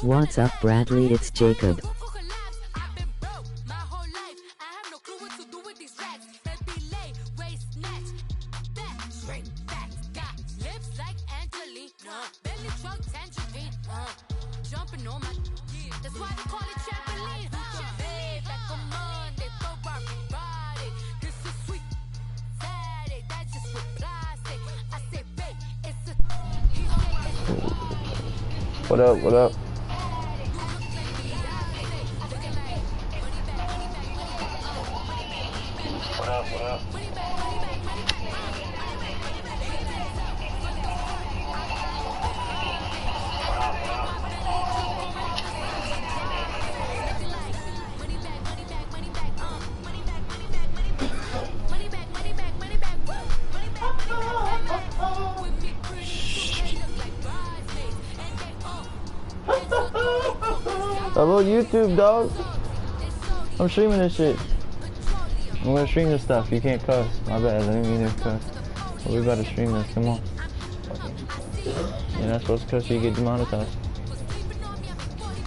What's up, Bradley? It's Jacob. What up, what up? What up, what up? Hello YouTube, dog. I'm streaming this shit. I'm gonna stream this stuff. You can't cuss. My bad. I didn't mean to cuss. But we about to stream this. Come on. You're not supposed to cuss. You get demonetized.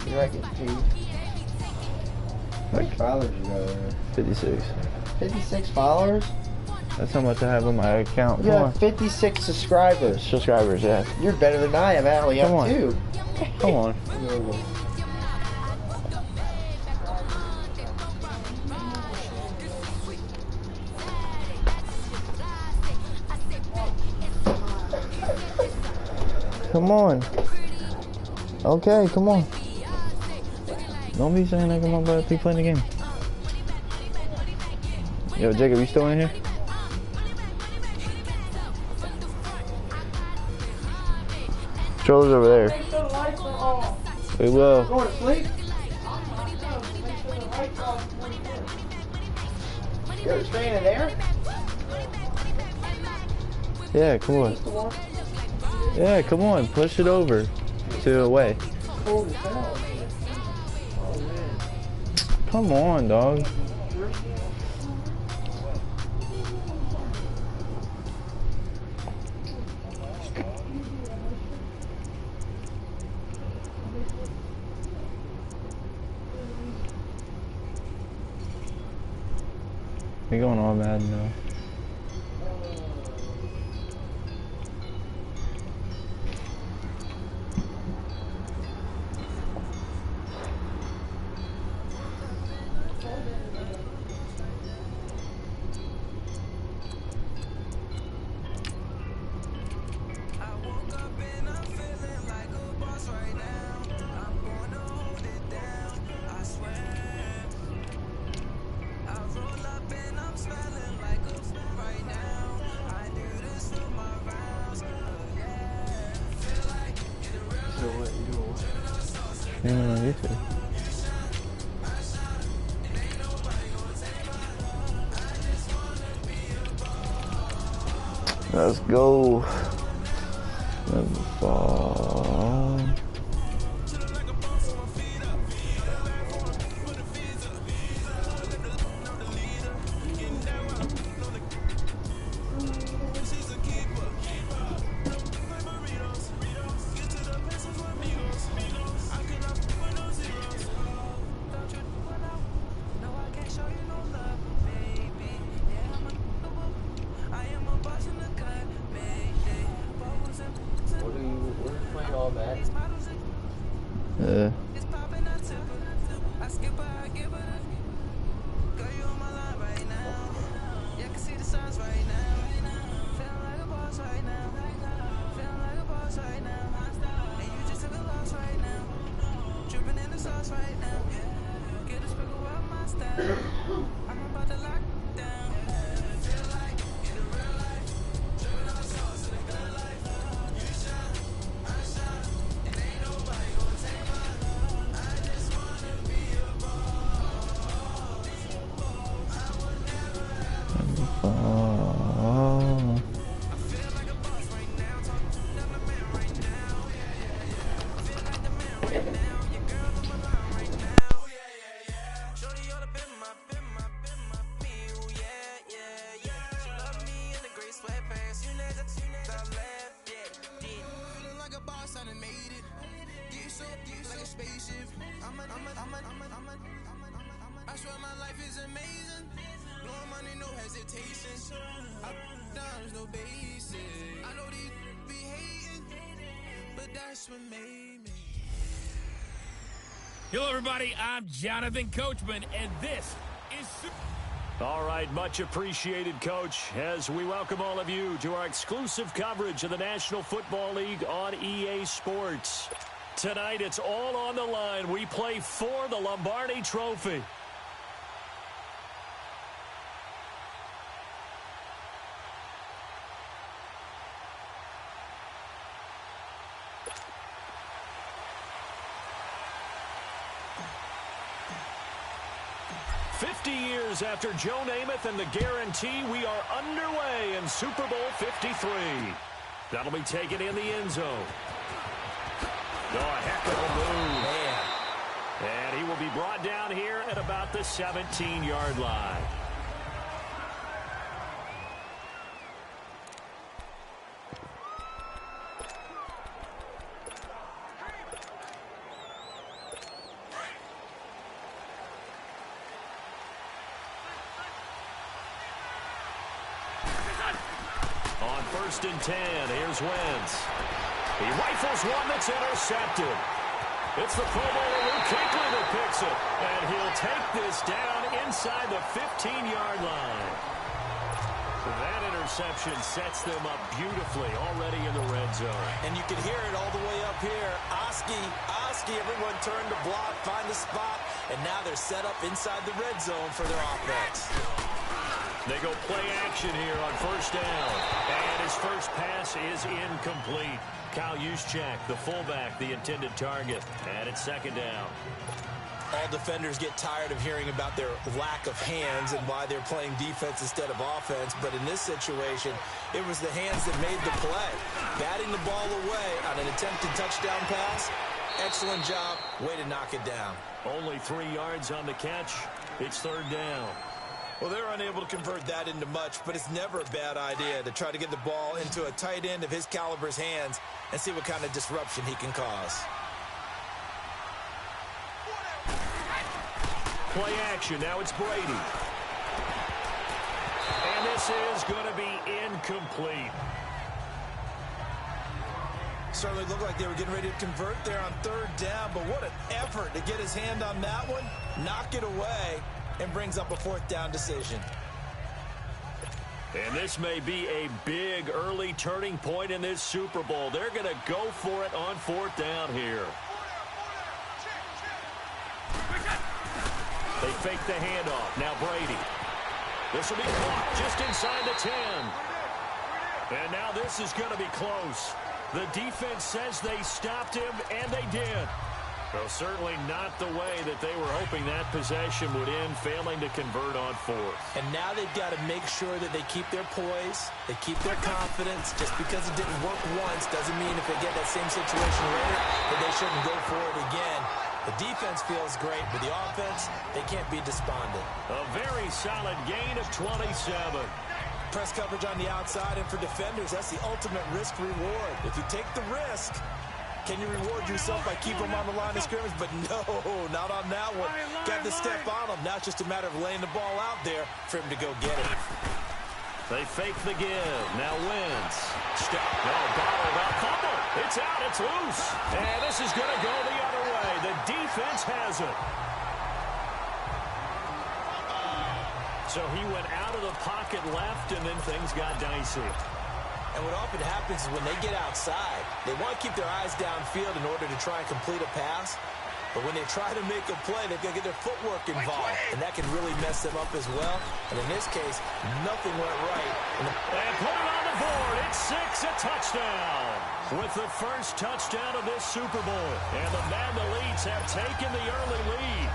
You reckon, G? How many followers you got there? 56. 56 followers? That's how much I have on my account. You have 56 subscribers. Subscribers, yeah. You're better than I am. I only have 2. Come on. Come on. Okay, come on. Don't be saying that. Come on, bro. Keep playing the game. Yo, Jacob, you still in here? Controllers over there. Make sure the lights are off. We will. Going to sleep? You're staying in there? Yeah, come on. Yeah, come on. Push it over to away. Cold as hell. Come on, dog. You're going all bad now. Streaming on YouTube. Let's go. Never fall. Yeah. Right now, get a sprinkle of my style. I swear my life is amazing. No money, no hesitation. There's no basic. I know these be hating, but that's what made me. Hello, everybody. I'm Jonathan Coachman, and this is All right, much appreciated, Coach, as we welcome all of you to our exclusive coverage of the National Football League on EA Sports. Tonight, it's all on the line. We play for the Lombardi Trophy. Years after Joe Namath and the guarantee, we are underway in Super Bowl 53. That'll be taken in the end zone. Oh, a heck of a move. And he will be brought down here at about the 17-yard line. First and 10. Here's Wentz. He rifles one that's intercepted. It's the Pro Bowler Luke Kuechly that picks it. And he'll take this down inside the 15-yard line. That interception sets them up beautifully already in the red zone. And you can hear it all the way up here. Oski, everyone turned to block, find the spot, and now they're set up inside the red zone for their offense. They go play action here on first down. And his first pass is incomplete. Kyle Juszczyk, the fullback, the intended target. And it's second down. All defenders get tired of hearing about their lack of hands and why they're playing defense instead of offense. But in this situation, it was the hands that made the play. Batting the ball away on an attempted touchdown pass. Excellent job. Way to knock it down. Only 3 yards on the catch. It's third down. Well, they're unable to convert that into much, but it's never a bad idea to try to get the ball into a tight end of his caliber's hands and see what kind of disruption he can cause. Play action. Now it's Brady. And this is going to be incomplete. Certainly looked like they were getting ready to convert there on third down, but what an effort to get his hand on that one, knock it away, and brings up a fourth down decision. And this may be a big early turning point in this Super Bowl. They're going to go for it on fourth down here. They fake the handoff. Now Brady. This will be caught just inside the 10. And now this is going to be close. The defense says they stopped him, and they did. Well, certainly not the way that they were hoping that possession would end, failing to convert on fourth. And now they've got to make sure that they keep their poise, they keep their confidence. Just because it didn't work once doesn't mean if they get that same situation later that they shouldn't go for it again. The defense feels great, but the offense, they can't be despondent. A very solid gain of 27. Press coverage on the outside, and for defenders, that's the ultimate risk-reward. If you take the risk, can you reward yourself by keeping them on the line of scrimmage? But no, not on that one. Got to step on them. Now it's just a matter of laying the ball out there for him to go get it. They fake the give. Now Wentz. Stop. No, bottled up. Fumble. It's out. It's loose. And this is going to go the other way. The defense has it. So he went out of the pocket left, and then things got dicey. And what often happens is when they get outside, they want to keep their eyes downfield in order to try and complete a pass. But when they try to make a play, they've got to get their footwork involved, and that can really mess them up as well. And in this case, nothing went right. And put it on the board. It's 6, a touchdown. With the first touchdown of this Super Bowl. And the Madden Elites have taken the early lead.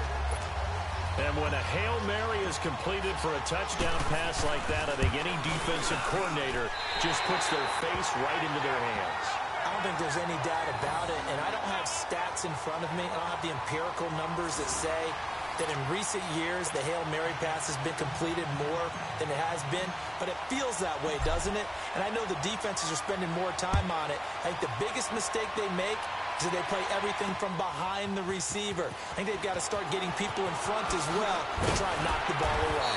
And when a Hail Mary is completed for a touchdown pass like that, I think any defensive coordinator just puts their face right into their hands. I don't think there's any doubt about it, and I don't have stats in front of me. I don't have the empirical numbers that say that in recent years the Hail Mary pass has been completed more than it has been, but it feels that way, doesn't it? And I know the defenses are spending more time on it. I think the biggest mistake they make is that they play everything from behind the receiver. I think they've got to start getting people in front as well to try and knock the ball away.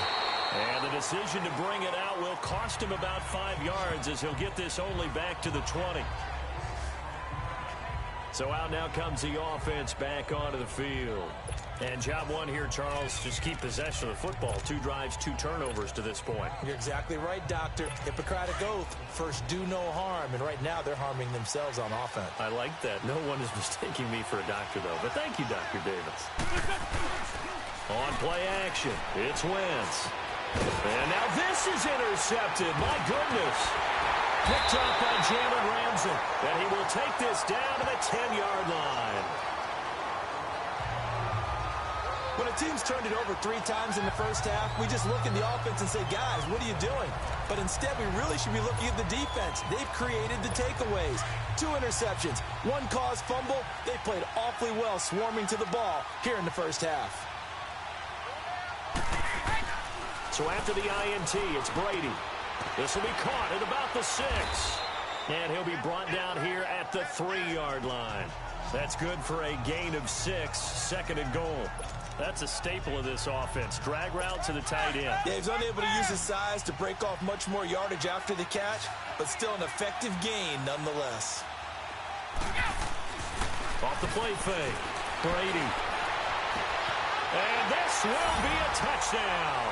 And the decision to bring it out will cost him about 5 yards as he'll get this only back to the 20. So out now comes the offense back onto the field. And job one here, Charles, just keep possession of the football. 2 drives, 2 turnovers to this point. You're exactly right, Doctor. Hippocratic oath, first do no harm. And right now they're harming themselves on offense. I like that. No one is mistaking me for a doctor, though. But thank you, Dr. Davis. On play action, it's Wentz. And now this is intercepted. My goodness. Picked up by Jalen Ramsey. And he will take this down to the 10-yard line. When a team's turned it over 3 times in the first half, we just look at the offense and say, guys, what are you doing? But instead, we really should be looking at the defense. They've created the takeaways. 2 interceptions, 1 caused fumble. They played awfully well swarming to the ball here in the first half. So after the INT, it's Brady. This will be caught at about the 6. And he'll be brought down here at the 3-yard line. That's good for a gain of 6, 2nd and goal. That's a staple of this offense. Drag route to the tight end. Yeah, he's unable to use his size to break off much more yardage after the catch, but still an effective gain nonetheless. Off the play fake. Brady. And this will be a touchdown.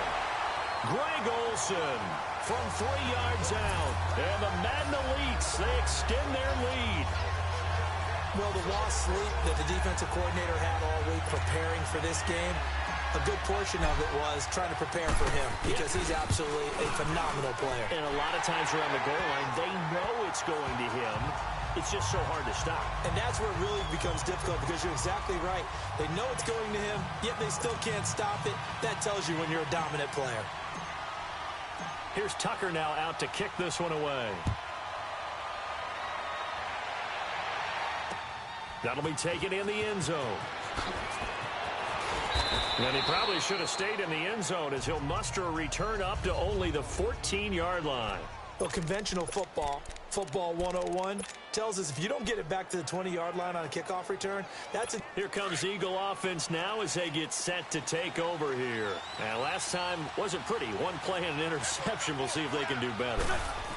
Greg Olsen from 3 yards out. And the Madden Elites, they extend their lead. Well, the lost sleep that the defensive coordinator had all week preparing for this game, a good portion of it was trying to prepare for him because he's absolutely a phenomenal player. And a lot of times around the goal line, they know it's going to him. It's just so hard to stop. And that's where it really becomes difficult because you're exactly right. They know it's going to him, yet they still can't stop it. That tells you when you're a dominant player. Here's Tucker now out to kick this one away. That'll be taken in the end zone. And he probably should have stayed in the end zone as he'll muster a return up to only the 14-yard line. Well, conventional football 101, tells us if you don't get it back to the 20-yard line on a kickoff return, that's it. Here comes Eagle offense now as they get set to take over here. And last time wasn't pretty. 1 play and an interception. We'll see if they can do better.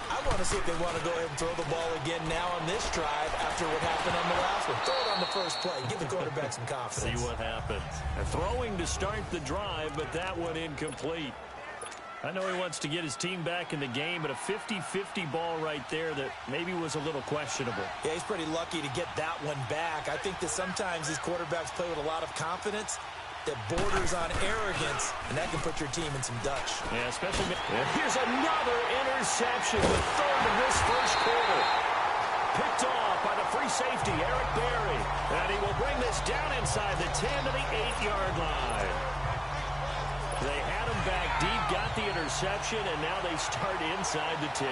I want to see if they want to go ahead and throw the ball again now on this drive after what happened on the last one. Throw it on the first play. Give the quarterback some confidence. See what happens. Throwing to start the drive, but that one incomplete. I know he wants to get his team back in the game, but a 50-50 ball right there that maybe was a little questionable. Yeah, he's pretty lucky to get that one back. I think that sometimes these quarterbacks play with a lot of confidence that borders on arrogance, and that can put your team in some Dutch. Yeah, especially. Here's another interception, the 3rd of this first quarter. Picked off by the free safety, Eric Berry. And he will bring this down inside the 10 to the 8-yard line. They had him back deep, got the interception, and now they start inside the 10.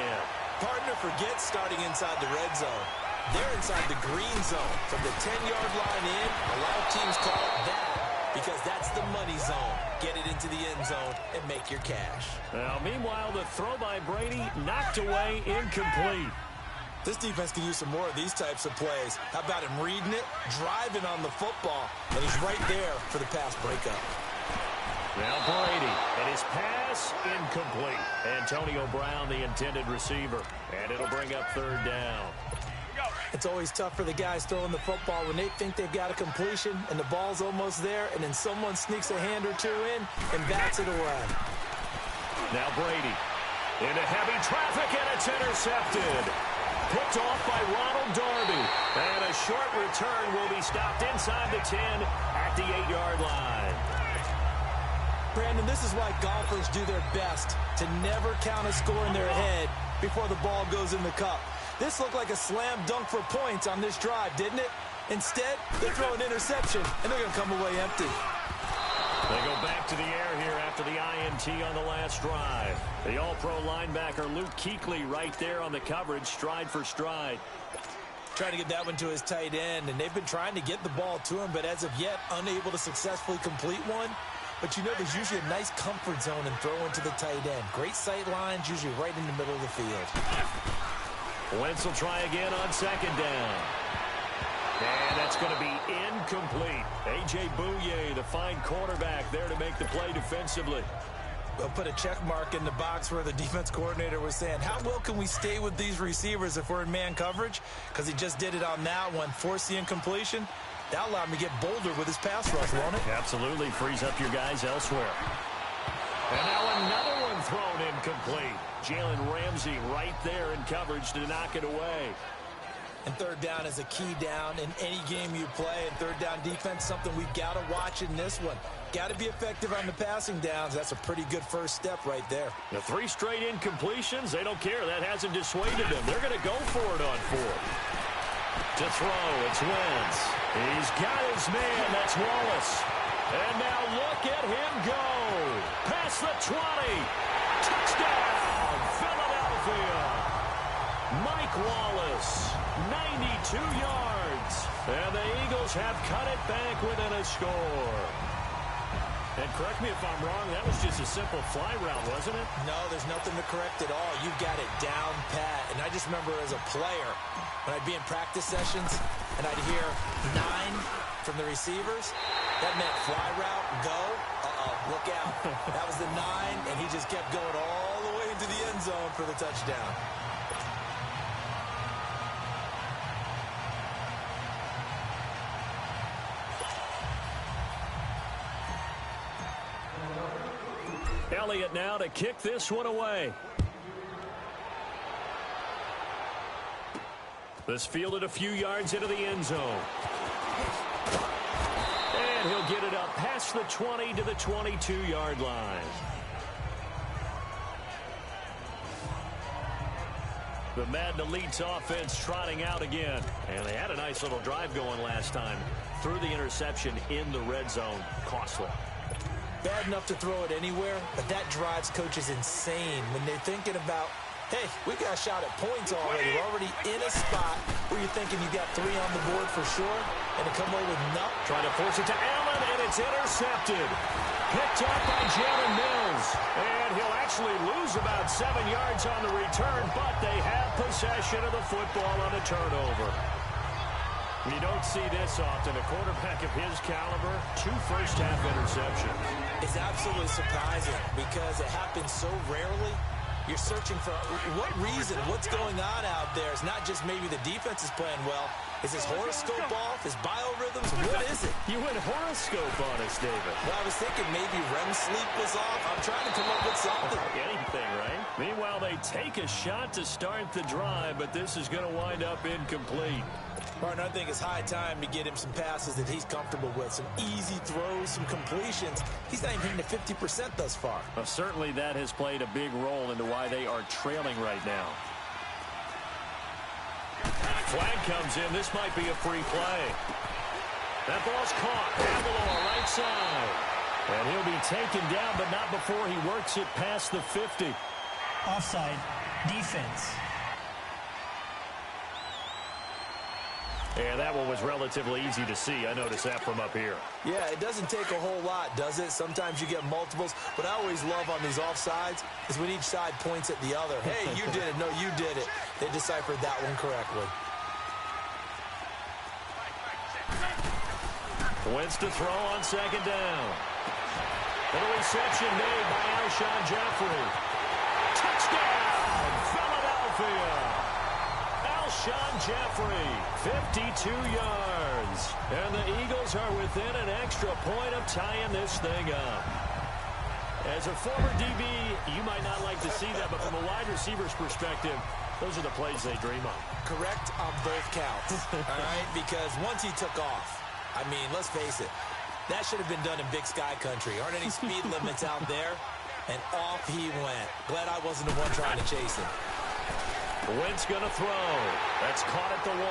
Partner forgets starting inside the red zone. They're inside the green zone. From the 10-yard line in, a lot of teams call it that because that's the money zone. Get it into the end zone and make your cash. Now, meanwhile, the throw by Brady knocked away, incomplete. This defense can use some more of these types of plays. How about him reading it, driving on the football, and he's right there for the pass breakup. Now Brady, and his pass incomplete. Antonio Brown, the intended receiver, and it'll bring up 3rd down. It's always tough for the guys throwing the football when they think they've got a completion and the ball's almost there, and then someone sneaks a hand or 2 in and bats it away. Now Brady into heavy traffic, and it's intercepted. Picked off by Ronald Darby. And a short return will be stopped inside the 10 58-yard line. Brandon, this is why golfers do their best to never count a score in their head before the ball goes in the cup. This looked like a slam dunk for points on this drive, didn't it? Instead, they throw an interception, and they're going to come away empty. They go back to the air here after the INT on the last drive. The all-pro linebacker Luke Kuechly right there on the coverage, stride for stride. Trying to get that one to his tight end, and they've been trying to get the ball to him, but as of yet, unable to successfully complete one. But you know there's usually a nice comfort zone and throw into the tight end. Great sight lines, usually right in the middle of the field. Wentz will try again on second down. And that's going to be incomplete. A.J. Bouye, the fine quarterback, there to make the play defensively. We'll put a check mark in the box where the defense coordinator was saying, how well can we stay with these receivers if we're in man coverage? Because he just did it on that one, forced the incompletion. That allowed him to get bolder with his pass rush, won't it? Absolutely, frees up your guys elsewhere. And now another one thrown incomplete. Jalen Ramsey right there in coverage to knock it away. And third down is a key down in any game you play. And third down defense, something we've got to watch in this one. Got to be effective on the passing downs. That's a pretty good first step right there. The 3 straight incompletions, they don't care. That hasn't dissuaded them. They're going to go for it on 4th. To throw, it's Wentz. He's got his man. That's Wallace. And now look at him go. Past the 20. Touchdown, Philadelphia. Mike Wallace, 92 yards. And the Eagles have cut it back within a score. And correct me if I'm wrong, that was just a simple fly route, wasn't it? No, there's nothing to correct at all. You got it down pat. And I just remember as a player, when I'd be in practice sessions and I'd hear 9 from the receivers, that meant fly route, go. Look out. That was the 9, and he just kept going all the way into the end zone for the touchdown. Elliott now to kick this one away. This fielded a few yards into the end zone. And he'll get it up past the 20 to the 22-yard line. The Madden Elites offense trotting out again. And they had a nice little drive going last time. Threw the interception in the red zone. Costly. Bad enough to throw it anywhere, but that drives coaches insane when they're thinking about, hey, we got a shot at points already. We're already in a spot where you're thinking you got 3 on the board for sure, and to come away with nothing. Trying to force it to Allen, and it's intercepted. Picked up by Jalen Mills. And he'll actually lose about 7 yards on the return, but they have possession of the football on a turnover. You don't see this often. A quarterback of his caliber, 2 first-half interceptions. It's absolutely surprising because it happens so rarely. You're searching for what reason, what's going on out there. It's not just maybe the defense is playing well. Is his horoscope off? His biorhythms? What is it? You went horoscope on us, David. Well, I was thinking maybe REM sleep was off. I'm trying to come up with something. Anything, right? Meanwhile, they take a shot to start the drive, but this is going to wind up incomplete. Partner, I think it's high time to get him some passes that he's comfortable with. Some easy throws, some completions. He's not even hitting the 50% thus far. Well, certainly that has played a big role into why they are trailing right now. Flag comes in. This might be a free play. That ball's caught. Aguilar right side. And he'll be taken down, but not before he works it past the 50. Offside. Defense. And that one was relatively easy to see. I noticed that from up here. Yeah, it doesn't take a whole lot, does it? Sometimes you get multiples. What I always love on these offsides is when each side points at the other. Hey, you did it. No, you did it. They deciphered that one correctly. Wentz to throw on second down. And a reception made by Alshon Jeffrey. Touchdown, Philadelphia. Alshon Jeffrey, 52 yards. And the Eagles are within an extra point of tying this thing up. As a former DB, you might not like to see that, but from a wide receiver's perspective, those are the plays they dream of. Correct on both counts, all right? Because once he took off, I mean, let's face it, That should have been done in Big Sky country. Aren't any speed limits out there? And off he went. Glad I wasn't the one trying to chase him. Wentz going to throw. That's caught at the 1.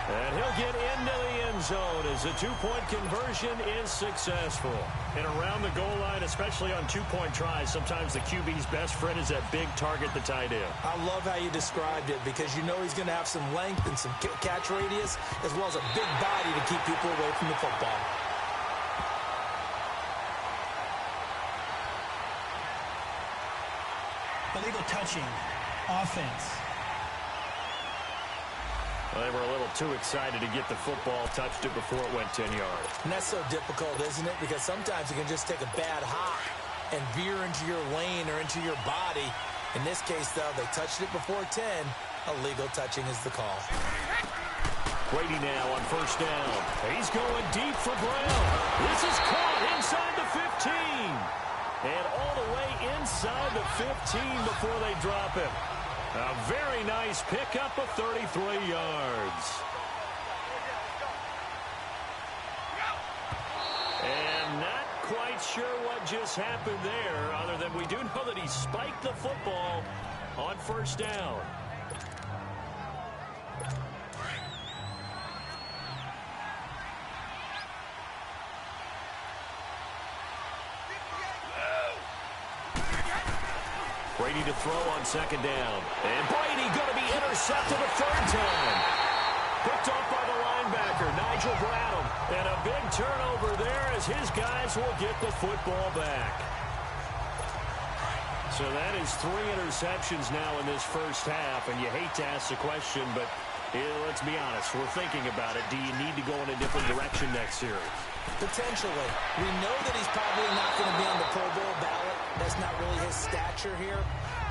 And he'll get into the end zone as the two-point conversion is successful. And around the goal line, especially on two-point tries, sometimes the QB's best friend is that big target, the tight end. I love how you described it because you know he's going to have some length and some catch radius as well as a big body to keep people away from the football. Illegal touching. Offense. Well, they were a little too excited to get the football, touched it before it went 10 yards. And that's so difficult, isn't it? Because sometimes you can just take a bad hop and veer into your lane or into your body. In this case, though, they touched it before 10. Illegal touching is the call. Brady now on first down. He's going deep for Brown. This is caught inside the 15. And all the way inside the 15 before they drop it. A very nice pickup of 33 yards. And not quite sure what just happened there, other than we do know that he spiked the football on first down. Brady to throw on second down. And Brady going to be intercepted a third time. Picked off by the linebacker, Nigel Bradham. And a big turnover there as his guys will get the football back. So that is 3 interceptions now in this first half. And you hate to ask the question, but let's be honest. We're thinking about it. Do you need to go in a different direction next series? Potentially. We know that he's probably not going to be on the Pro Bowl ballot. That's not really his stature here.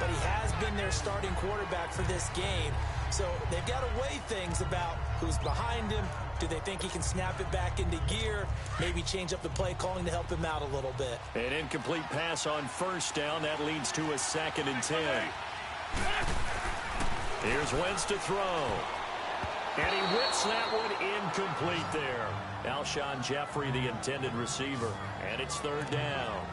But he has been their starting quarterback for this game. So they've got to weigh things about who's behind him. Do they think he can snap it back into gear? Maybe change up the play calling to help him out a little bit. An incomplete pass on first down. That leads to a 2nd and 10. Here's Wentz to throw. And he whips that one incomplete there. Alshon Jeffrey, the intended receiver. And it's 3rd down.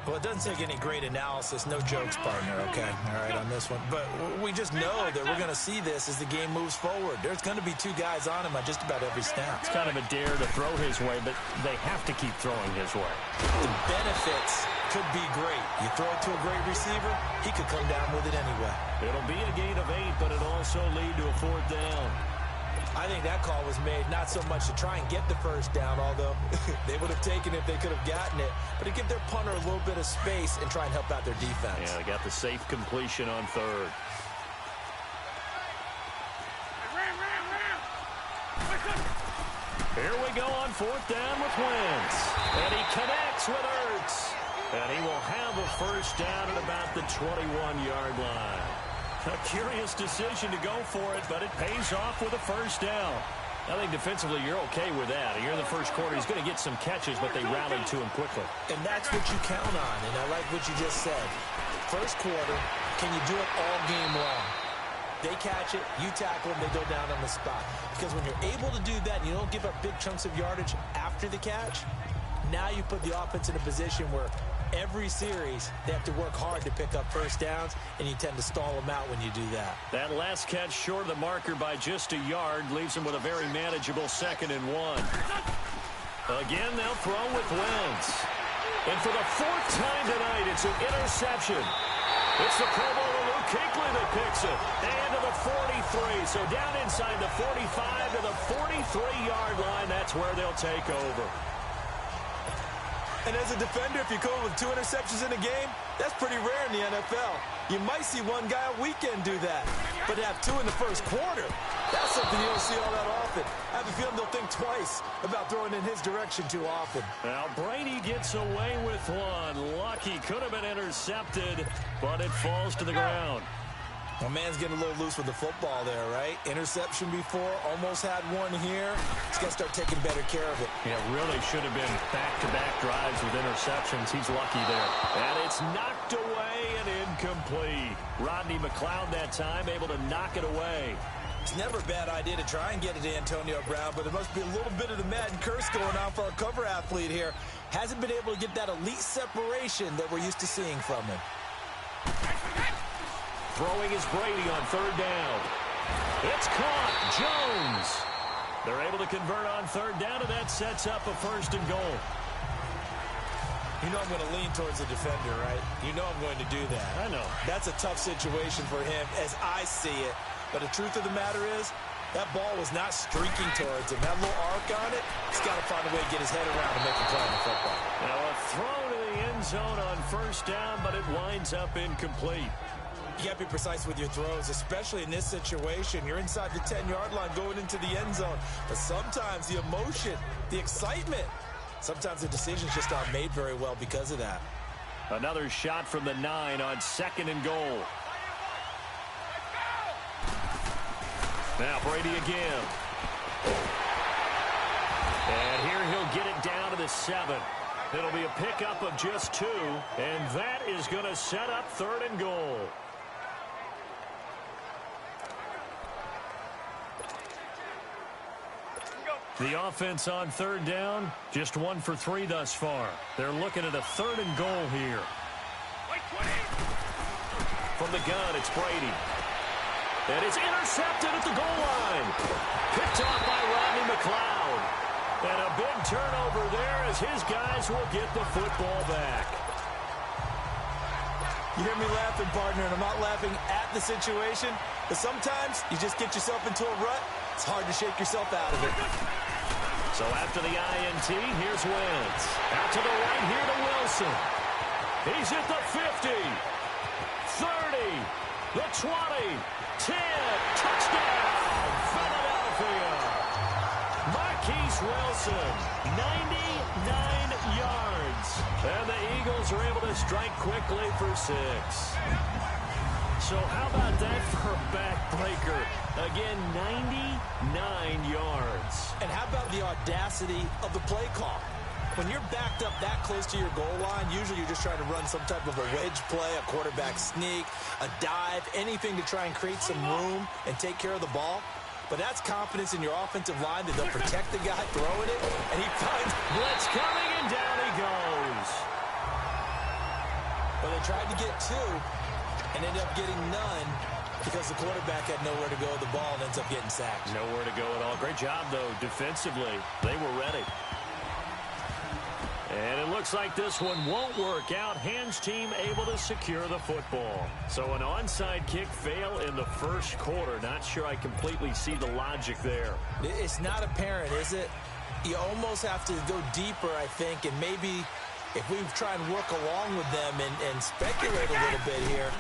Well, it doesn't take any great analysis. No jokes, partner, okay? All right, on this one. But we just know that we're going to see this as the game moves forward. There's going to be 2 guys on him on just about every snap. It's kind of a dare to throw his way, but they have to keep throwing his way. The benefits could be great. You throw it to a great receiver, he could come down with it anyway. It'll be a gain of 8, but it'll also lead to a 4th down. I think that call was made not so much to try and get the first down, although they would have taken it if they could have gotten it, but to give their punter a little bit of space and try and help out their defense. Yeah, they got the safe completion on 3rd. Here we go on 4th down with Wentz. And he connects with Ertz. And he will have a first down at about the 21-yard line. A curious decision to go for it, but it pays off with a first down. I think defensively you're okay with that. Here in the first quarter, he's going to get some catches, but they rallied to him quickly. And that's what you count on, and I like what you just said. First quarter, can you do it all game long? They catch it, you tackle them, they go down on the spot. Because when you're able to do that and you don't give up big chunks of yardage after the catch, now you put the offense in a position where every series they have to work hard to pick up first downs, and you tend to stall them out when you do that. That last catch short of the marker by just a yard leaves him with a very manageable 2nd and 1. Again, they'll throw with Wentz. And for the 4th time tonight, it's an interception. It's the Pro Bowler Luke Kuechly that picks it. And to the 43. So down inside the 45 to the 43-yard line. That's where they'll take over. And as a defender, if you come with 2 interceptions in a game, that's pretty rare in the NFL. You might see one guy a weekend do that. But to have 2 in the first quarter, that's something you don't see all that often. I have a feeling they'll think twice about throwing in his direction too often. Now Brady gets away with one. Lucky, could have been intercepted, but it falls to the ground. Well, man's getting a little loose with the football there, right? Interception before, almost had one here. He's got to start taking better care of it. Yeah, really should have been back-to-back drives with interceptions. He's lucky there. And it's knocked away and incomplete. Rodney McLeod that time able to knock it away. It's never a bad idea to try and get it to Antonio Brown, but there must be a little bit of the Madden curse going on for our cover athlete here. Hasn't been able to get that elite separation that we're used to seeing from him. Throwing is Brady on third down. It's caught. Jones. They're able to convert on third down, and that sets up a 1st and goal. You know I'm going to lean towards the defender, right? You know I'm going to do that. I know. That's a tough situation for him as I see it. But the truth of the matter is, that ball was not streaking towards him. That little arc on it, he's got to find a way to get his head around and make a play on the football. Now a throw to the end zone on 1st down, but it winds up incomplete. You got to be precise with your throws, especially in this situation. You're inside the 10-yard line going into the end zone. But sometimes the emotion, the excitement, sometimes the decisions just aren't made very well because of that. Another shot from the 9 on 2nd and goal. Now Brady again. And here he'll get it down to the 7. It'll be a pickup of just 2, and that is going to set up 3rd and goal. The offense on 3rd down, just 1 for 3 thus far. They're looking at a 3rd and goal here. From the gun, it's Brady. And it's intercepted at the goal line. Picked off by Rodney McLeod. And a big turnover there as his guys will get the football back. You hear me laughing, partner, and I'm not laughing at the situation, but sometimes you just get yourself into a rut. It's hard to shake yourself out of it. So after the INT, here's Wentz. Out to the right here to Wilson. He's at the 50, 30, the 20, 10, touchdown, Philadelphia. Marquise Wilson, 99 yards. And the Eagles are able to strike quickly for 6. So how about that for a backbreaker? Again, 99 yards. And how about the audacity of the play call? When you're backed up that close to your goal line, usually you're just trying to run some type of a wedge play, a quarterback sneak, a dive, anything to try and create some room and take care of the ball. But that's confidence in your offensive line that they'll protect the guy throwing it, and he finds blitz coming, and down he goes. But they tried to get 2 and ended up getting none because the quarterback had nowhere to go with the ball and ends up getting sacked. Nowhere to go at all. Great job, though, defensively. They were ready. And it looks like this one won't work out. Hands team able to secure the football. So an onside kick fail in the 1st quarter. Not sure I completely see the logic there. It's not apparent, is it? You almost have to go deeper, I think, and maybe if we try and work along with them and speculate a little bit here,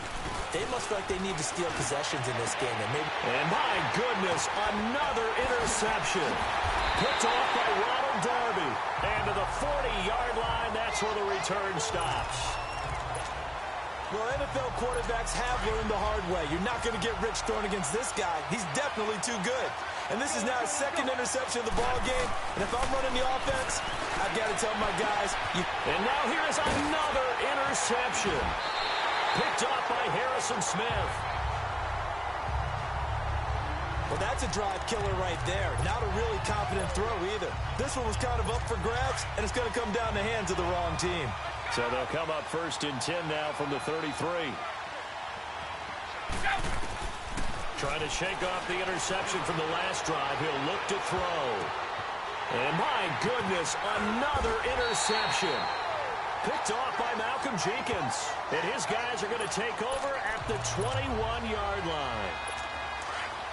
they must feel like they need to steal possessions in this game. And my goodness, another interception. Picked off by Ronald Darby. And to the 40-yard line, that's where the return stops. Well, NFL quarterbacks have learned the hard way. You're not going to get rich throwing against this guy. He's definitely too good. And this is now his 2nd interception of the ball game. And if I'm running the offense, I've got to tell my guys. And now here's another interception. Picked off by Harrison Smith. Well, that's a drive killer right there. Not a really confident throw either. This one was kind of up for grabs, and it's going to come down the hands of the wrong team. So they'll come up 1st and 10 now from the 33. Trying to shake off the interception from the last drive. He'll look to throw. And my goodness, another interception. Picked off by Malcolm Jenkins. And his guys are going to take over at the 21-yard line.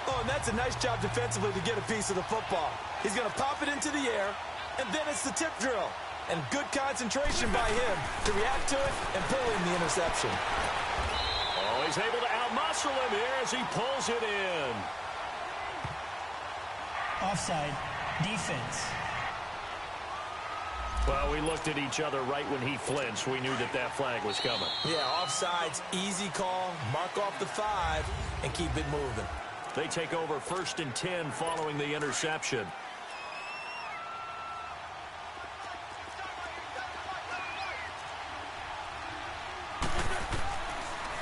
Oh, and that's a nice job defensively to get a piece of the football. He's going to pop it into the air, and then it's the tip drill. And good concentration by him to react to it and pull in the interception. Oh, he's able to outmuscle him here as he pulls it in. Offside. Defense. Well, we looked at each other right when he flinched. We knew that that flag was coming. Yeah, offsides, easy call, mark off the 5, and keep it moving. They take over 1st and 10 following the interception.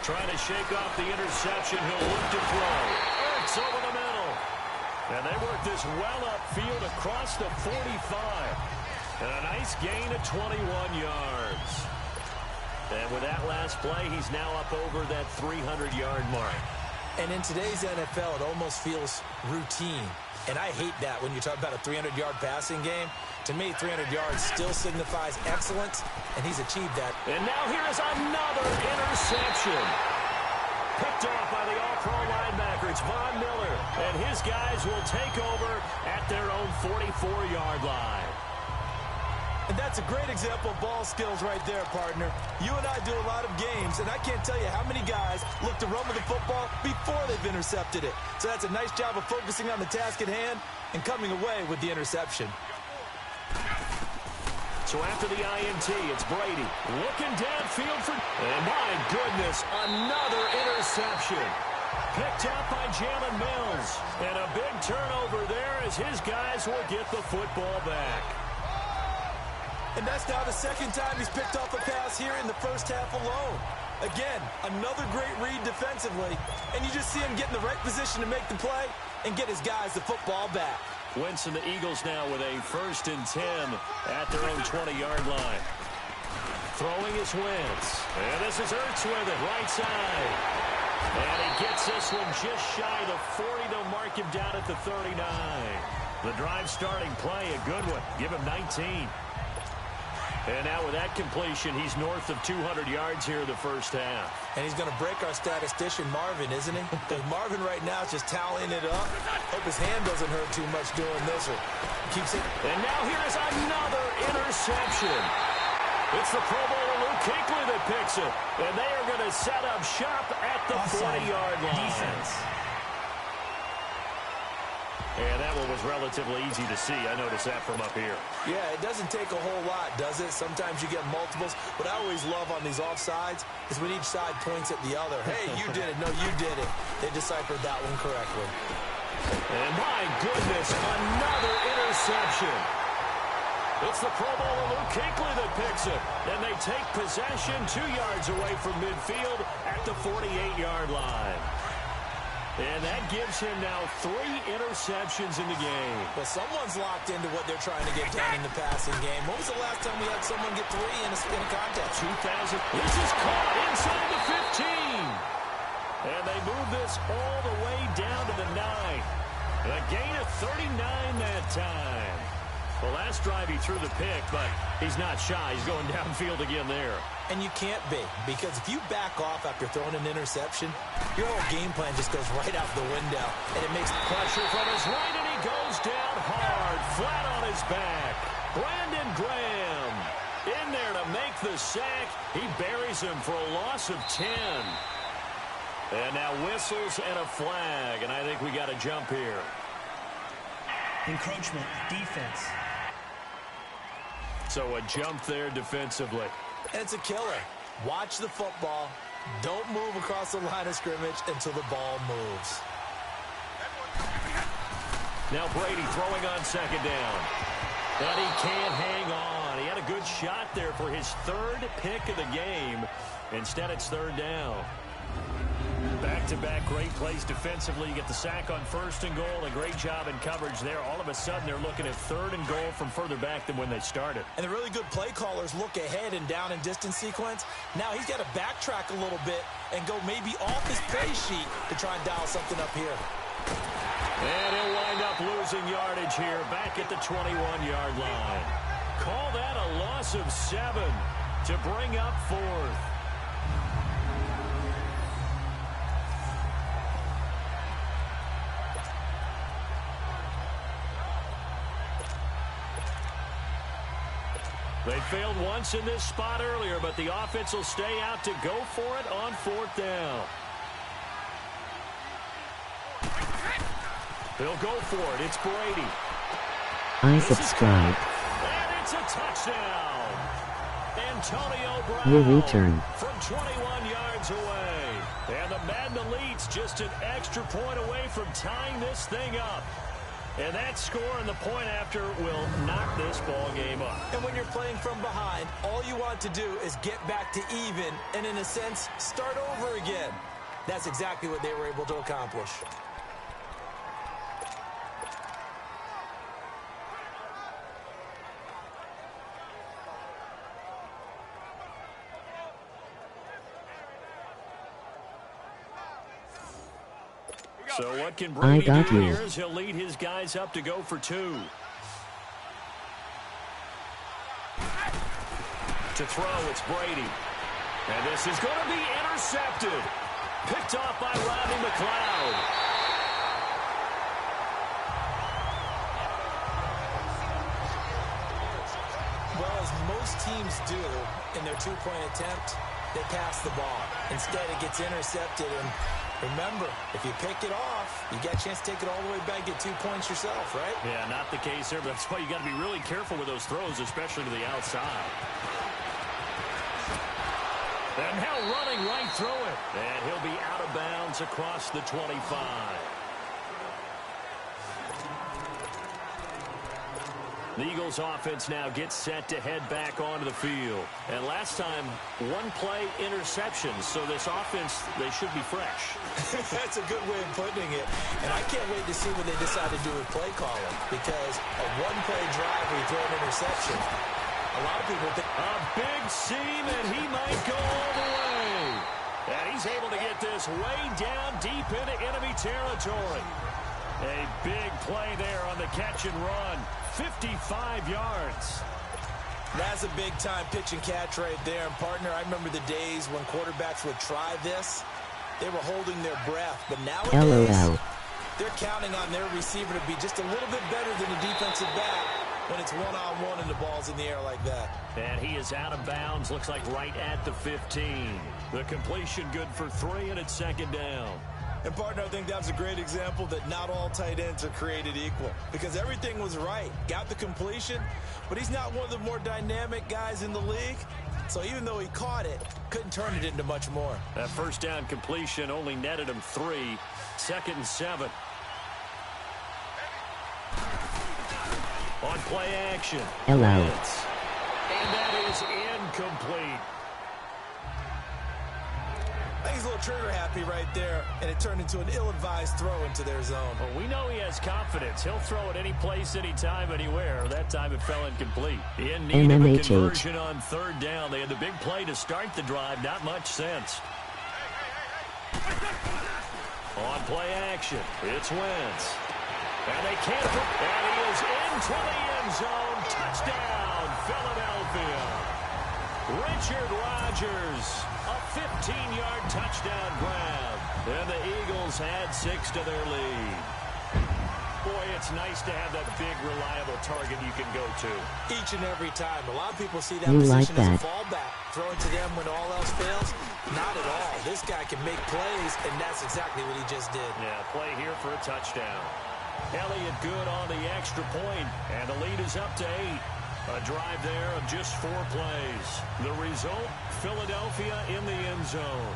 Trying to shake off the interception. He'll look to throw. Ertz over the middle. And they work this well upfield across the 45. And a nice gain of 21 yards. And with that last play, he's now up over that 300-yard mark. And in today's NFL, it almost feels routine. And I hate that when you talk about a 300-yard passing game. To me, 300 yards still signifies excellence, and he's achieved that. And now here is another interception. Picked off by the all-pro linebacker. It's Von Miller. And his guys will take over at their own 44-yard line. And that's a great example of ball skills right there, partner. You and I do a lot of games, and I can't tell you how many guys look to run with the football before they've intercepted it. So that's a nice job of focusing on the task at hand and coming away with the interception. So after the INT, it's Brady looking downfield for... And my goodness, another interception. Picked up by Jalen Mills. And a big turnover there as his guys will get the football back. And that's now the second time he's picked off a pass here in the first half alone. Again, another great read defensively. And you just see him get in the right position to make the play and get his guys the football back. Wentz and the Eagles now with a 1st and 10 at their own 20-yard line. Throwing is Wentz. And this is Ertz with it, right side. And he gets this one just shy of the 40. They'll mark him down at the 39. The drive starting play, a good one. Give him 19. And now with that completion, he's north of 200 yards here in the first half. And he's going to break our statistician Marvin, isn't he? Because Marvin right now is just tallying it up. Hope his hand doesn't hurt too much doing this. Or keeps it. And now here's another interception. It's the Pro Bowler Luke Kuechly that picks it. And they are going to set up shop at the 40-yard line. Defense. And that one was relatively easy to see. I noticed that from up here. Yeah, it doesn't take a whole lot, does it? Sometimes you get multiples. What I always love on these offsides is when each side points at the other. Hey, you did it. No, you did it. They deciphered that one correctly. And my goodness, another interception. It's the Pro Bowler Luke Kuechly that picks it. And they take possession 2 yards away from midfield at the 48-yard line. And that gives him now 3 interceptions in the game. Well, someone's locked into what they're trying to get done in the passing game. When was the last time we had someone get 3 in a contest? 2000. This is caught inside the 15. And they move this all the way down to the 9. A gain of 39 that time. Well, last drive he threw the pick, but he's not shy. He's going downfield again there. And you can't be, because if you back off after throwing an interception, your whole game plan just goes right out the window. And it makes pressure from his right, and he goes down hard, flat on his back. Brandon Graham in there to make the sack. He buries him for a loss of 10. And now whistles and a flag, and I think we got a jump here. Encroachment, defense. So a jump there defensively. And it's a killer. Watch the football. Don't move across the line of scrimmage until the ball moves. Now Brady throwing on 2nd down. But he can't hang on. He had a good shot there for his 3rd pick of the game. Instead, it's 3rd down. Back-to-back great plays defensively. You get the sack on 1st and goal. A great job in coverage there. All of a sudden, they're looking at 3rd and goal from further back than when they started. And the really good play callers look ahead and down and distance sequence. Now he's got to backtrack a little bit and go maybe off his play sheet to try and dial something up here. And he'll wind up losing yardage here back at the 21-yard line. Call that a loss of 7 to bring up 4th. They failed once in this spot earlier, but the offense will stay out to go for it on 4th down. They'll go for it. It's Brady. I subscribe. And it's a touchdown. Antonio Brown. Your return. From 21 yards away. And the Madden Elite's just an extra point away from tying this thing up. And that score and the point after will knock this ball game up. And when you're playing from behind, all you want to do is get back to even and, in a sense, start over again. That's exactly what they were able to accomplish. So what can I Brady got do you. here as he'll lead his guys up to go for 2. To throw, it's Brady. And this is going to be intercepted. Picked off by Rodney McLeod. Well, as most teams do in their two-point attempt, they pass the ball. Instead, it gets intercepted. And remember, if you pick it off, you got a chance to take it all the way back, get 2 points yourself, right? Yeah, not the case there, but that's why you got to be really careful with those throws, especially to the outside. And now running right through it. And he'll be out of bounds across the 25. The Eagles offense now gets set to head back onto the field. And last time, 1-play interception. So this offense, they should be fresh. That's a good way of putting it. And I can't wait to see what they decide to do with play calling. Because a 1-play drive where you throw an interception, a lot of people think a big seam, and he might go all the way. And he's able to get this way down deep into enemy territory. A big play there on the catch and run. 55 yards. That's a big-time pitch and catch right there. And, partner, I remember the days when quarterbacks would try this. They were holding their breath. But nowadays, LOL. they're counting on their receiver to be just a little bit better than the defensive back when it's one-on-one and the ball's in the air like that. And he is out of bounds, looks like right at the 15. The completion good for 3, and it's second down. And, partner, I think that was a great example that not all tight ends are created equal. Because everything was right. Got the completion, but he's not one of the more dynamic guys in the league. So even though he caught it, couldn't turn it into much more. That first down completion only netted him 3. 2nd and 7. On play action. Hello. And that is incomplete. I think he's a little trigger happy right there, and it turned into an ill-advised throw into their zone. Well, we know he has confidence. He'll throw it any place, anytime, anywhere. That time it fell incomplete. In need of a conversion on 3rd down. They had the big play to start the drive. Not much sense. On play action, it's Wentz. And they can't. And he is into the end zone. Touchdown, Philadelphia. Richard Rodgers, a 15-yard touchdown grab. And the Eagles add 6 to their lead. Boy, it's nice to have that big, reliable target you can go to. Each and every time. A lot of people see that You position like as that. a fallback. Throwing to them when all else fails. Not at all. This guy can make plays, and that's exactly what he just did. Yeah, play here for a touchdown. Elliott good on the extra point, and the lead is up to 8. A drive there of just 4 plays. The result, Philadelphia in the end zone.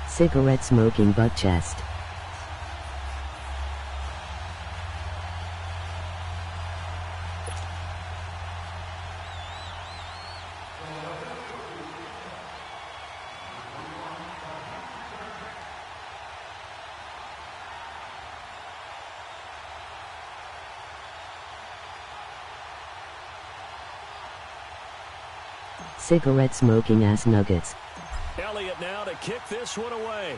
Cigarette smoking butt chest. Cigarette smoking ass nuggets. Elliott now to kick this one away.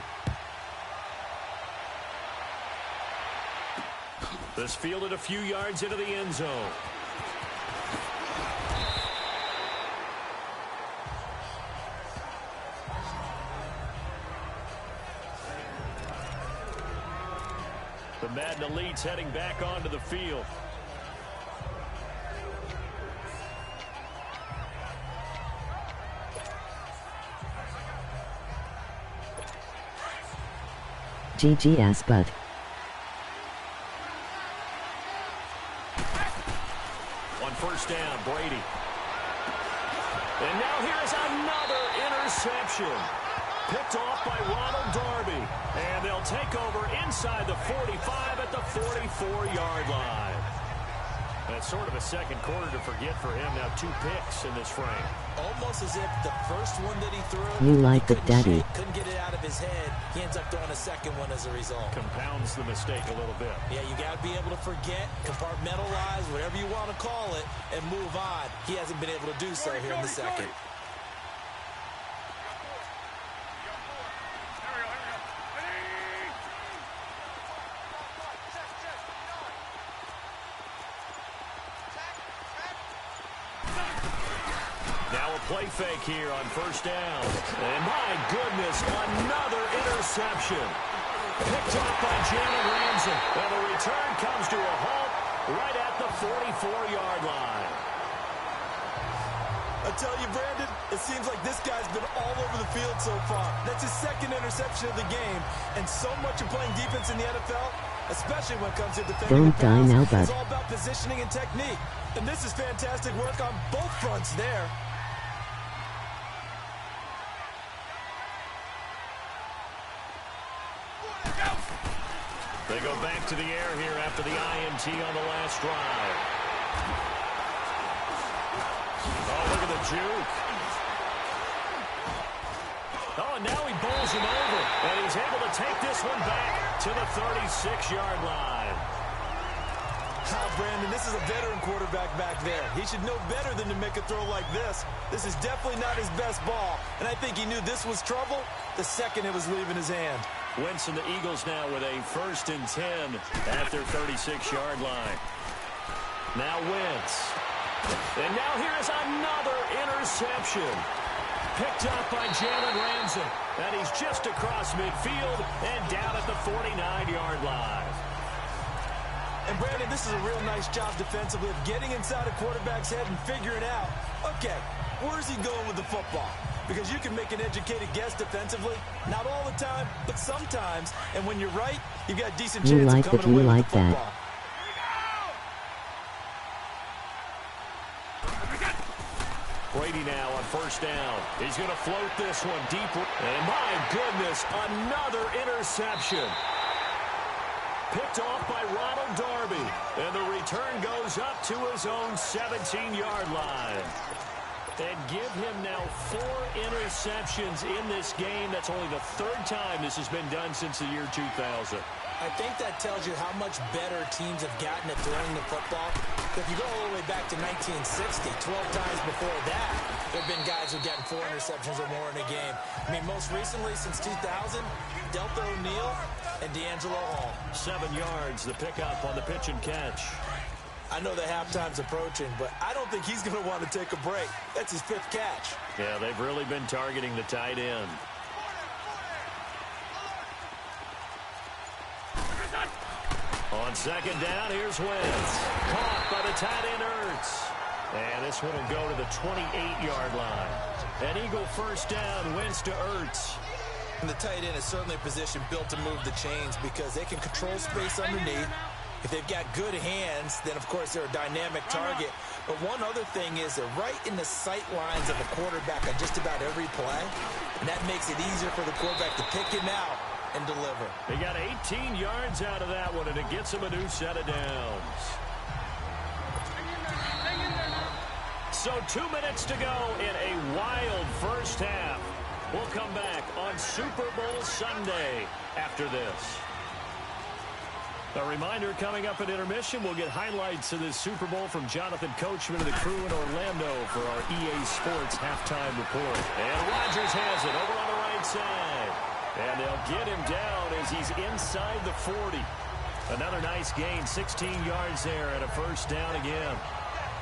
This fielded a few yards into the end zone. The Madden Elite's heading back onto the field. GG ass butt. On 1st down, Brady. And now here's another interception. Picked off by Ronald Darby. And they'll take over inside the 45 at the 44-yard line. And it's sort of a second quarter to forget for him. Now 2 picks in this frame. Almost as if the first one that he threw, You like it, Daddy. couldn't get it out of his head. He ends up throwing a second one as a result. Compounds the mistake a little bit. Yeah, you got to be able to forget, compartmentalize, whatever you want to call it, and move on. He hasn't been able to do so here in the second. Play fake here on first down. And my goodness, another interception. Picked off by Jalen Ramsey. And the return comes to a halt right at the 44-yard line. I tell you, Brandon, it seems like this guy's been all over the field so far. That's his second interception of the game. And so much of playing defense in the NFL, especially when it comes to defending the pass, it's all about positioning and technique. And this is fantastic work on both fronts there. They go back to the air here after the INT on the last drive. Oh, look at the juke. Oh, and now he bowls him over. And he's able to take this one back to the 36-yard line. Brandon, this is a veteran quarterback back there. He should know better than to make a throw like this. This is definitely not his best ball. And I think he knew this was trouble the second it was leaving his hand. Wentz and the Eagles now with a 1st and 10 at their 36-yard line. Now Wentz. And now here's another interception. Picked up by Jalen Ramsey. And he's just across midfield and down at the 49-yard line. And Brandon, this is a real nice job defensively of getting inside a quarterback's head and figuring out, okay, where's he going with the football? Because you can make an educated guess defensively. Not all the time, but sometimes. And when you're right, you've got a decent chance of coming away with the football. Brady now on first down. He's going to float this one deep. And my goodness, another interception. Picked off by Ronald Darby. And the return goes up to his own 17-yard line. And give him now 4 interceptions in this game. That's only the 3rd time this has been done since the year 2000. I think that tells you how much better teams have gotten at throwing the football. If you go all the way back to 1960, 12 times before that, there have been guys who've gotten 4 interceptions or more in a game. I mean, most recently, since 2000, Delta O'Neal and D'Angelo Hall. 7 yards, the pickup on the pitch and catch. I know the halftime's approaching, but I don't think he's going to want to take a break. That's his 5th catch. Yeah, they've really been targeting the tight end. On second down, here's Wentz. Caught by the tight end, Ertz. And this one will go to the 28-yard line. An Eagle first down, Wentz to Ertz. And the tight end is certainly a position built to move the chains because they can control space underneath. If they've got good hands, then, of course, they're a dynamic target. But one other thing is they're right in the sight lines of a quarterback on just about every play. And that makes it easier for the quarterback to pick him out and deliver. They got 18 yards out of that one, and it gets him a new set of downs. So 2 minutes to go in a wild first half. We'll come back on Super Bowl Sunday after this. A reminder, coming up at intermission, we'll get highlights of this Super Bowl from Jonathan Coachman and the crew in Orlando for our EA Sports halftime report. And Rodgers has it over on the right side. And they'll get him down as he's inside the 40. Another nice gain, 16 yards there and a first down again.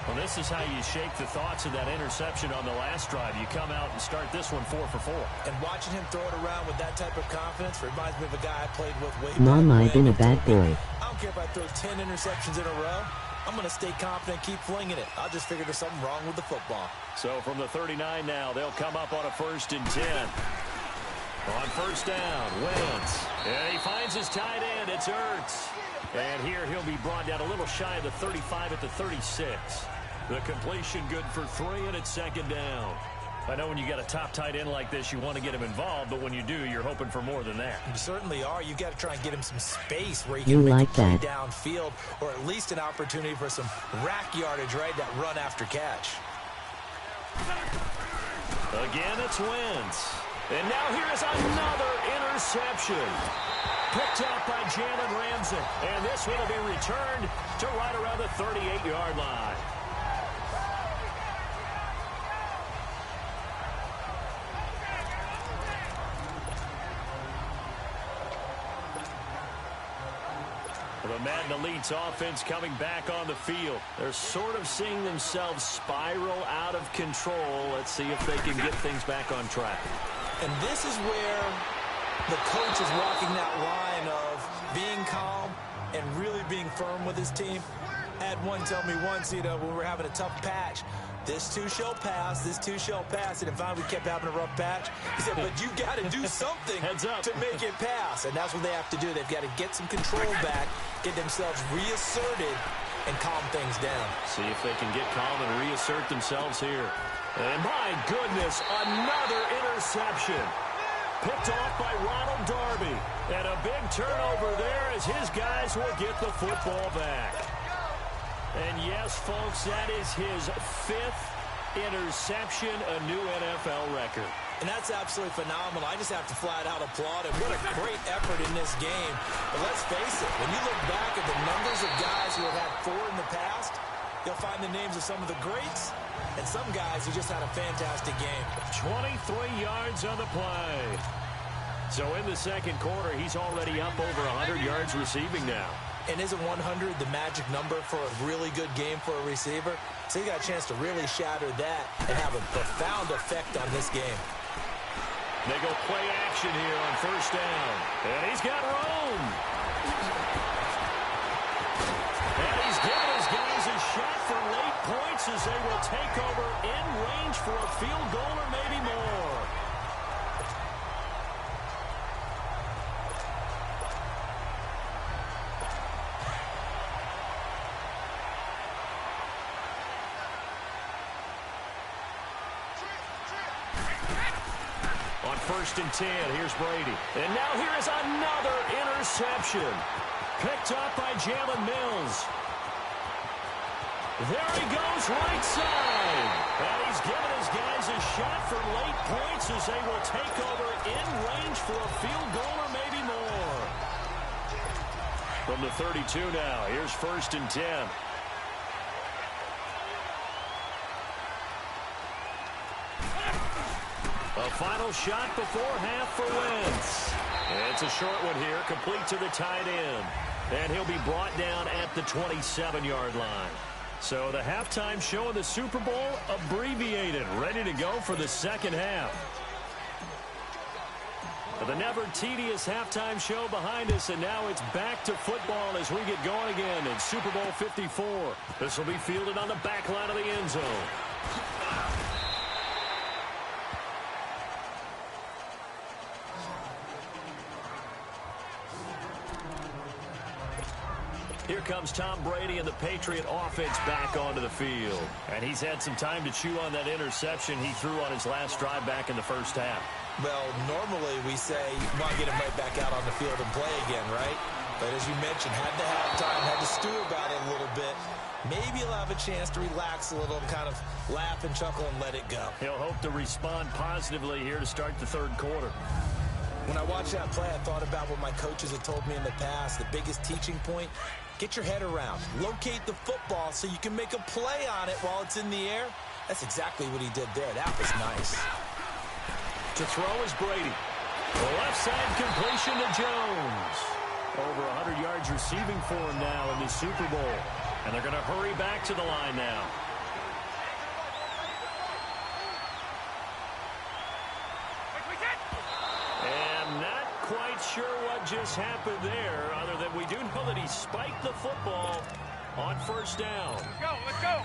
Well, this is how you shake the thoughts of that interception on the last drive. You come out and start this one 4 for 4. And watching him throw it around with that type of confidence reminds me of a guy I played with way back Mom, when. I've been a bad boy. I don't care if I throw 10 interceptions in a row. I'm going to stay confident, keep flinging it. I'll just figure there's something wrong with the football. So from the 39 now, they'll come up on a 1st and 10. On first down, Wentz. And he finds his tight end. It's Ertz. And here he'll be brought down a little shy of the 35 at the 36. The completion good for 3, and it's second down. I know when you got a top tight end like this, you want to get him involved, but when you do, you're hoping for more than that. You certainly are. You got to try and get him some space where he You can make like a play that. downfield, or at least an opportunity for some rack yardage, right? That run after catch. Again, it's Wentz. And now here's another interception. Picked up by Jalen Ramsey. And this one will be returned to right around the 38-yard line. The Madden Elite's offense coming back on the field. They're sort of seeing themselves spiral out of control. Let's see if they can get things back on track. And this is where the coach is walking that line of being calm and really being firm with his team. I had one tell me once, when we were having a tough patch, this too shall pass, this too shall pass. And if we kept having a rough patch, he said, but you got to do something Heads up. to make it pass. And that's what they have to do. They've got to get some control back, get themselves reasserted, and calm things down. See if they can get calm and reassert themselves here. And my goodness, another interception. Picked off by Ronald Darby. And a big turnover there as his guys will get the football back. And yes, folks, that is his 5th interception, a new NFL record. And that's absolutely phenomenal. I just have to flat out applaud him. What a great effort in this game. But let's face it, when you look back at the numbers of guys who have had 4 in the past, you'll find the names of some of the greats and some guys who just had a fantastic game. 23 yards on the play. So in the second quarter, he's already up over 100 yards receiving now. And isn't 100 the magic number for a really good game for a receiver? So you got a chance to really shatter that and have a profound effect on this game. They go play action here on first down. And he's got room. And he's giving his guys a shot for late points as they will take over in range for a field goal or maybe more. First and 10, here's Brady. And now here is another interception. Picked up by Jalen Mills. There he goes, right side. And he's giving his guys a shot for late points as they will take over in range for a field goal or maybe more. From the 32 now, here's first and 10. A final shot before half for Wentz. It's a short one here, complete to the tight end. And he'll be brought down at the 27-yard line. So the halftime show of the Super Bowl abbreviated, ready to go for the second half. The never tedious halftime show behind us, and now it's back to football as we get going again in Super Bowl 54. This will be fielded on the back line of the end zone. Here comes Tom Brady and the Patriot offense back onto the field. And he's had some time to chew on that interception he threw on his last drive back in the first half. Well, normally we say you want to get him right back out on the field and play again, right? But as you mentioned, had to have time, had to stew about it a little bit. Maybe he'll have a chance to relax a little and kind of laugh and chuckle and let it go. He'll hope to respond positively here to start the third quarter. When I watched that play, I thought about what my coaches had told me in the past. The biggest teaching point, get your head around. Locate the football so you can make a play on it while it's in the air. That's exactly what he did there. That was nice. To throw is Brady. The left side completion to Jones. Over 100 yards receiving for him now in the Super Bowl. And they're going to hurry back to the line now. And not quite sure what just happened there, other than we do know that he spiked the football on first down. Let's go, let's go.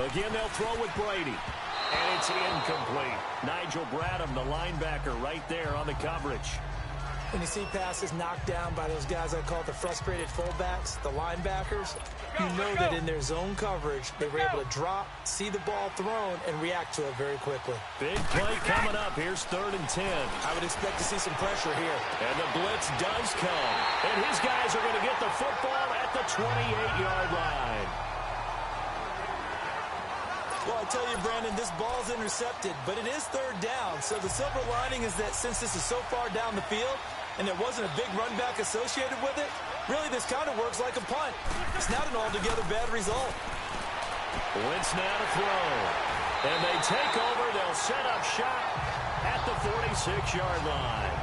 Again, they'll throw with Brady. And it's incomplete. Nigel Bradham, the linebacker, right there on the coverage. When you see passes knocked down by those guys I call the frustrated fullbacks, the linebackers, you know that in their zone coverage, they were able to drop, see the ball thrown, and react to it very quickly. Big play coming up. Here's 3rd and 10. I would expect to see some pressure here. And the blitz does come. And his guys are going to get the football at the 28-yard line. Well, I tell you, Brandon, this ball's intercepted, but it is 3rd down. So the silver lining is that since this is so far down the field and there wasn't a big run back associated with it, really this kind of works like a punt. It's not an altogether bad result. Wentz now to throw. And they take over. They'll set up shop at the 46-yard line.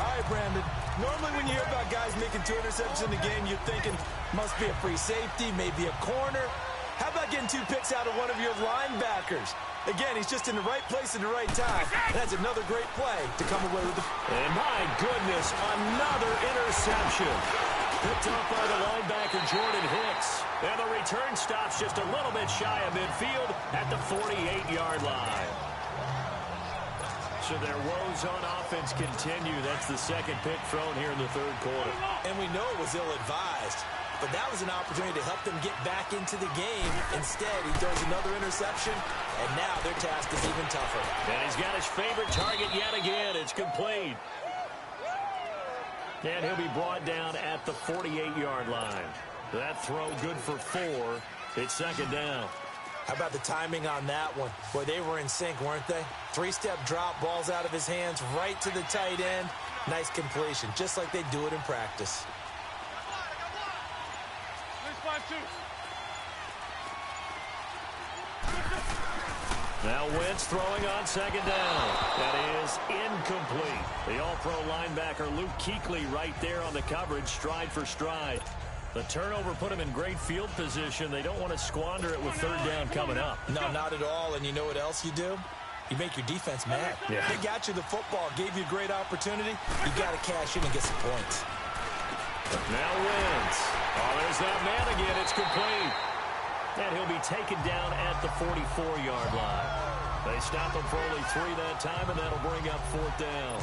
All right, Brandon. Normally when you hear about guys making 2 interceptions in the game, you're thinking must be a free safety, maybe a corner. How about getting 2 picks out of one of your linebackers? Again, he's just in the right place at the right time. That's another great play to come away with the... And my goodness, another interception. Picked up by the linebacker, Jordan Hicks. And the return stops just a little bit shy of midfield at the 48-yard line. So their woes on offense continue. That's the 2nd pick thrown here in the 3rd quarter. And we know it was ill-advised. But that was an opportunity to help them get back into the game. Instead, he throws another interception, and now their task is even tougher. And he's got his favorite target yet again. It's complete. And he'll be brought down at the 48-yard line. That throw good for 4. It's 2nd down. How about the timing on that one? Boy, they were in sync, weren't they? 3-step drop, balls out of his hands, right to the tight end. Nice completion, just like they do it in practice. Now Wentz throwing on 2nd down. That is incomplete. The all-pro linebacker Luke Kuechly right there on the coverage, stride for stride. The turnover put him in great field position. They don't want to squander it with 3rd down coming up. No, not at all. And you know what else you do? You make your defense mad. Yeah. They got you the football, gave you a great opportunity. You got to cash in and get some points. Now Wentz. Oh, there's that man again. It's complete. And he'll be taken down at the 44-yard line. They stop him for only 3 that time, and that'll bring up 4th down.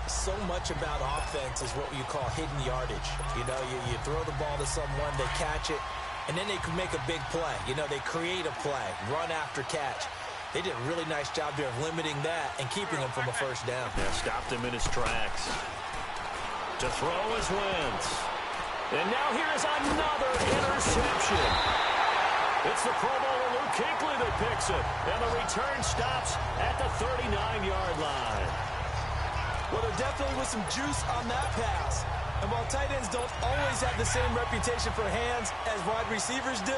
So much about offense is what you call hidden yardage. You know, you throw the ball to someone, they catch it, and then they can make a big play. You know, they create a play, run after catch. They did a really nice job there of limiting that and keeping him from a 1st down. Yeah, stopped him in his tracks. To throw is Wentz. And now here is another interception. It's the Pro Bowler Luke Kuechly that picks it. And the return stops at the 39-yard line. Well, there definitely was some juice on that pass. And while tight ends don't always have the same reputation for hands as wide receivers do,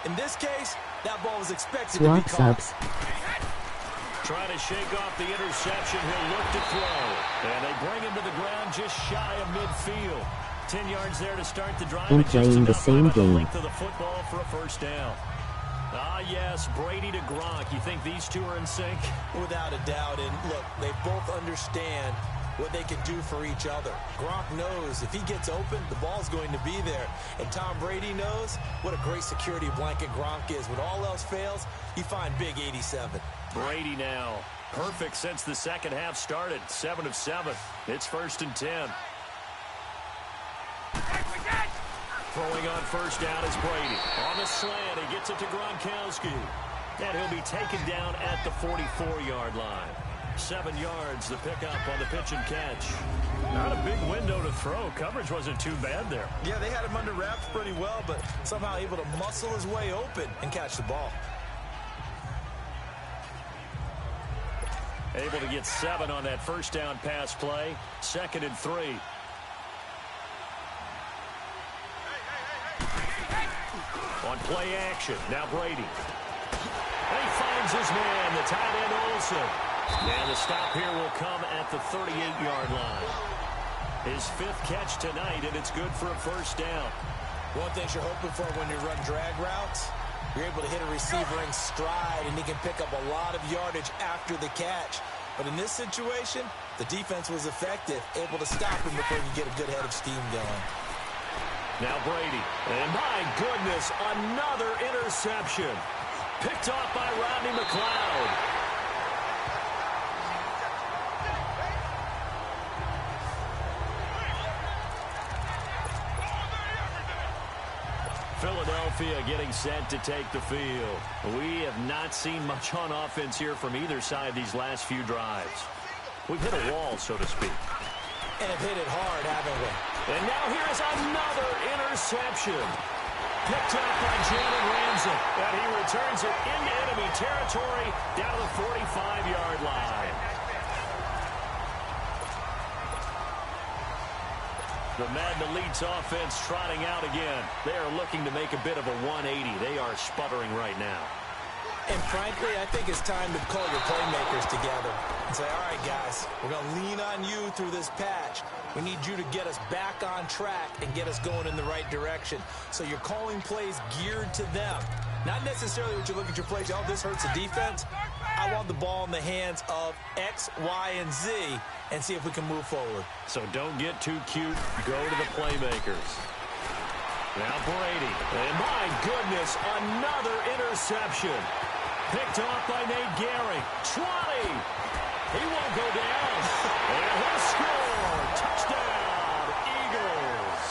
in this case, that ball was expected to be caught. Trying to shake off the interception. He'll look to throw. And they bring him to the ground just shy of midfield. 10 yards there to start the drive. And playing the same game. Length of the football for a 1st down. Ah, yes, Brady to Gronk. You think these two are in sync? Without a doubt. And look, they both understand what they can do for each other. Gronk knows if he gets open, the ball's going to be there. And Tom Brady knows what a great security blanket Gronk is. When all else fails, you find big 87. Brady now. Perfect since the 2nd half started. 7 of 7. It's 1st and 10. Throwing on 1st down is Brady. On the slant, he gets it to Gronkowski. And he'll be taken down at the 44-yard line. 7 yards, the pickup on the pitch and catch. Not a big window to throw. Coverage wasn't too bad there. Yeah, they had him under wraps pretty well, but somehow able to muscle his way open and catch the ball. Able to get 7 on that 1st down pass play. 2nd and 3. On play action, now Brady. And he finds his man, the tight end Olsen. And the stop here will come at the 38-yard line. His 5th catch tonight, and it's good for a 1st down. One thing you're hoping for when you run drag routes, you're able to hit a receiver in stride, and he can pick up a lot of yardage after the catch. But in this situation, the defense was effective, able to stop him before you get a good head of steam going. Now Brady, and my goodness, another interception. Picked off by Rodney McLeod. Philadelphia getting set to take the field. We have not seen much on offense here from either side these last few drives. We've hit a wall, so to speak. And have hit it hard, haven't we? And now here is another interception. Picked up by Jalen Ramsey. And he returns it into enemy territory down to the 45-yard line. The Madden Elite's offense trotting out again. They are looking to make a bit of a 180. They are sputtering right now. And frankly, I think it's time to call your playmakers together and say, all right, guys, we're going to lean on you through this patch. We need you to get us back on track and get us going in the right direction. So you're calling plays geared to them. Not necessarily what you look at your plays, oh, this hurts the defense. I want the ball in the hands of X, Y, and Z and see if we can move forward. So don't get too cute. Go to the playmakers. Now Brady. And my goodness, another interception. Picked off by Nate Gehring. 20. He won't go down. And he'll score. Touchdown, Eagles.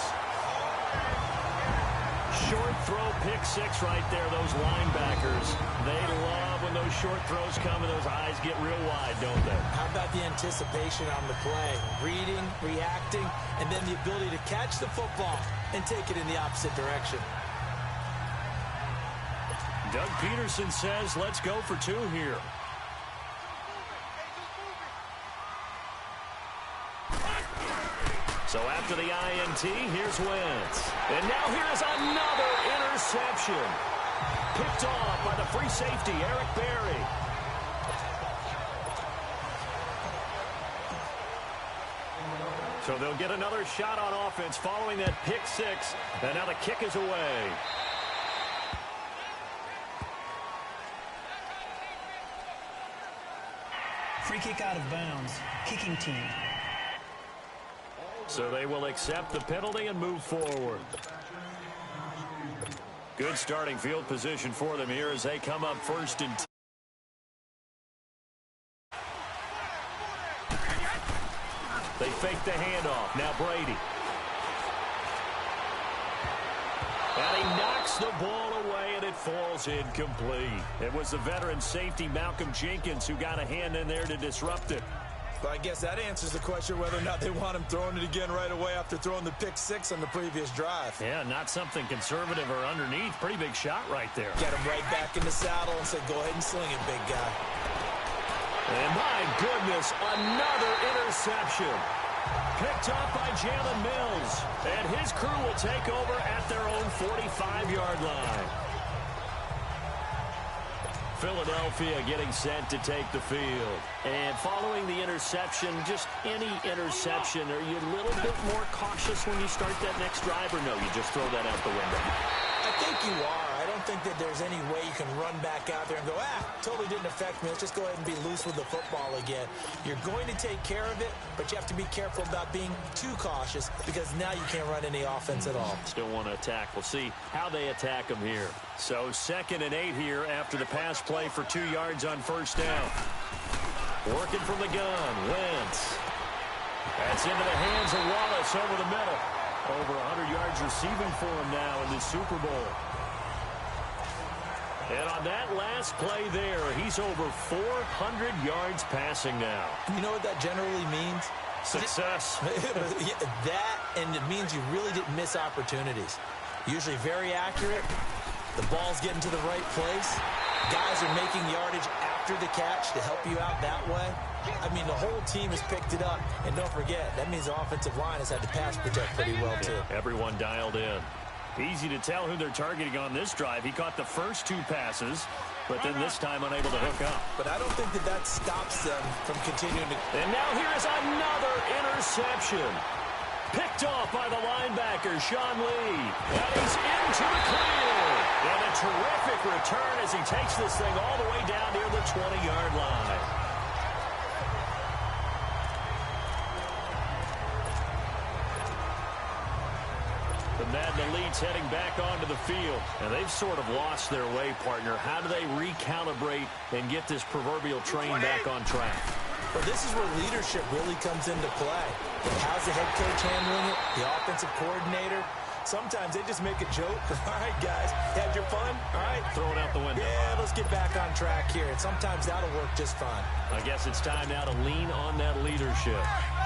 Short throw, pick six right there, those linebackers. They love when those short throws come and those eyes get real wide, don't they? How about the anticipation on the play? Reading, reacting, and then the ability to catch the football and take it in the opposite direction. Doug Peterson says, let's go for two here. So after the INT, here's Wentz. And now here's another interception. Picked off by the free safety, Eric Berry. So they'll get another shot on offense following that pick six. And now the kick is away. Free kick out of bounds. Kicking team. So they will accept the penalty and move forward. Good starting field position for them here as they come up first and 10. They fake the handoff. Now Brady. And he knocks the ball away, and it falls incomplete. It was the veteran safety Malcolm Jenkins who got a hand in there to disrupt it. Well, I guess that answers the question whether or not they want him throwing it again right away after throwing the pick six on the previous drive. Yeah, not something conservative or underneath. Pretty big shot right there. Get him right back in the saddle and say, go ahead and sling it, big guy. And my goodness, another interception. Picked off by Jalen Mills. And his crew will take over at their own 45-yard line. Philadelphia getting set to take the field. And following the interception, just any interception, are you a little bit more cautious when you start that next drive, or no, you just throw that out the window? I think you are. I don't think that there's any way you can run back out there and go, totally didn't affect me. Let's just go ahead and be loose with the football again. You're going to take care of it, but you have to be careful about being too cautious because now you can't run any offense at all. Still want to attack. We'll see how they attack them here. So 2nd and 8 here after the pass play for 2 yards on first down. Working from the gun, Wentz. That's into the hands of Wallace over the middle. Over 100 yards receiving for him now in this Super Bowl. And on that last play there, he's over 400 yards passing now. You know what that generally means? Success. That, and it means you really didn't miss opportunities. Usually very accurate. The ball's getting to the right place. Guys are making yardage after the catch to help you out that way. I mean, the whole team has picked it up. And don't forget, that means the offensive line has had to pass protect pretty well, too. Everyone dialed in. Easy to tell who they're targeting on this drive. He caught the first 2 passes, but then this time unable to hook up. But I don't think that stops them from continuing to... And now here is another interception. Picked off by the linebacker, Sean Lee. And he's into the clear. And a terrific return as he takes this thing all the way down near the 20-yard line. The Madden Elite's heading back onto the field, and they've sort of lost their way, partner. How do they recalibrate and get this proverbial train back on track? Well, this is where leadership really comes into play. How's the head coach handling it? The offensive coordinator? Sometimes they just make a joke. All right, guys, had your fun? All right. Throw it out the window. Yeah, let's get back on track here. And sometimes that'll work just fine. I guess it's time now to lean on that leadership.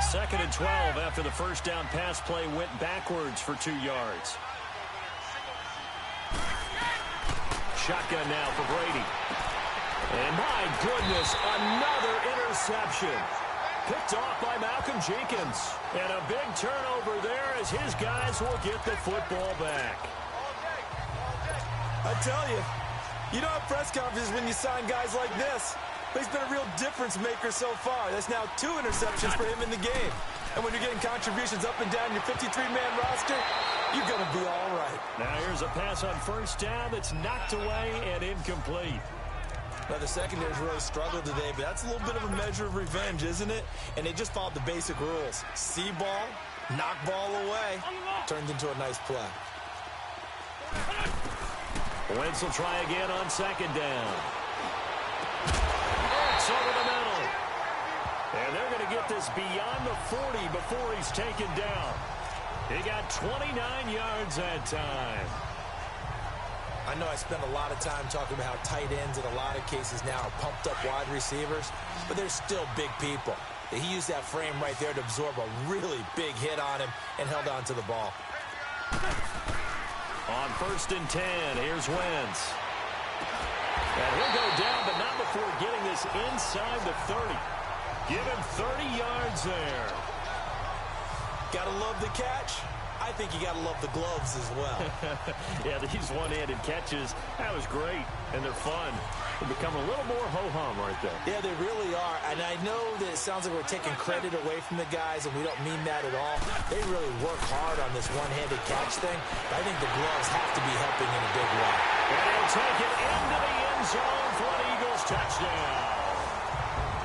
2nd and 12 after the first down pass play went backwards for 2 yards. Shotgun now for Brady. And my goodness, another interception. Picked off by Malcolm Jenkins. And a big turnover there as his guys will get the football back. I tell you, you don't have press conferences when you sign guys like this. But he's been a real difference maker so far. That's now 2 interceptions for him in the game. And when you're getting contributions up and down your 53-man roster, you're going to be all right. Now here's a pass on first down that's knocked away and incomplete. Now, the secondary's really struggled today, but that's a little bit of a measure of revenge, isn't it? And they just followed the basic rules. See ball, knock ball away, turned into a nice play. Wentz will try again on 2nd down. It's over the middle. And they're going to get this beyond the 40 before he's taken down. He got 29 yards that time. I know I spend a lot of time talking about how tight ends in a lot of cases now are pumped up wide receivers, but they're still big people. He used that frame right there to absorb a really big hit on him and held on to the ball. On 1st and 10, here's Wentz. And he'll go down, but not before getting this inside the 30. Give him 30 yards there. Gotta love the catch. I think you got to love the gloves as well. Yeah, these one-handed catches, that was great, and they're fun. They become a little more ho-hum right there. Yeah, they really are, and I know that it sounds like we're taking credit away from the guys, and we don't mean that at all. They really work hard on this one-handed catch thing, but I think the gloves have to be helping in a big way. And he'll take it into the end zone for an Eagles touchdown.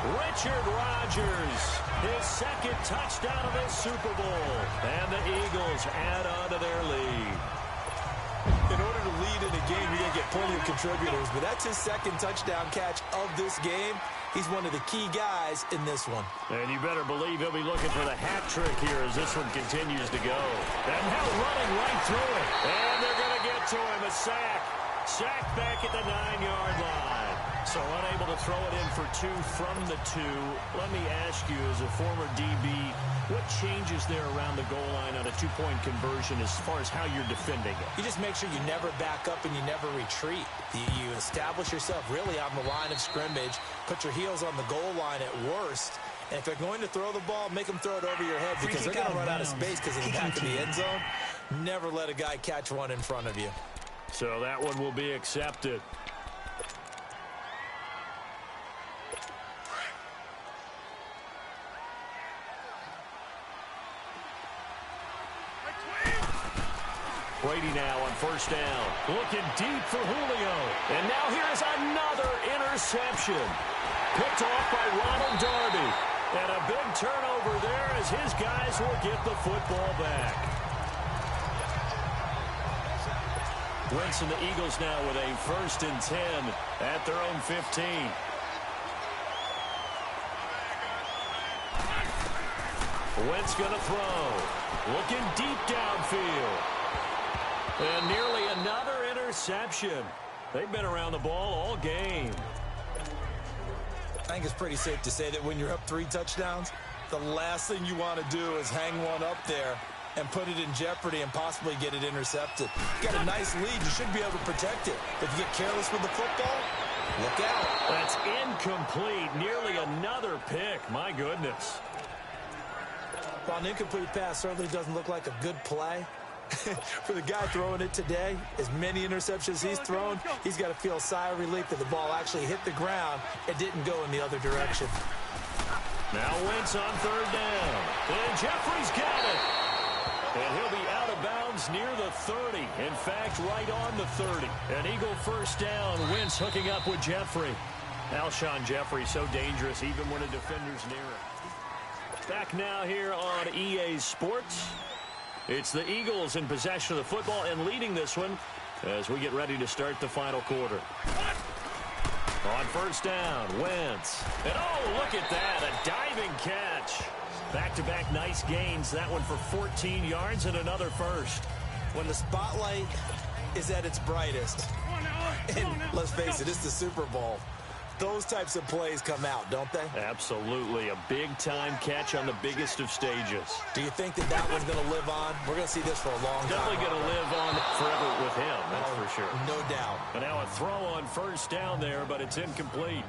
Richard Rodgers, his 2nd touchdown of the Super Bowl. And the Eagles add on to their lead. In order to lead in a game, you're going to get plenty of contributors, but that's his 2nd touchdown catch of this game. He's one of the key guys in this one. And you better believe he'll be looking for the hat trick here as this one continues to go. And now running right through it. And they're going to get to him. A sack. Sack back at the 9-yard line. So unable to throw it in for 2 from the 2. Let me ask you, as a former DB, what changes there around the goal line on a 2-point conversion as far as how you're defending it? You just make sure you never back up and you never retreat. You establish yourself really on the line of scrimmage, put your heels on the goal line at worst, and if they're going to throw the ball, make them throw it over your head because they're going to run out of space because in the back of the end zone, never let a guy catch one in front of you. So that one will be accepted. Brady now on 1st down. Looking deep for Julio. And now here's another interception. Picked off by Ronald Darby. And a big turnover there as his guys will get the football back. Wentz and the Eagles now with a 1st and 10 at their own 15. Wentz going to throw. Looking deep downfield. And nearly another interception. They've been around the ball all game. I think it's pretty safe to say that when you're up 3 touchdowns, the last thing you want to do is hang one up there and put it in jeopardy and possibly get it intercepted. You got a nice lead. You should be able to protect it. But if you get careless with the football, look out. That's incomplete. Nearly another pick. My goodness. Well, an incomplete pass certainly doesn't look like a good play. For the guy throwing it today, as many interceptions he's thrown, he's got to feel a sigh of relief that the ball actually hit the ground and didn't go in the other direction. Now Wentz on 3rd down. And Jeffrey's got it. And he'll be out of bounds near the 30. In fact, right on the 30. An Eagle 1st down. Wentz hooking up with Jeffrey. Alshon Jeffrey so dangerous even when a defender's near him. Back now here on EA Sports. It's the Eagles in possession of the football and leading this one as we get ready to start the final quarter. On 1st down, Wentz. And oh, look at that, a diving catch. Back-to-back nice gains, that one for 14 yards and another first. When the spotlight is at its brightest, and let's face it, it's the Super Bowl, those types of plays come out, don't they? Absolutely. A big-time catch on the biggest of stages. Do you think that that one's going to live on? We're going to see this for a long time. Definitely going to live on forever with him, that's for sure. No doubt. But now a throw on first down there, but it's incomplete.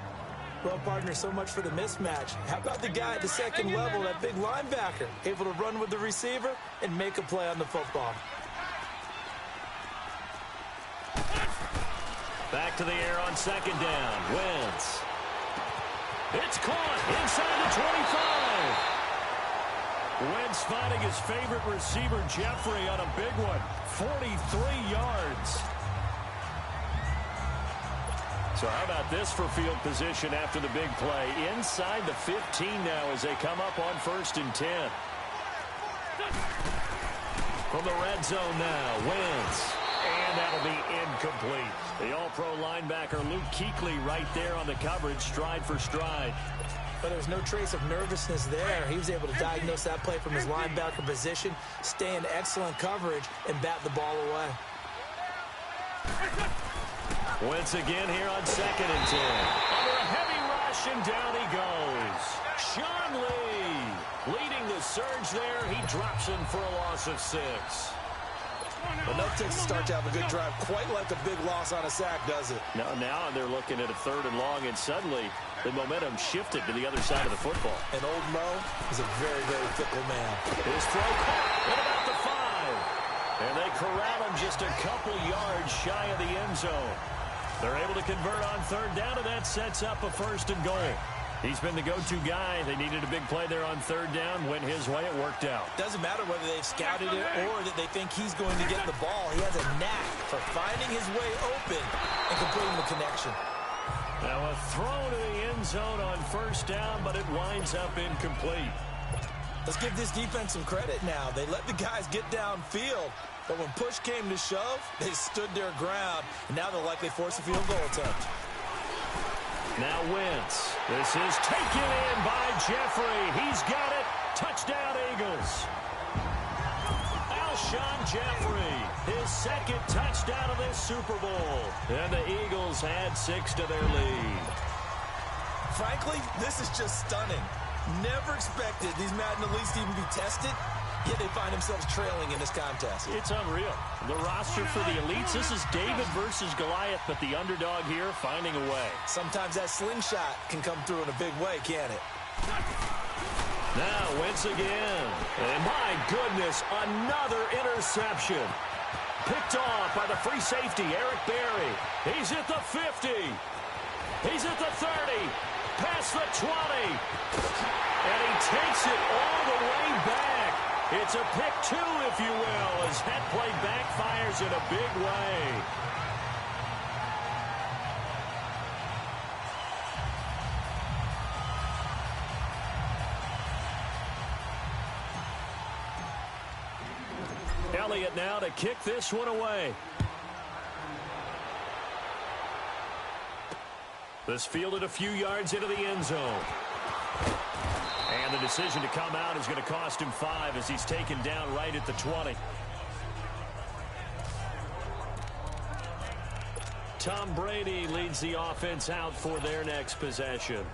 Well, partner, so much for the mismatch. How about the guy at the second level, that big linebacker, able to run with the receiver and make a play on the football? Back to the air on second down. Wentz. It's caught inside the 25. Wentz finding his favorite receiver, Jeffrey, on a big one. 43 yards. So how about this for field position after the big play? Inside the 15 now as they come up on 1st and 10. From the red zone now, Wentz. And that'll be incomplete. The all-pro linebacker Luke Kuechly right there on the coverage, stride for stride. But there's no trace of nervousness there. He was able to diagnose that play from his linebacker position, stay in excellent coverage, and bat the ball away. Once again here on 2nd and 10. Under a heavy rush, and down he goes. Sean Lee leading the surge there. He drops him for a loss of 6. Enough takes to start to have a good drive. Quite like a big loss on a sack, does it? Now they're looking at a 3rd and long, and suddenly the momentum shifted to the other side of the football. And old Mo is a very, very fickle man. His throw caught at about the 5. And they corral him just a couple yards shy of the end zone. They're able to convert on 3rd down, and that sets up a 1st and goal. He's been the go-to guy. They needed a big play there on 3rd down. Went his way. It worked out. Doesn't matter whether they've scouted it or that they think he's going to get the ball. He has a knack for finding his way open and completing the connection. Now a throw to the end zone on 1st down, but it winds up incomplete. Let's give this defense some credit now. They let the guys get downfield, but when push came to shove, they stood their ground, and now they'll likely force a field goal attempt. Now Wentz. This is taken in by Jeffrey. He's got it. Touchdown, Eagles. Alshon Jeffrey, his 2nd touchdown of this Super Bowl. And the Eagles add 6 to their lead. Frankly, this is just stunning. Never expected these Madden elites to even be tested, yet they find themselves trailing in this contest. It's unreal. The roster for the elites, this is David versus Goliath, but the underdog here finding a way. Sometimes that slingshot can come through in a big way, can't it? Now, Wentz again. And my goodness, another interception. Picked off by the free safety, Eric Berry. He's at the 50. He's at the 30. Past the 20. And he takes it all the way back. It's a pick 2, if you will, as that play backfires in a big way. Elliott now to kick this one away. This fielded a few yards into the end zone. And the decision to come out is going to cost him 5 as he's taken down right at the 20. Tom Brady leads the offense out for their next possession.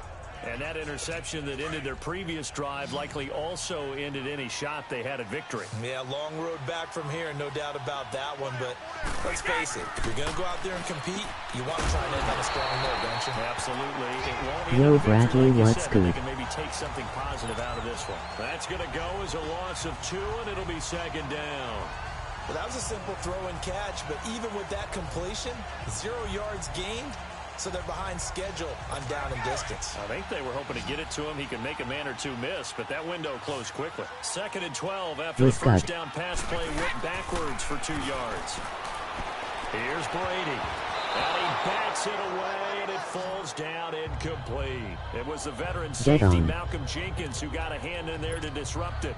And that interception that ended their previous drive likely also ended any shot they had at victory. Yeah, long road back from here, no doubt about that one. But let's face it, if you're going to go out there and compete, you want to try and end on a strong note, don't you? Absolutely. It won't Yo, Bradley, what's good? They can maybe take something positive out of this one. That's going to go as a loss of 2, and it'll be 2nd down. Well, that was a simple throw and catch, but even with that completion, 0 yards gained. So they're behind schedule on down and distance. I think they were hoping to get it to him. He could make a man or 2 miss, but that window closed quickly. 2nd and 12 after the first down pass play went backwards for 2 yards. Here's Brady. And he bats it away, and it falls down incomplete. It was the veteran safety, Malcolm Jenkins, who got a hand in there to disrupt it.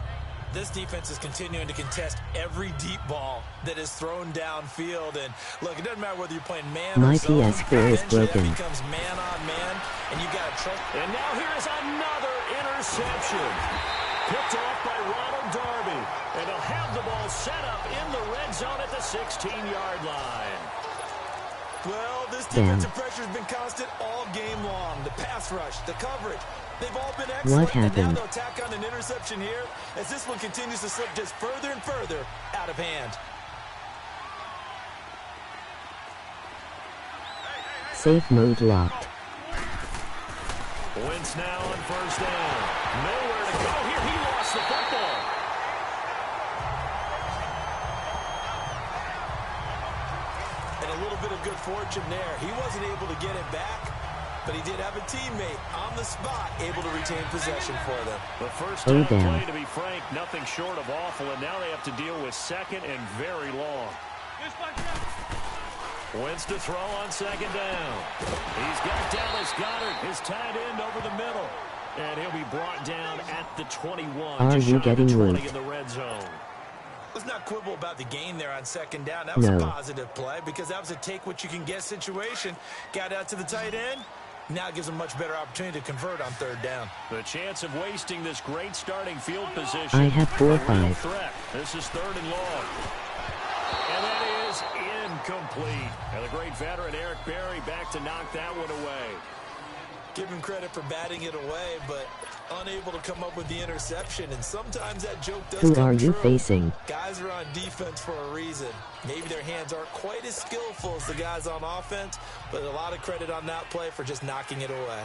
This defense is continuing to contest every deep ball that is thrown downfield. And look, it doesn't matter whether you're playing man or zone. My PS4 is broken. It becomes man on man, and you got to trust. And now here's another interception. Picked off by Ronald Darby. And they'll have the ball set up in the red zone at 16-yard line. Well, this defensive pressure has been constant all game long. The pass rush, the coverage, they've all been excellent. What happened? And now they'll tack on an interception here as this one continues to slip just further and further out of hand. Safe mode locked. Wentz now on first down. Nowhere to go here. He lost the football. And a little bit of good fortune there. He wasn't able to get it back, but he did have a teammate on the spot able to retain possession for them. The first down play, to be frank, nothing short of awful, and now they have to deal with second and very long. Wentz to throw on second down. He's got Dallas Goedert, his tight end, over the middle. And he'll be brought down at the 21. Are you getting 20 looped? in the red zone. Let's not quibble about the gain there on second down. That was a positive play because that was a take-what-you-can-get situation. Got out to the tight end. Now it gives them much better opportunity to convert on third down. The chance of wasting this great starting field position. I have 4-5. Threat. This is third and long. And that is incomplete. And the great veteran Eric Berry back to knock that one away. Give him credit for batting it away, but unable to come up with the interception. And sometimes that joke does come true. Who are you facing? Guys are on defense for a reason. Maybe their hands aren't quite as skillful as the guys on offense, but a lot of credit on that play for just knocking it away.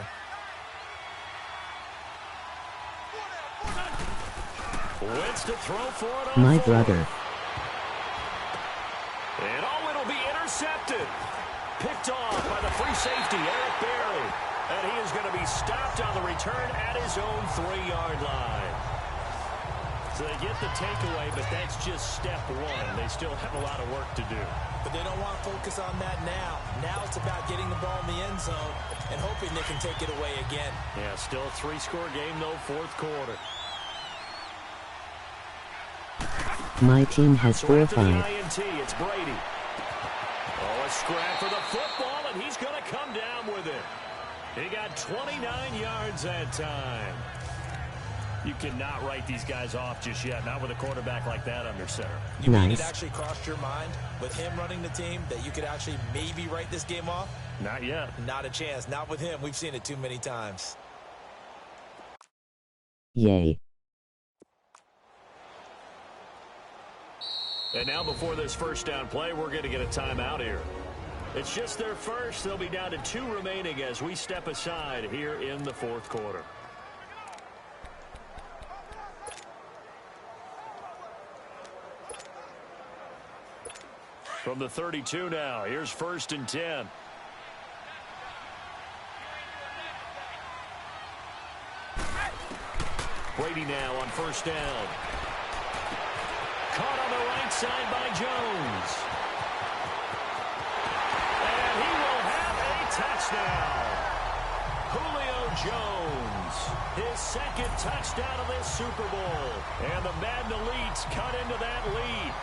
Wentz to throw for it on My fourth. brother. And it'll be intercepted. Picked off by the free safety, Eric Berry. And he is going to be stopped on the return at his own 3-yard line. So they get the takeaway, but that's just step one. They still have a lot of work to do. But they don't want to focus on that now. Now it's about getting the ball in the end zone and hoping they can take it away again. Yeah, still a 3-score game, though, fourth quarter. My team has So 4-5. after the INT, it's Brady. Oh, a scrap for the football, and he's going to come down with it. He got 29 yards that time. You cannot write these guys off just yet, not with a quarterback like that under center. You mean it actually crossed your mind with him running the team that you could actually maybe write this game off? Not yet. Not a chance. Not with him. We've seen it too many times. Yay. And now before this first down play, we're going to get a timeout here. It's just their first. They'll be down to 2 remaining as we step aside here in the fourth quarter. From the 32 now, here's 1st and 10. Brady now on first down. Caught on the right side by Jones. And he will have a touchdown. Julio Jones, his 2nd touchdown of this Super Bowl. And the Madden Elites cut into that lead.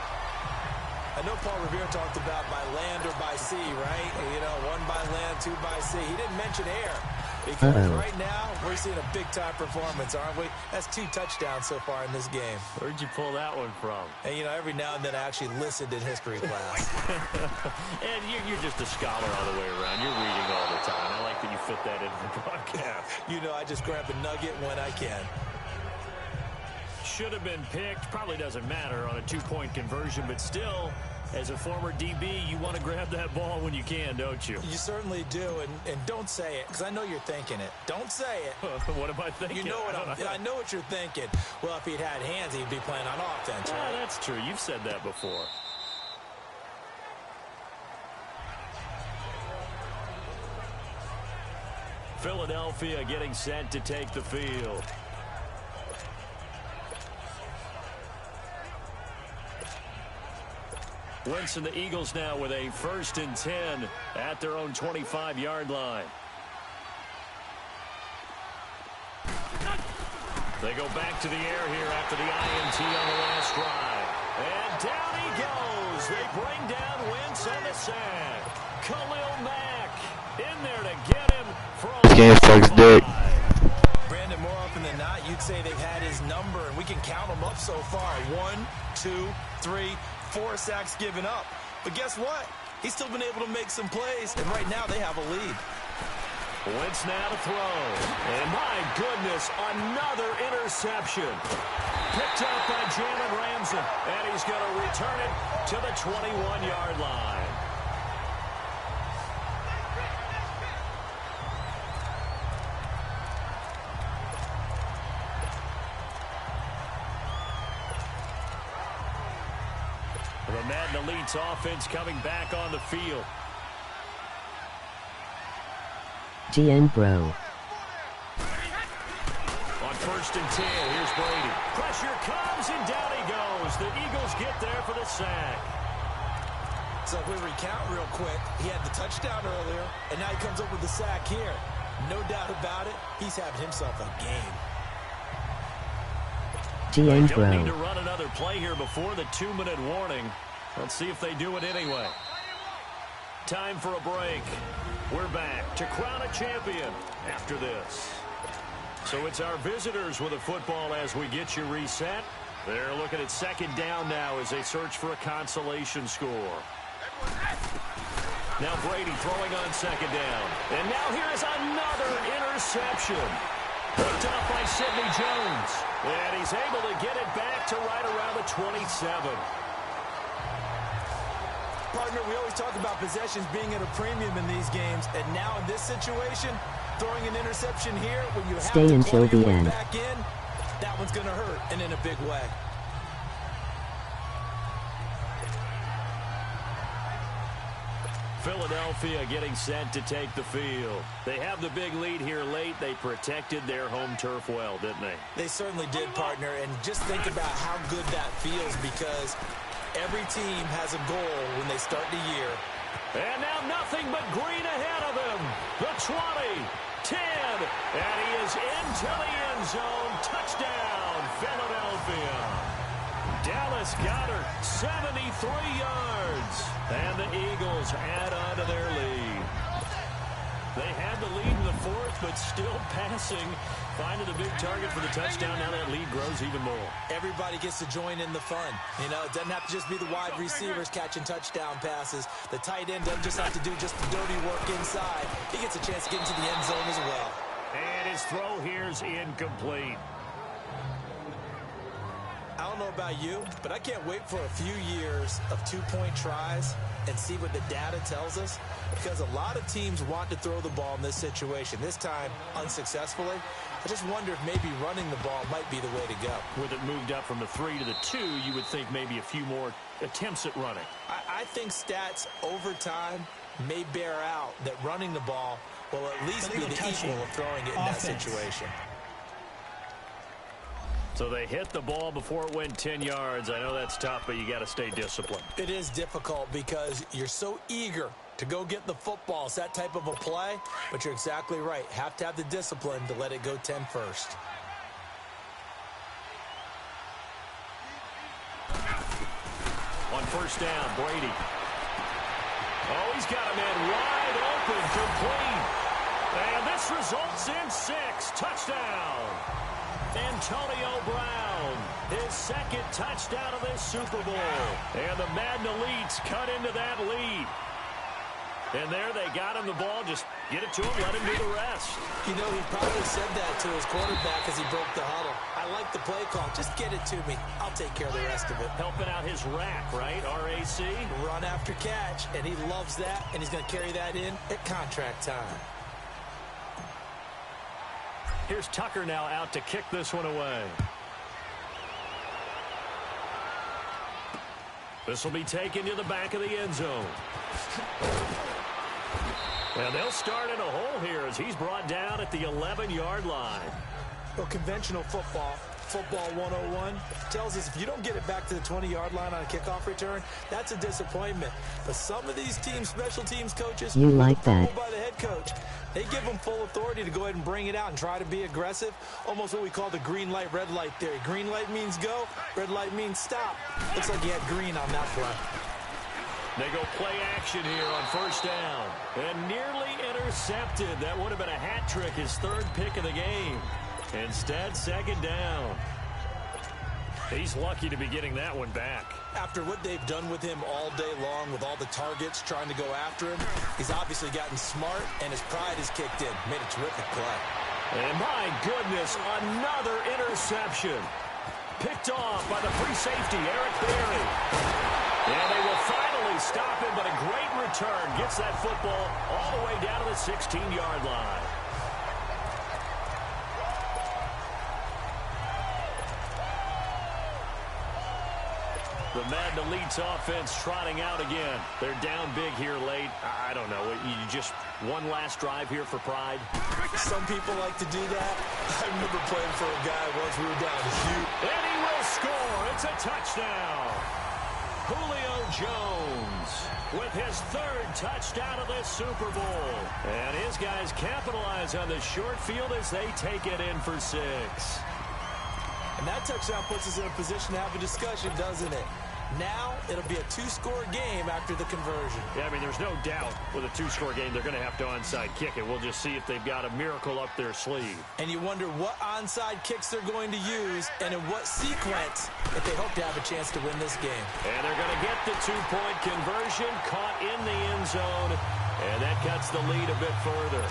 I know Paul Revere talked about by land or by sea, right? You know, 1 by land, 2 by sea. He didn't mention air. Because right now, we're seeing a big-time performance, aren't we? That's 2 touchdowns so far in this game. Where'd you pull that one from? And, you know, every now and then I actually listened in history class. And you're just a scholar all the way around. You're reading all the time. I like that you fit that into the broadcast. You know, I just grab a nugget when I can. Should have been picked. Probably doesn't matter on a 2-point conversion, but still, as a former DB, you want to grab that ball when you can, don't you? You certainly do, and don't say it, because I know you're thinking it. Don't say it. What am I thinking? You know what I know what you're thinking. Well, if he'd had hands, he'd be playing on offense, right? That's true. You've said that before. Philadelphia getting set to take the field. Wentz and the Eagles now with a 1st and 10 at their own 25-yard line. They go back to the air here after the INT on the last drive. And down he goes. They bring down Wentz on the sack. Khalil Mack in there to get him from Game sucks dick. Brandon, more often than not, you'd say they've had his number, and we can count them up so far. 1, 2, 3, 4 sacks given up. But guess what? He's still been able to make some plays, and right now they have a lead. Wentz now to throw. And my goodness, another interception. Picked up by Jalen Ramsey. And he's going to return it to the 21-yard line. The Madden Elite's offense coming back on the field. GN Bro. On 1st and 10, here's Brady. Pressure comes, and down he goes. The Eagles get there for the sack. So if we recount real quick, he had the touchdown earlier, and now he comes up with the sack here. No doubt about it, he's having himself a game. GN They Bro. don't need to run another play here before the 2-minute warning. Let's see if they do it anyway. Time for a break. We're back to crown a champion after this. So it's our visitors with a football as we get you reset. They're looking at 2nd down now as they search for a consolation score. Now Brady throwing on 2nd down. And now here is another interception. Picked up by Sidney Jones. And he's able to get it back to right around the 27. Partner, we always talk about possessions being at a premium in these games, and now in this situation, throwing an interception here when you have Stay to until claw your the way end. back in, that one's going to hurt, and in a big way. Philadelphia getting set to take the field. They have the big lead here late. They protected their home turf well, didn't they? They certainly did, partner, and just think about how good that feels because every team has a goal when they start the year. And now nothing but green ahead of him. The 20, 10, and he is into the end zone. Touchdown, Philadelphia. Dallas Goedert, 73 yards. And the Eagles add on to their lead. They had the lead in the 4th, but still passing. Finding the big target for the touchdown. Now that lead grows even more. Everybody gets to join in the fun. You know, it doesn't have to just be the wide receivers catching touchdown passes. The tight end doesn't just have to do just the dirty work inside. He gets a chance to get into the end zone as well. And his throw here's incomplete. I don't know about you, but I can't wait for a few years of two-point tries and see what the data tells us, because a lot of teams want to throw the ball in this situation. This time, unsuccessfully. I just wonder if maybe running the ball might be the way to go. With it moved up from the 3 to the 2, you would think maybe a few more attempts at running. I think stats over time may bear out that running the ball will at least be the equal of throwing it in that situation. So they hit the ball before it went 10 yards. I know that's tough, but you got to stay disciplined. It is difficult because you're so eager to go get the football. It's that type of a play, but you're exactly right. Have to have the discipline to let it go 10 first. On 1st down, Brady. Oh, he's got a man wide open, complete. And this results in 6. Touchdown. Antonio Brown, his 2nd touchdown of this Super Bowl. And the Madden Elites cut into that lead. And there they got him the ball. Just get it to him, let him do the rest. You know, he probably said that to his quarterback as he broke the huddle. I like the play call. Just get it to me. I'll take care of the rest of it. Helping out his rack, right? RAC. Run after catch, and he loves that, and he's going to carry that in at contract time. Here's Tucker now out to kick this one away. This will be taken to the back of the end zone. And they'll start in a hole here as he's brought down at the 11-yard line. Well, conventional football 101, tells us if you don't get it back to the 20-yard line on a kickoff return, that's a disappointment. But some of these teams, special teams coaches, you like that by the head coach, they give them full authority to go ahead and bring it out and try to be aggressive. Almost what we call the green light, red light theory. Green light means go, red light means stop. Looks like he had green on that play. They go play action here on 1st down. And nearly intercepted. That would have been a hat trick, his 3rd pick of the game. Instead, 2nd down. He's lucky to be getting that one back. After what they've done with him all day long with all the targets trying to go after him, he's obviously gotten smart, and his pride has kicked in. Made a terrific play. And my goodness, another interception. Picked off by the free safety, Eric Berry. And they will finally stop him, but a great return. Gets that football all the way down to the 16-yard line. The Madden Elite's offense trotting out again. They're down big here late. I don't know. You just one last drive here for pride? Some people like to do that. I remember playing for a guy once we were down huge. And he will score. It's a touchdown. Julio Jones with his third touchdown of this Super Bowl. And his guys capitalize on the short field as they take it in for 6. And that touchdown puts us in a position to have a discussion, doesn't it? Now it'll be a 2-score game after the conversion. Yeah, I mean, there's no doubt with a 2-score game they're going to have to onside kick it. We'll just see if they've got a miracle up their sleeve. And you wonder what onside kicks they're going to use and in what sequence if they hope to have a chance to win this game. And they're going to get the 2-point conversion, caught in the end zone, and that cuts the lead a bit further.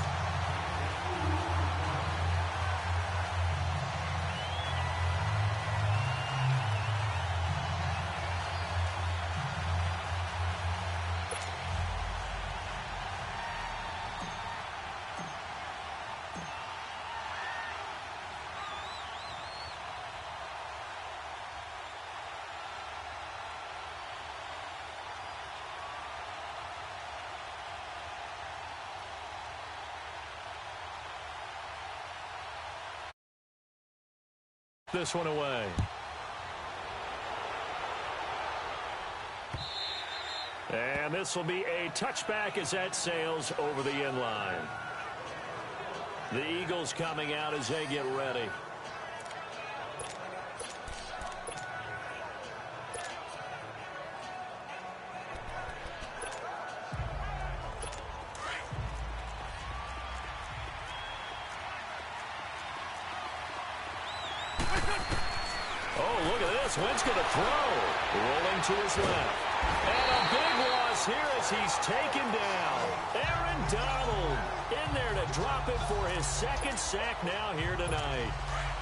This one away. And this will be a touchback as that sails over the end line. The Eagles coming out as they get ready. Oh, look at this. Wentz going to throw. Rolling to his left. And a big loss here as he's taken down. Aaron Donald in there to drop him for his second sack now here tonight.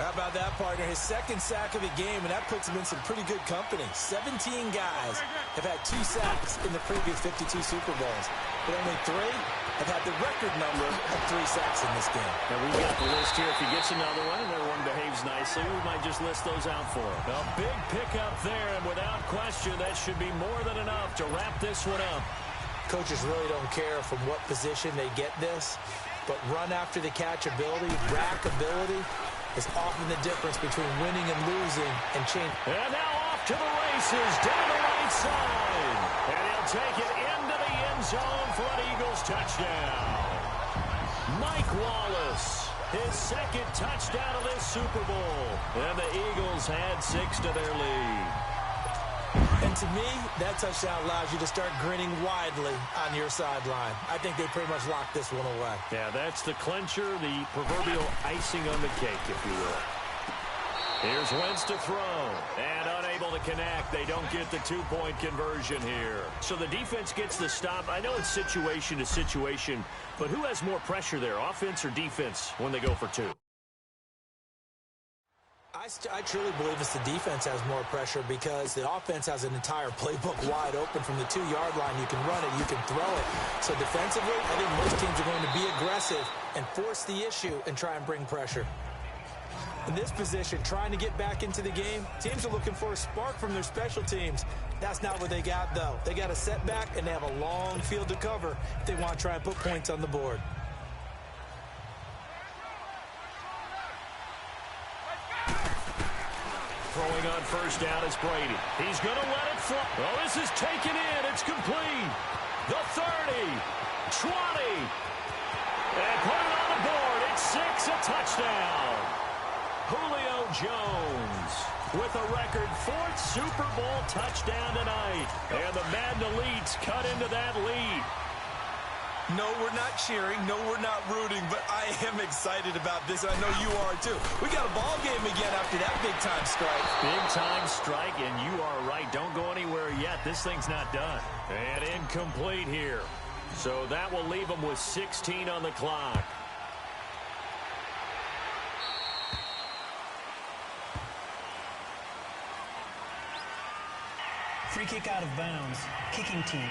How about that, partner? His second sack of the game, and that puts him in some pretty good company. 17 guys have had 2 sacks in the previous 52 Super Bowls, but only 3 have had the record number of 3 sacks in this game. And we've got the list here. If he gets another one and everyone behaves nicely, we might just list those out for him. A big pickup there, and without question, that should be more than enough to wrap this one up. Coaches really don't care from what position they get this, but run after the catch ability, rack ability, is often the difference between winning and losing and change. And now off to the races down the right side. And he'll take it into the end zone for an Eagles touchdown. Mike Wallace, his second touchdown of this Super Bowl. And the Eagles add 6 to their lead. And to me, that touchdown allows you to start grinning widely on your sideline. I think they pretty much locked this one away. Yeah, that's the clincher, the proverbial icing on the cake, if you will. Here's Wentz to throw, and unable to connect. They don't get the 2-point conversion here. So the defense gets the stop. I know it's situation to situation, but who has more pressure there, offense or defense, when they go for 2? I truly believe it's the defense has more pressure because the offense has an entire playbook wide open from the 2-yard line. You can run it, you can throw it. So defensively, I think most teams are going to be aggressive and force the issue and try and bring pressure. In this position, trying to get back into the game, teams are looking for a spark from their special teams. That's not what they got, though. They got a setback, and they have a long field to cover if they want to try and put points on the board. Throwing on first down is Brady. He's going to let it fly. Oh, this is taken in. It's complete. The 30, 20, and put it on the board. It's 6, a touchdown. Julio Jones with a record 4th Super Bowl touchdown tonight. And the Madden Elites cut into that lead. No, we're not cheering. No, we're not rooting, but I am excited about this. I know you are, too. We got a ball game again after that big-time strike. Big-time strike, and you are right. Don't go anywhere yet. This thing's not done. And incomplete here. So that will leave them with 16 on the clock. Free kick out of bounds. Kicking team.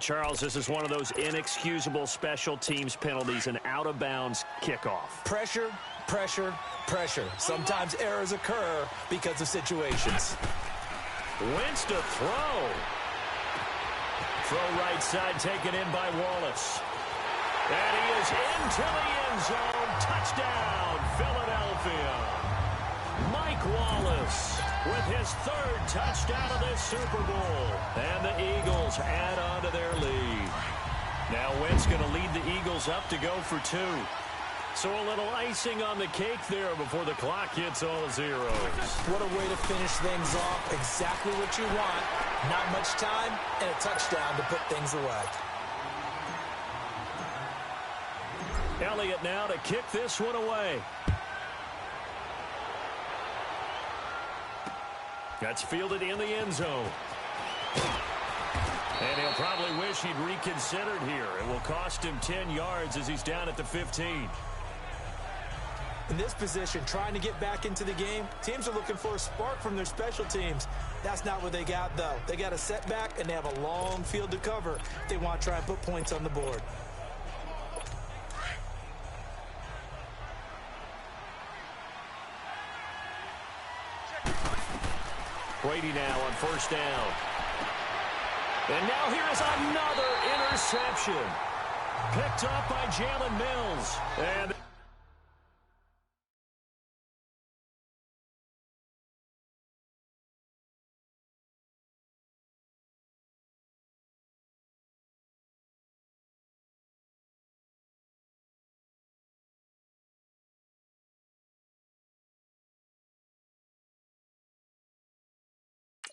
Charles, this is one of those inexcusable special teams penalties, an out-of-bounds kickoff. Pressure, pressure, pressure. Sometimes errors occur because of situations. Wentz to throw. Throw right side taken in by Wallace. And he is into the end zone. Touchdown, Philadelphia. Mike Wallace with his third touchdown of this Super Bowl. And the Eagles add on to their lead. Now Wentz going to lead the Eagles up to go for 2. So a little icing on the cake there before the clock hits all zeros. What a way to finish things off. Exactly what you want. Not much time and a touchdown to put things away. Elliott now to kick this one away. That's fielded in the end zone. And he'll probably wish he'd reconsidered here. It will cost him 10 yards as he's down at the 15. In this position, trying to get back into the game, teams are looking for a spark from their special teams. That's not what they got, though. They got a setback, and they have a long field to cover if they want to try and put points on the board. Brady now on first down. And now here is another interception. Picked up by Jalen Mills. And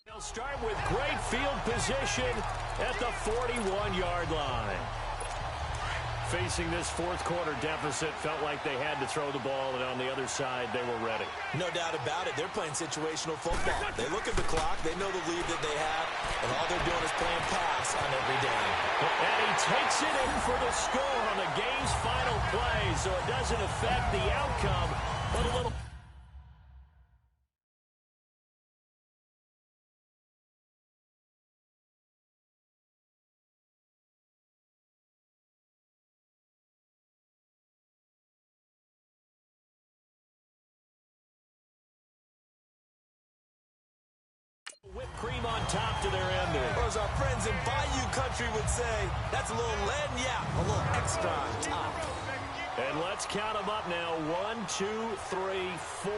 they'll start with great field position at the 41-yard line. Facing this fourth quarter deficit, felt like they had to throw the ball, and on the other side, they were ready. No doubt about it. They're playing situational football. They look at the clock. They know the lead that they have, and all they're doing is playing pass on every down. And he takes it in for the score on the game's final play, so it doesn't affect the outcome, but a little... Whipped cream on top to their ending. Or as our friends in Bayou Country would say, that's a little lagniappe, a little extra on top. And let's count them up now. 1, 2, 3, 4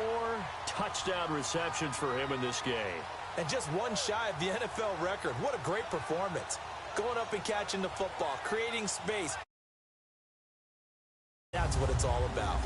touchdown receptions for him in this game. And just one shy of the NFL record. What a great performance. Going up and catching the football, creating space. That's what it's all about.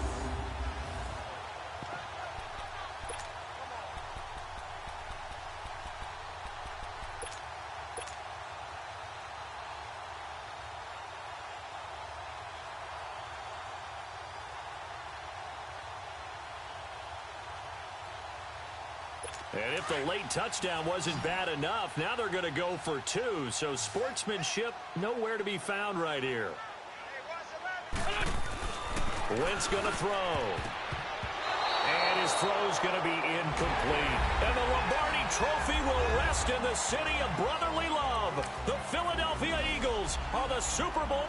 And if the late touchdown wasn't bad enough, now they're going to go for 2. So sportsmanship nowhere to be found right here. Wentz going to throw. And his throw's going to be incomplete. And the Lombardi Trophy will rest in the city of brotherly love. The Philadelphia Eagles are the Super Bowl.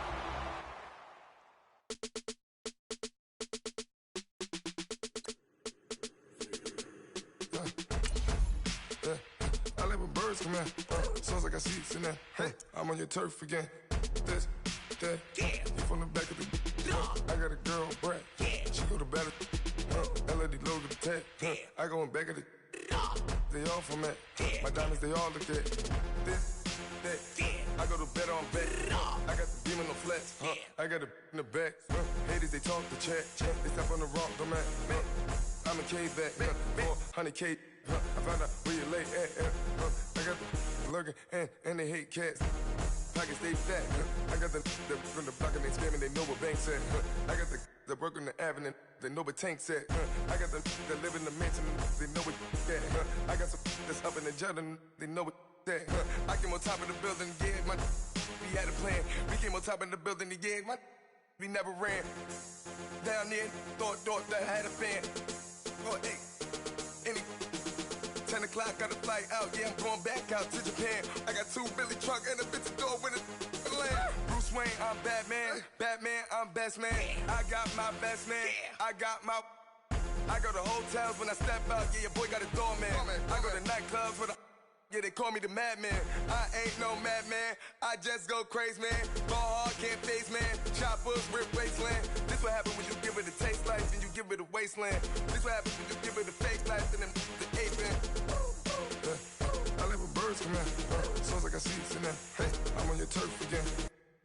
Come here, sounds like I see it in there. Hey, I'm on your turf again. This, that, you from the back of the. I got a girl, Brad. She go to battle. LED logo the tag. I go in back of the. They all from that. My diamonds, they all look at. This, that. I go to bet on bet. I got the demon on flats. I got it in the back. Haters, they talk the chat. They step on the rock, don't matter. I'm a K-back. 400K. I found out where you lay at. I got the lurking and they hate cats. pockets stay fat. I got the from the block and they spamming, they know what bank said. I got the work on the avenue, they know what tank said. I got the that live in the mansion, they know what that. I got some that's up in the jungle, they know what that. I came on top of the building, yeah, my we had a plan. We came on top of the building, yeah, my we never ran. Down there, thought that I had a fan. Oh, hey, any 10 o'clock, got a flight out, yeah, I'm going back out to Japan. I got 2 Billy truck and a bitch door with a land. Bruce Wayne, I'm Batman. Batman, I'm best man. I got my best man. I go to hotels when I step out, yeah, your boy got a doorman. I go to nightclubs with a yeah, they call me the madman. I ain't no madman. I just go crazy, man. Ball hard, can't face, man. Choppers, rip wasteland. This what happen when you give it a taste life and you give it a wasteland. This what happens when you give it a fake life and then the ape man. I live with birds come in. Sounds like I see it in there. Hey, I'm on your turf again.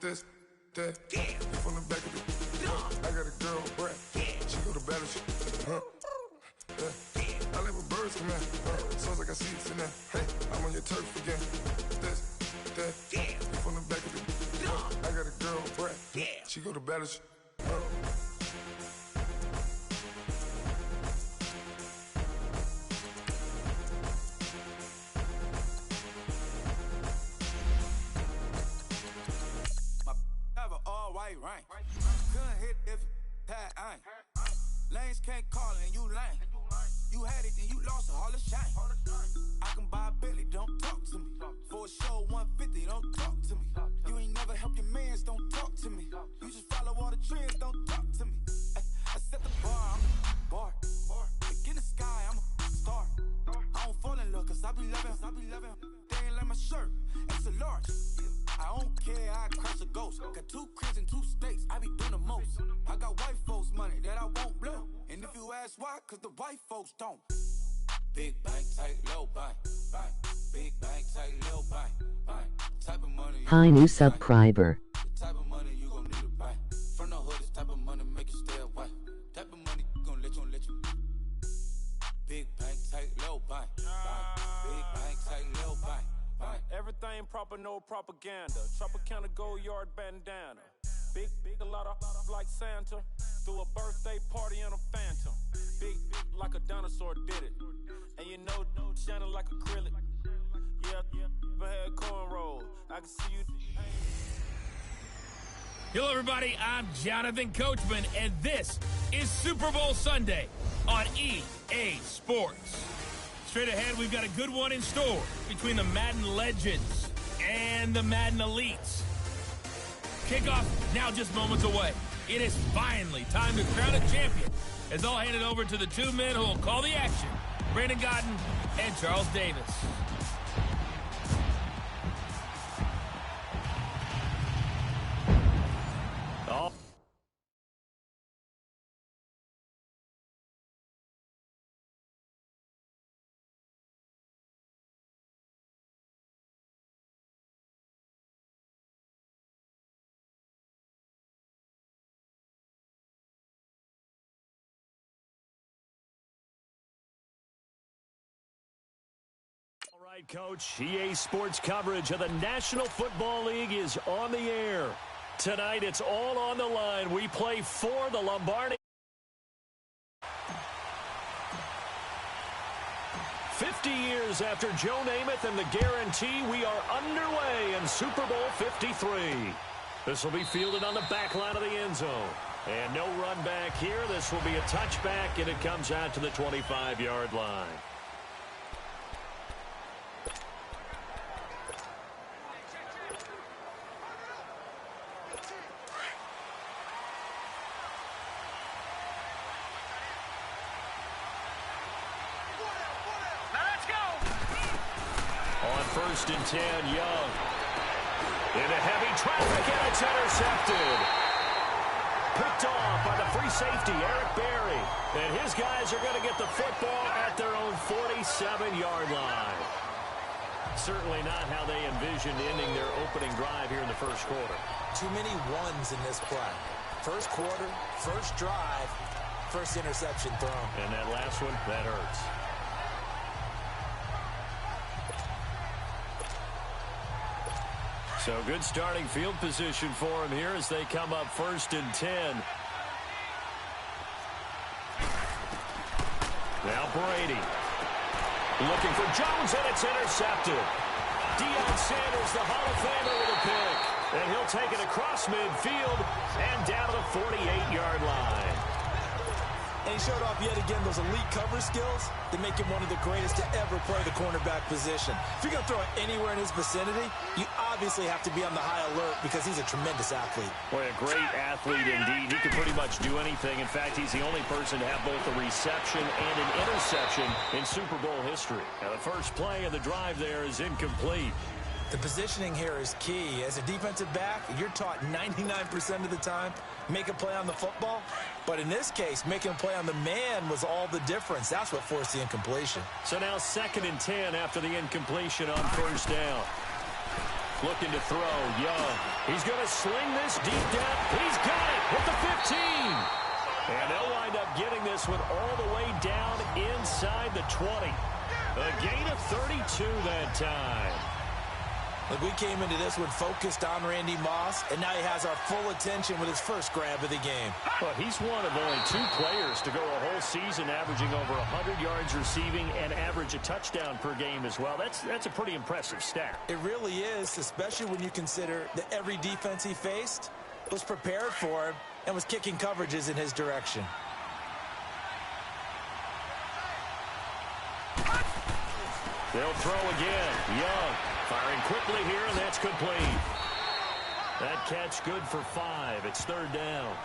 This, that. You from the back of the. I got a girl, Brett. She go to battle. I live with birds come in. Sounds like I see it in there. Hey, I'm on your turf again. This, that. You from the back of the. I got a girl, Brett. She go to battle. Right. Couldn't hit if had ain't. Lanes can't call and you lame. You had it and you lost all the shine. I can buy a Billy, don't talk to me. For a show 150, don't talk to me. You ain't never help your mans, don't talk to me. You just follow all the trends, don't talk to me. I set the bar, I'm a bar. Look in the sky, I'm a star. I don't fall in love cause I be loving. They ain't like my shirt, it's a large. I don't care, I crush a ghost. Got 2 cribs and 2 states, I be doing the most. I got white folks money that I won't blow. And if you ask why, cause the white folks don't. Big bank, tight, low bank. Big bank, tight, low bank. Type of money. Hi, new subscriber. The type of money you gon' need to buy. From the hood, this type of money make you stay away. Type of money gon' let you. Big bank, tight, low bank. Big bank, tight, low bank. Everything proper, no propaganda. Tropicana gold yard bandana. Big, a lot of like Santa. Threw a birthday party in a phantom. Big like a dinosaur did it. And you know, shining like acrylic. Yeah, I had cornrow. I can see you. Hello, everybody. I'm Jonathan Coachman, and this is Super Bowl Sunday on EA Sports. Straight ahead, we've got a good one in store between the Madden Legends and the Madden Elites. Kickoff now just moments away. It is finally time to crown a champion, as I'll hand it over to the 2 men who will call the action, Brandon Godden and Charles Davis. All right, Coach. EA Sports coverage of the National Football League is on the air. Tonight, it's all on the line. We play for the Lombardi. 50 years after Joe Namath and the guarantee, we are underway in Super Bowl 53. This will be fielded on the back line of the end zone. And no run back here. This will be a touchback, and it comes out to the 25-yard line. First and 10, Young. Into heavy traffic, and it's intercepted. Picked off by the free safety, Eric Berry. And his guys are going to get the football at their own 47-yard line. Certainly not how they envisioned ending their opening drive here in the first quarter. Too many ones in this play. First quarter, first drive, first interception thrown. And that last one, that hurts. So good starting field position for him here as they come up 1st and 10. Now Brady. Looking for Jones, and it's intercepted. Deion Sanders, the Hall of Famer, with a pick. And he'll take it across midfield and down to the 48-yard line. And he showed off yet again those elite cover skills that make him one of the greatest to ever play the cornerback position. If you're going to throw it anywhere in his vicinity, you obviously have to be on the high alert because he's a tremendous athlete. Boy, a great athlete indeed. He can pretty much do anything. In fact, he's the only person to have both a reception and an interception in Super Bowl history. Now, the first play of the drive there is incomplete. The positioning here is key. As a defensive back, you're taught 99% of the time, make a play on the football. But in this case, making a play on the man was all the difference. That's what forced the incompletion. So now 2nd and 10 after the incompletion on 1st down. Looking to throw, Young. He's going to sling this deep down. He's got it at the 15. And they'll wind up getting this one all the way down inside the 20. A gain of 32 that time. Look, we came into this one focused on Randy Moss, and now he has our full attention with his first grab of the game. But he's one of only 2 players to go a whole season averaging over 100 yards receiving and average a touchdown per game as well. That's a pretty impressive stat. It really is, especially when you consider that every defense he faced was prepared for him and was kicking coverages in his direction. They'll throw again. Young firing quickly here, and that's complete. That catch good for 5. It's 3rd down.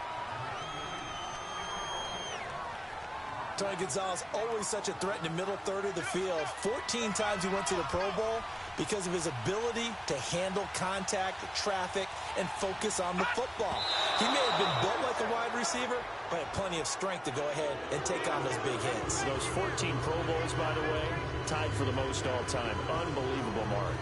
Tony Gonzalez always such a threat in the middle third of the field. 14 times he went to the Pro Bowl because of his ability to handle contact, traffic, and focus on the football. He may have been built like a wide receiver, but had plenty of strength to go ahead and take on those big hits. Those 14 Pro Bowls, by the way, tied for the most all-time. Unbelievable mark.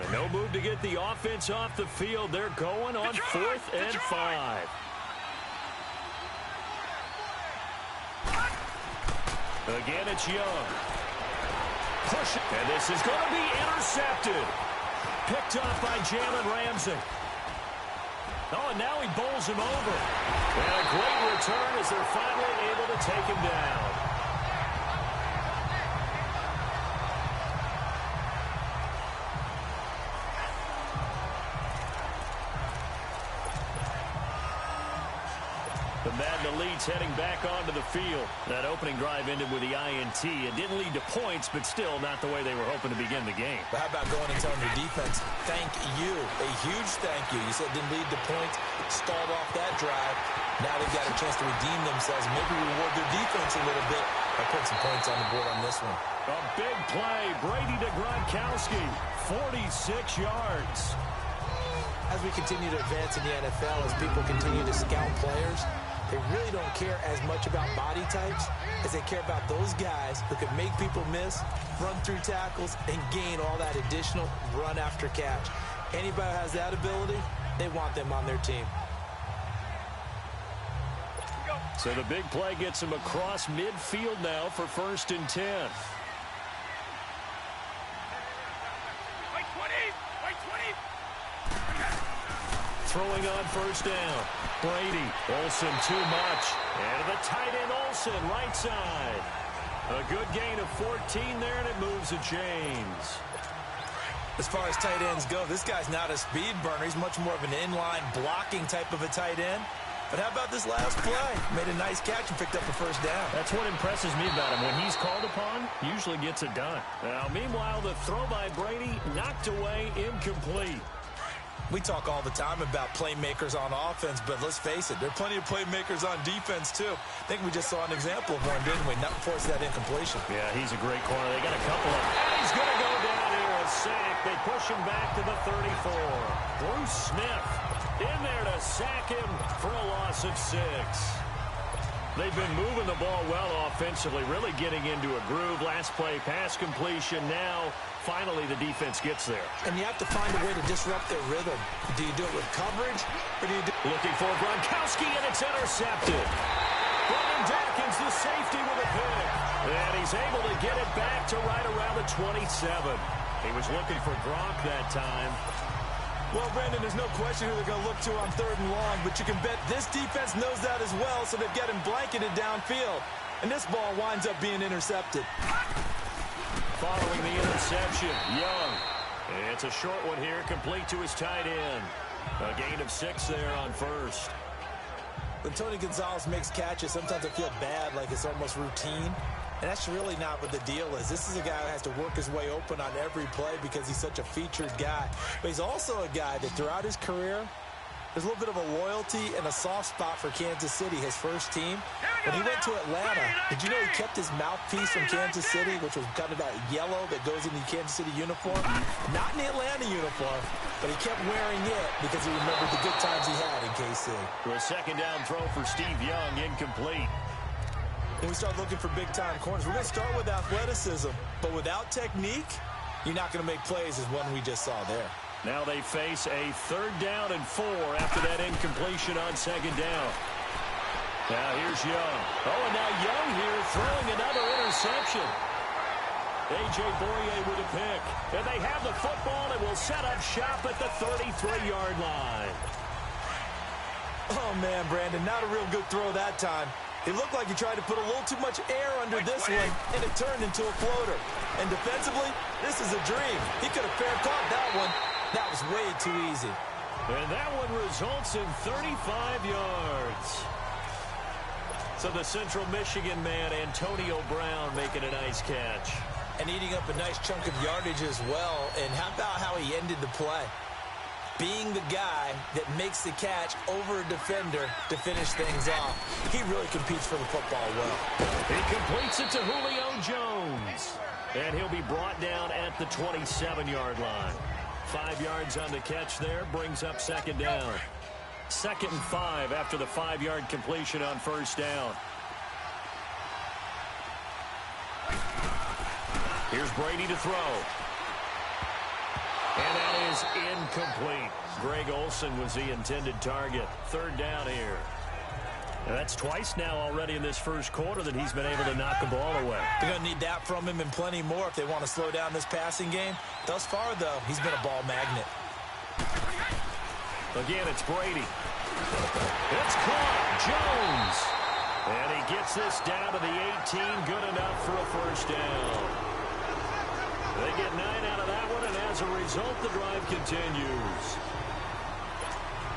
And no move to get the offense off the field. They're going on 4th and 5. Again, it's Young. Push it. And this is going to be intercepted. Picked off by Jalen Ramsey. Oh, and now he bowls him over. And a great return as they're finally able to take him down. The Madden Elite's heading back onto the field. That opening drive ended with the INT. It didn't lead to points, but still not the way they were hoping to begin the game. But how about going and telling your defense, thank you, a huge thank you. You said it didn't lead to points, stalled off that drive. Now they've got a chance to redeem themselves, maybe reward their defense a little bit by putting some points on the board on this one. A big play, Brady to Gronkowski, 46 yards. As we continue to advance in the NFL, as people continue to scout players, they really don't care as much about body types as they care about those guys who can make people miss, run through tackles, and gain all that additional run after catch. Anybody who has that ability, they want them on their team. So the big play gets him across midfield now for 1st and 10. Throwing on 1st down. Brady. Olsen too much. And the tight end Olsen, right side. A good gain of 14 there, and it moves to James. As far as tight ends go, this guy's not a speed burner. He's much more of an inline blocking type of a tight end. But how about this last play? Made a nice catch and picked up a 1st down. That's what impresses me about him. When he's called upon, usually gets it done. Now, meanwhile, the throw by Brady knocked away, incomplete. We talk all the time about playmakers on offense, but let's face it, there are plenty of playmakers on defense, too. I think we just saw an example of one, didn't we? Not force that incompletion. Yeah, he's a great corner. They got a couple of... And he's going to go down here, a sack. They push him back to the 34. Bruce Smith in there to sack him for a loss of 6. They've been moving the ball well offensively, really getting into a groove. Last play, pass completion. Now, finally, the defense gets there. And you have to find a way to disrupt their rhythm. Do you do it with coverage, or do you do... Looking for Gronkowski, and it's intercepted. Brandon Dawkins, the safety, with a pick. And he's able to get it back to right around the 27. He was looking for Gronk that time. Well, Brandon, there's no question who they're going to look to on 3rd and long, but you can bet this defense knows that as well, so they've got him blanketed downfield. And this ball winds up being intercepted. Following the interception, Young. It's a short one here, complete to his tight end. A gain of 6 there on first. When Tony Gonzalez makes catches, sometimes I feel bad, like it's almost routine. And that's really not what the deal is. This is a guy who has to work his way open on every play because he's such a featured guy. But he's also a guy that throughout his career, there's a little bit of a loyalty and a soft spot for Kansas City, his first team. When he went to Atlanta, did you know he kept his mouthpiece from Kansas City, which was kind of that yellow that goes in the Kansas City uniform? Not in the Atlanta uniform, but he kept wearing it because he remembered the good times he had in KC. For a second down throw for Steve Young, incomplete. When we start looking for big-time corners, we're going to start with athleticism, but without technique, you're not going to make plays as one we just saw there. Now they face a 3rd down and 4 after that incompletion on 2nd down. Now here's Young. Oh, and now Young here throwing another interception. A.J. Boye with a pick. And they have the football and will set up shop at the 33-yard line. Oh, man, Brandon, not a real good throw that time. It looked like he tried to put a little too much air under this one, and it turned into a floater. And defensively, this is a dream. He could have fair caught that one. That was way too easy. And that one results in 35 yards. So the Central Michigan man, Antonio Brown, making a nice catch. And eating up a nice chunk of yardage as well. And how about how he ended the play? Being the guy that makes the catch over a defender to finish things off. He really competes for the football well. He completes it to Julio Jones. And he'll be brought down at the 27-yard line. 5 yards on the catch there, brings up 2nd down. 2nd and 5 after the 5-yard completion on 1st down. Here's Brady to throw. And that is incomplete. Greg Olsen was the intended target. 3rd down here. And that's twice now already in this first quarter that he's been able to knock the ball away. They're going to need that from him and plenty more if they want to slow down this passing game. Thus far, though, he's been a ball magnet. Again, it's Brady. It's caught. Jones. And he gets this down to the 18. Good enough for a 1st down. They get 9 out of that one, and as a result, the drive continues.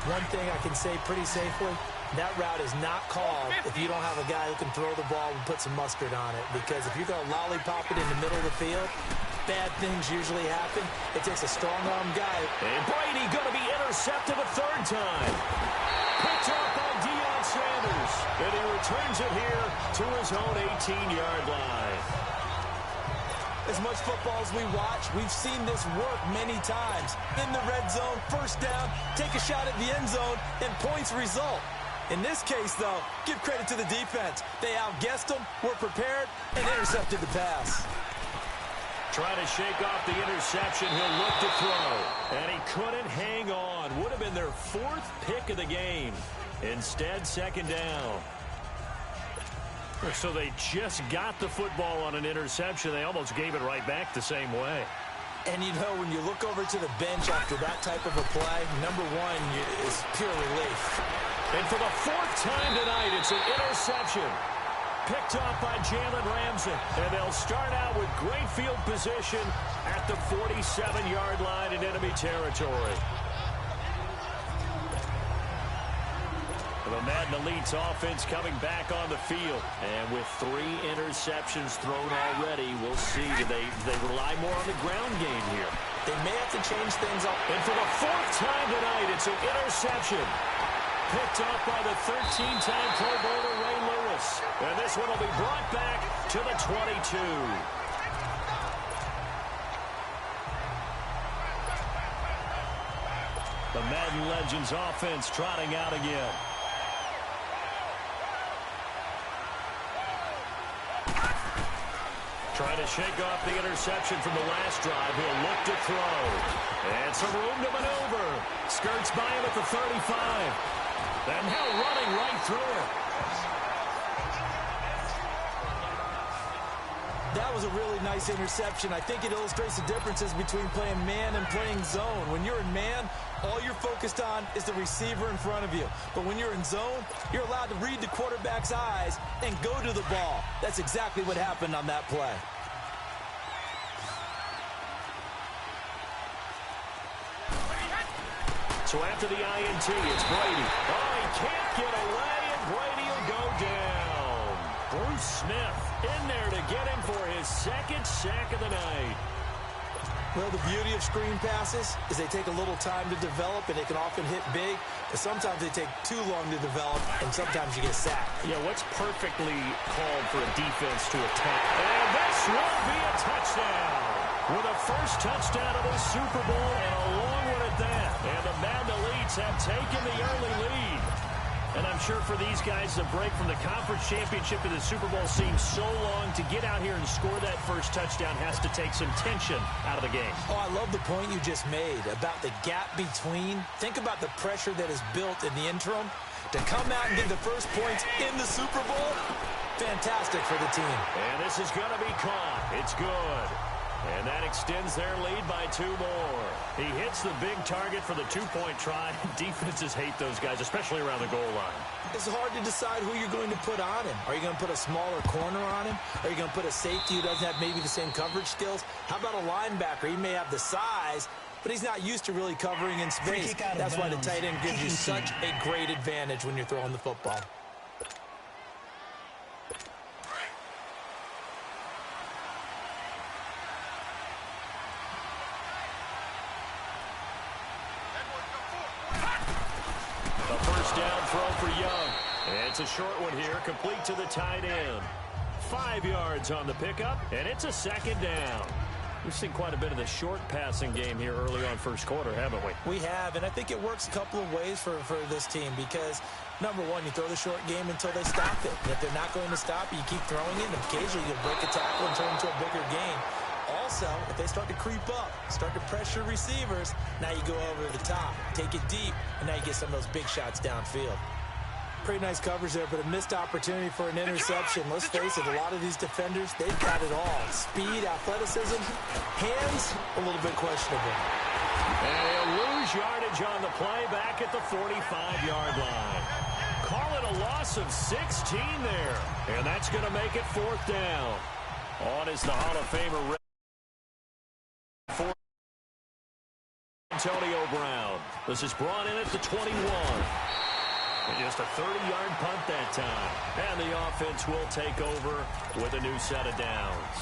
One thing I can say pretty safely, that route is not called if you don't have a guy who can throw the ball and put some mustard on it. Because if you're going to lollipop it in the middle of the field, bad things usually happen. It takes a strong-arm guy. And Brady going to be intercepted a 3rd time. Picked up by Deion Sanders. And he returns it here to his own 18-yard line. As much football as we watch, we've seen this work many times. In the red zone, 1st down, take a shot at the end zone, and points result. In this case, though, give credit to the defense. They outguessed them, were prepared, and intercepted the pass. Trying to shake off the interception, he'll look to throw. And he couldn't hang on. Would have been their 4th pick of the game. Instead, 2nd down. So they just got the football on an interception. They almost gave it right back the same way. And, you know, when you look over to the bench after that type of a play, number one is pure relief. And for the 4th time tonight, it's an interception. Picked off by Jalen Ramsey. And they'll start out with great field position at the 47-yard line in enemy territory. The Madden Elite's offense coming back on the field. And with 3 interceptions thrown already, we'll see. Do they rely more on the ground game here? They may have to change things up. And for the 4th time tonight, it's an interception. Picked up by the 13-time Pro Bowler Ray Lewis. And this one will be brought back to the 22. The Madden Legends offense trotting out again. Trying to shake off the interception from the last drive. He'll look to throw. And some room to maneuver. Skirts by him at the 35. And now running right through it. That was a really nice interception. I think it illustrates the differences between playing man and playing zone. When you're in man, all you're focused on is the receiver in front of you. But when you're in zone, you're allowed to read the quarterback's eyes and go to the ball. That's exactly what happened on that play. So after the INT, it's Brady. Oh, he can't get away, and Brady will go down. Bruce Smith in there to get him for his second sack of the night. Well, the beauty of screen passes is they take a little time to develop, and they can often hit big, but sometimes they take too long to develop, and sometimes you get sacked. Yeah, what's perfectly called for a defense to attack? And this will be a touchdown. With a first touchdown of the Super Bowl and a long one at that. And the Madden Elites have taken the early lead. And I'm sure for these guys, the break from the conference championship to the Super Bowl seems so long. To get out here and score that first touchdown has to take some tension out of the game. Oh, I love the point you just made about the gap between. Think about the pressure that is built in the interim. To come out and get the first points in the Super Bowl, fantastic for the team. And this is going to be caught. It's good. And that extends their lead by 2 more. He hits the big target for the 2-point try. Defenses hate those guys, especially around the goal line. It's hard to decide who you're going to put on him. Are you going to put a smaller corner on him? Are you going to put a safety who doesn't have maybe the same coverage skills? How about a linebacker? He may have the size, but he's not used to really covering in space. That's why the tight end gives you such a great advantage when you're throwing the football. Down throw for Young. And it's a short one here, complete to the tight end. 5 yards on the pickup, and it's a second down. We've seen quite a bit of the short passing game here early on first quarter, haven't we? We have, and I think it works a couple of ways for this team because, number one, you throw the short game until they stop it. And if they're not going to stop it, you keep throwing it, and occasionally you'll break a tackle and turn it into a bigger game. Also, if they start to creep up, start to pressure receivers, now you go over the top, take it deep, and now you get some of those big shots downfield. Pretty nice coverage there, but a missed opportunity for an interception. Let's face it, a lot of these defenders, they've got it all. Speed, athleticism, hands, a little bit questionable. And he'll lose yardage on the play back at the 45-yard line. Call it a loss of 16 there, and that's going to make it 4th down. On is the Hall of Famer for Antonio Brown. This is brought in at the 21. And just a 30-yard punt that time. And the offense will take over with a new set of downs.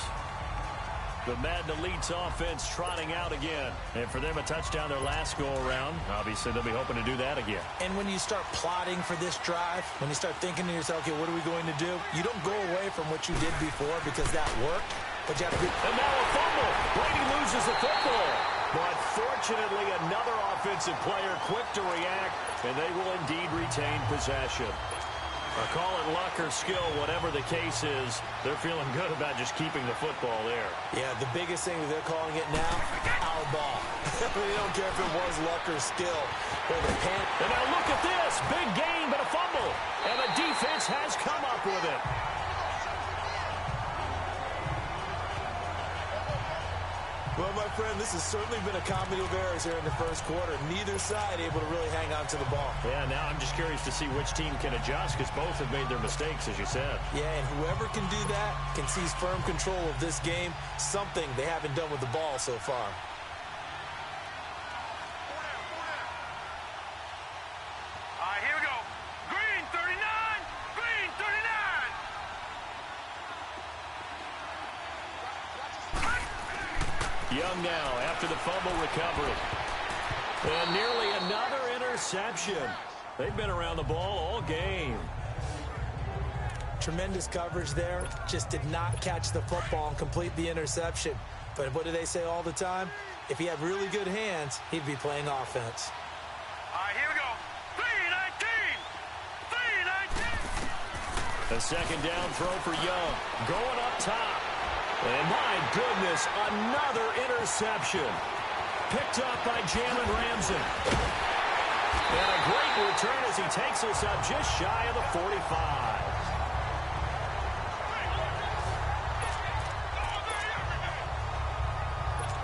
The Madden Elites offense trotting out again. And for them, a touchdown their last go-around. Obviously, they'll be hoping to do that again. And when you start plotting for this drive, when you start thinking to yourself, okay, what are we going to do? You don't go away from what you did before because that worked. But you have to be... And now a fumble. Brady loses the football. But fortunately, another offensive player quick to react, and they will indeed retain possession. Or call it luck or skill, whatever the case is, they're feeling good about just keeping the football there. Yeah, the biggest thing that they're calling it now, our ball. They don't care if it was luck or skill. And now look at this. Big gain, but a fumble. And the defense has come up with it. Well, my friend, this has certainly been a comedy of errors here in the first quarter. Neither side able to really hang on to the ball. Yeah, now I'm just curious to see which team can adjust because both have made their mistakes, as you said. Yeah, and whoever can do that can seize firm control of this game, something they haven't done with the ball so far. All right, here we go. Green 39, green 39. Young now after the fumble recovery. And nearly another interception. They've been around the ball all game. Tremendous coverage there. Just did not catch the football and complete the interception. But what do they say all the time? If he had really good hands, he'd be playing offense. All right, here we go. 3-19. 3-19. A second down throw for Young. Going up top. And my goodness, another interception. Picked up by Jalen Ramsey. And a great return as he takes us up just shy of the 45.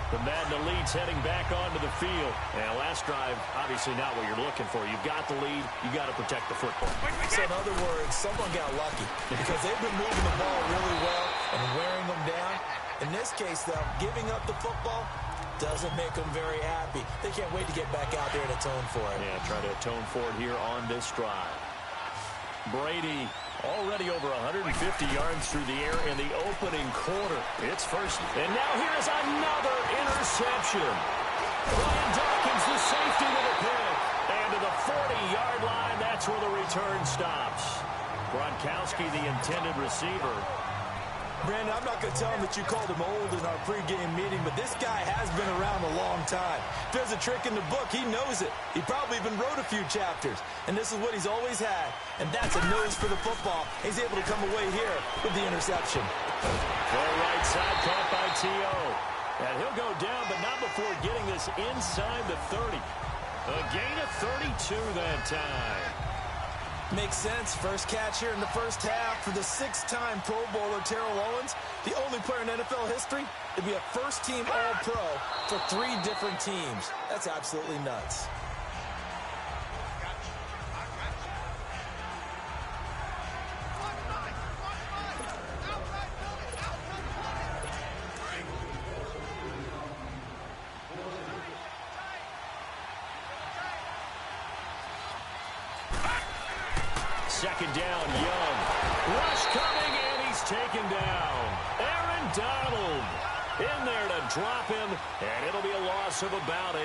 The Madden Elite's heading back onto the field. And last drive, obviously not what you're looking for. You've got the lead. You got to protect the football. So in other words, someone got lucky because they've been moving the ball really well and wearing them down. In this case, though, giving up the football doesn't make them very happy. They can't wait to get back out there and atone for it. Yeah, try to atone for it here on this drive. Brady already over 150 yards through the air in the opening quarter. It's first. And now here's another interception. Brian Dawkins, the safety with a pick. And to the 40-yard line, that's where the return stops. Gronkowski, the intended receiver. Brandon, I'm not going to tell him that you called him old in our pregame meeting, but this guy has been around a long time. If there's a trick in the book, he knows it. He probably even wrote a few chapters, and this is what he's always had, and that's a nose for the football. He's able to come away here with the interception. Full right side caught by T.O. And he'll go down, but not before getting this inside the 30. A gain of 32 that time. Makes sense. First catch here in the first half for the 6-time Pro Bowler Terrell Owens, the only player in NFL history to be a first-team All-Pro for 3 different teams. That's absolutely nuts. Second down, Young. Rush coming, and he's taken down. Aaron Donald in there to drop him, and it'll be a loss of about 8.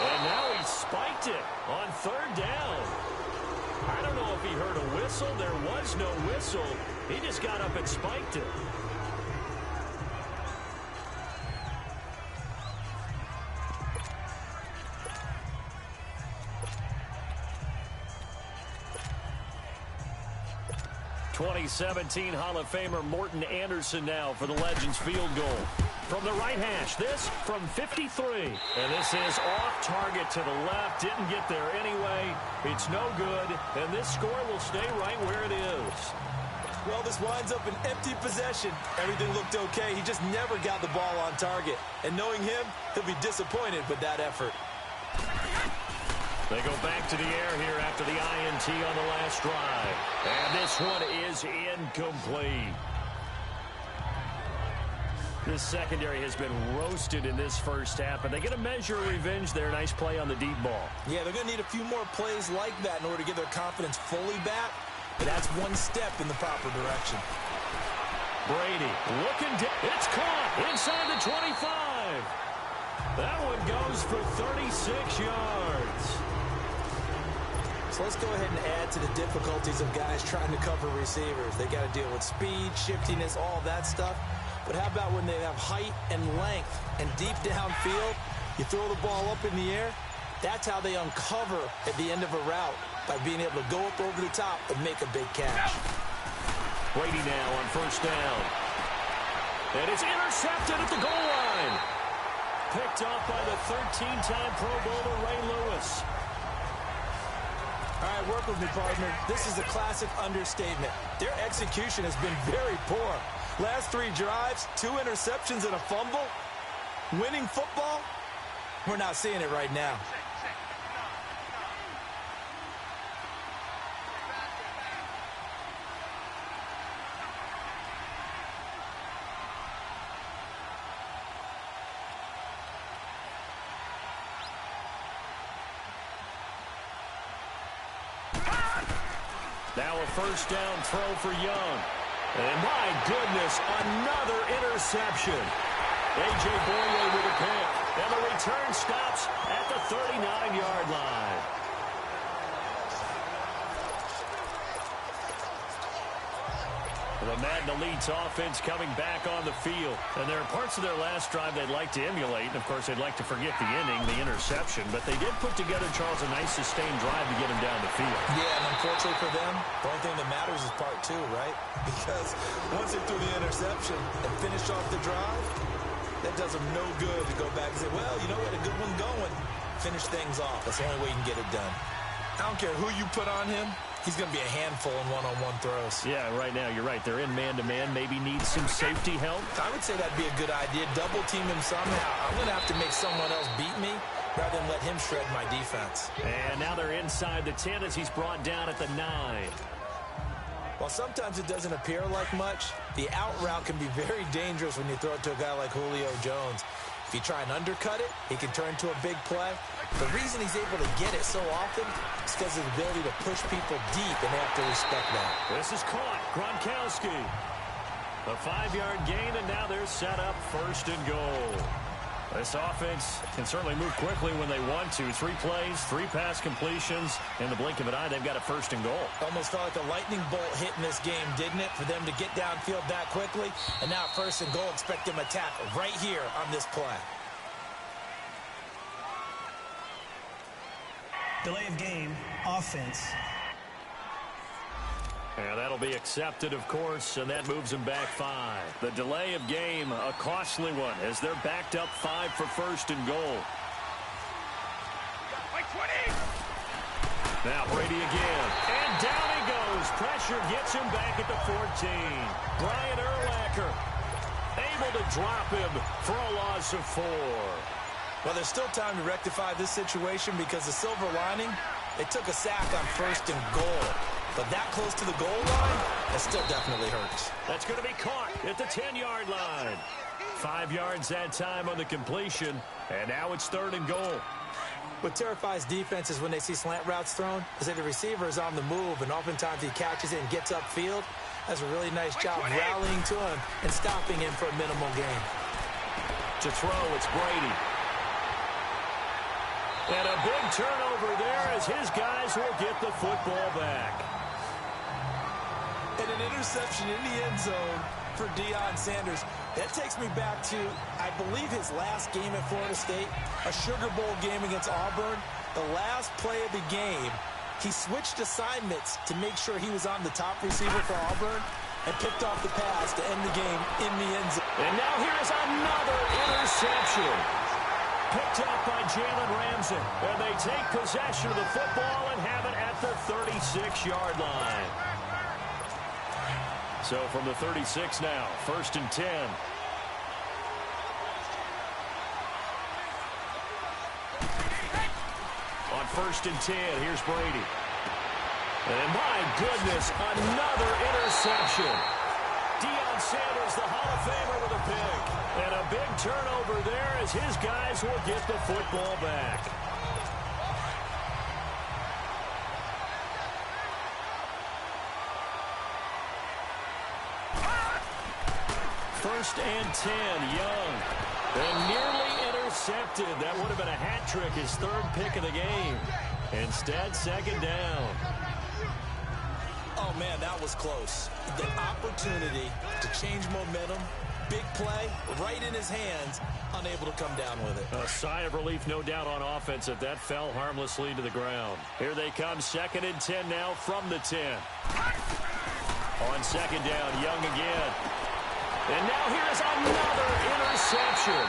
And now he spiked it on third down. I don't know if he heard a whistle. There was no whistle. He just got up and spiked it. '17 Hall of Famer Morton Anderson now for the Legends field goal. From the right hash, this from 53. And this is off target to the left. Didn't get there anyway. It's no good. And this score will stay right where it is. Well, this winds up an empty possession. Everything looked okay. He just never got the ball on target. And knowing him, he'll be disappointed with that effort. They go back to the air here after the INT on the last drive. And this one is incomplete. This secondary has been roasted in this first half, and they get a measure of revenge there. Nice play on the deep ball. Yeah, they're going to need a few more plays like that in order to get their confidence fully back. But that's one step in the proper direction. Brady looking down. It's caught inside the 25. That one goes for 36 yards. So let's go ahead and add to the difficulties of guys trying to cover receivers. They got to deal with speed, shiftiness, all that stuff. But how about when they have height and length and deep downfield? You throw the ball up in the air. That's how they uncover at the end of a route, by being able to go up over the top and make a big catch. Brady now on first down. And it's intercepted at the goal line. Picked off by the 13-time Pro Bowler Ray Lewis. All right, work with me, partner. This is a classic understatement. Their execution has been very poor. Last 3 drives, 2 interceptions and a fumble. Winning football? We're not seeing it right now. Now a first down throw for Young. And my goodness, another interception. A.J. Boye with a pick. And the return stops at the 39-yard line. The Madden Elite's offense coming back on the field. And there are parts of their last drive they'd like to emulate. And, of course, they'd like to forget the inning, the interception. But they did put together, Charles, a nice sustained drive to get him down the field. Yeah, and unfortunately for them, the only thing that matters is part two, right? Because once they threw the interception and finished off the drive, that does them no good to go back and say, well, you know, we had a good one going. Finish things off. That's the only way you can get it done. I don't care who you put on him. He's going to be a handful in one-on-one throws. Yeah, right now, you're right. They're in man-to-man. Maybe needs some safety help. I would say that'd be a good idea. Double team him somehow. I'm going to have to make someone else beat me rather than let him shred my defense. And now they're inside the 10 as he's brought down at the 9. While sometimes it doesn't appear like much, the out route can be very dangerous when you throw it to a guy like Julio Jones. If you try and undercut it, he can turn to a big play. The reason he's able to get it so often is because of the ability to push people deep, and they have to respect that. This is caught. Gronkowski. A 5-yard gain, and now they're set up 1st and goal. This offense can certainly move quickly when they want to. 3 plays, 3 pass completions. In the blink of an eye, they've got a 1st and goal. Almost felt like a lightning bolt hit in this game, didn't it? For them to get downfield that quickly. And now 1st and goal, expect them to attack right here on this play. Delay of game, offense. And that'll be accepted, of course, and that moves them back 5. The delay of game, a costly one, as they're backed up 5 for 1st and goal. Now Brady again, and down he goes. Pressure gets him back at the 14. Brian Urlacher able to drop him for a loss of 4. Well, there's still time to rectify this situation because the silver lining, they took a sack on 1st and goal. But that close to the goal line, that still definitely hurts. That's going to be caught at the 10-yard line. 5 yards that time on the completion, and now it's 3rd and goal. What terrifies defenses when they see slant routes thrown is that the receiver is on the move, and oftentimes he catches it and gets upfield. Does a really nice job rallying to him and stopping him for a minimal gain. To throw, it's Brady. And a big turnover there as his guys will get the football back. And an interception in the end zone for Deion Sanders. That takes me back to, I believe, his last game at Florida State, a Sugar Bowl game against Auburn. The last play of the game, he switched assignments to make sure he was on the top receiver for Auburn and picked off the pass to end the game in the end zone. And now here's another interception. Picked up by Jalen Ramsey. And they take possession of the football and have it at the 36-yard line. So from the 36 now, 1st and 10. On 1st and 10, here's Brady. And my goodness, another interception. Deion Sanders, the Hall of Famer, with a pick. And a big turnover there as his guys will get the football back. First and 10, Young. And nearly intercepted. That would have been a hat trick, his 3rd pick of the game. Instead, 2nd down. Oh, man, that was close. The opportunity to change momentum, big play, right in his hands, unable to come down with it. A sigh of relief, no doubt, on offense that fell harmlessly to the ground. Here they come, 2nd and 10 now from the 10. On 2nd down, Young again. And now here's another interception.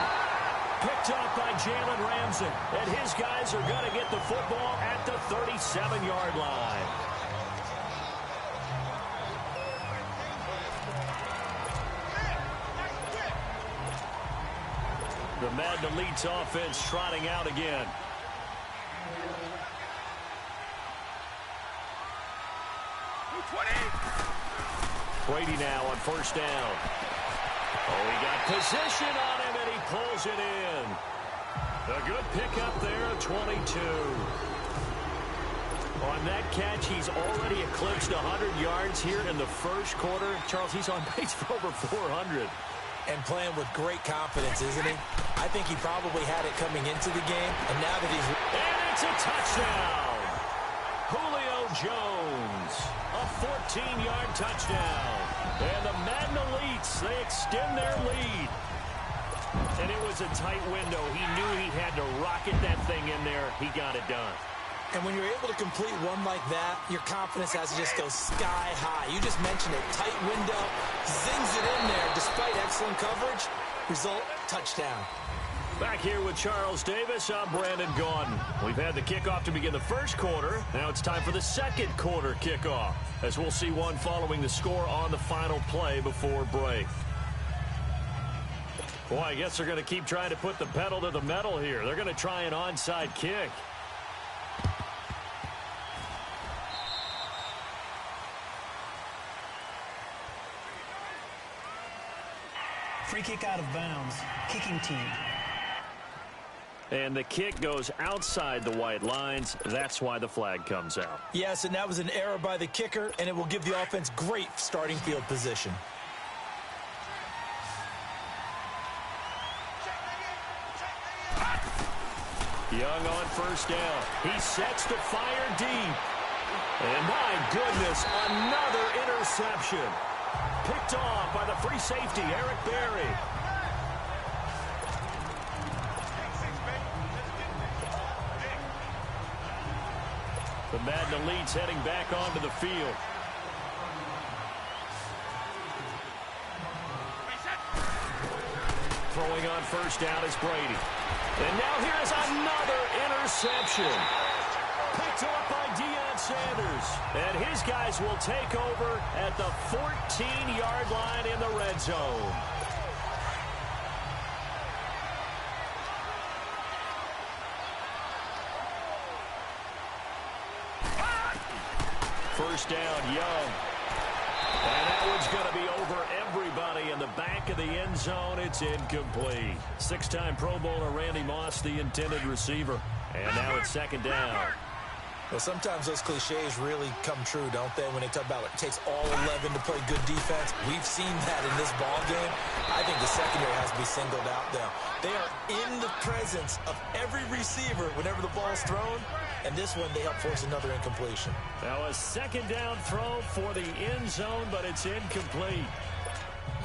Picked up by Jalen Ramsey. And his guys are going to get the football at the 37-yard line. The Madden Elite's offense trotting out again. Brady now on 1st down. Oh, he got position on him, and he pulls it in. A good pickup there, 22. On that catch, he's already eclipsed 100 yards here in the 1st quarter. Charles, he's on pace for over 400. And playing with great confidence, isn't he? I think he probably had it coming into the game, and now that he's... And it's a touchdown! Julio Jones. A 14-yard touchdown. And the Madden Elites, they extend their lead. And it was a tight window. He knew he had to rocket that thing in there. He got it done. And when you're able to complete one like that, your confidence has to just go sky high. You just mentioned it. Tight window, zings it in there despite excellent coverage. Result, touchdown. Back here with Charles Davis, I'm Brandon Gaudin. We've had the kickoff to begin the first quarter. Now it's time for the second quarter kickoff, as we'll see one following the score on the final play before break. Boy, I guess they're going to keep trying to put the pedal to the metal here. They're going to try an onside kick. Free kick out of bounds. Kicking team. And the kick goes outside the white lines. That's why the flag comes out. Yes, and that was an error by the kicker, and it will give the offense great starting field position. Young on first down. He sets to fire deep. And my goodness, another interception. Picked off by the free safety, Eric Berry. The Madden Elites heading back onto the field. Throwing on first down is Brady. And now here is another interception. Picked up by Deion Sanders. And his guys will take over at the 14-yard line in the red zone. First down, Young. And that one's going to be over everybody in the back of the end zone. It's incomplete. Six-time Pro Bowler Randy Moss, the intended receiver. And now it's second down. Well, sometimes those cliches really come true, don't they? When they talk about it takes all 11 to play good defense. We've seen that in this ball game. I think the secondary has to be singled out now. They are in the presence of every receiver whenever the ball's thrown. And this one, they help force another incompletion. Now a second down throw for the end zone, but it's incomplete.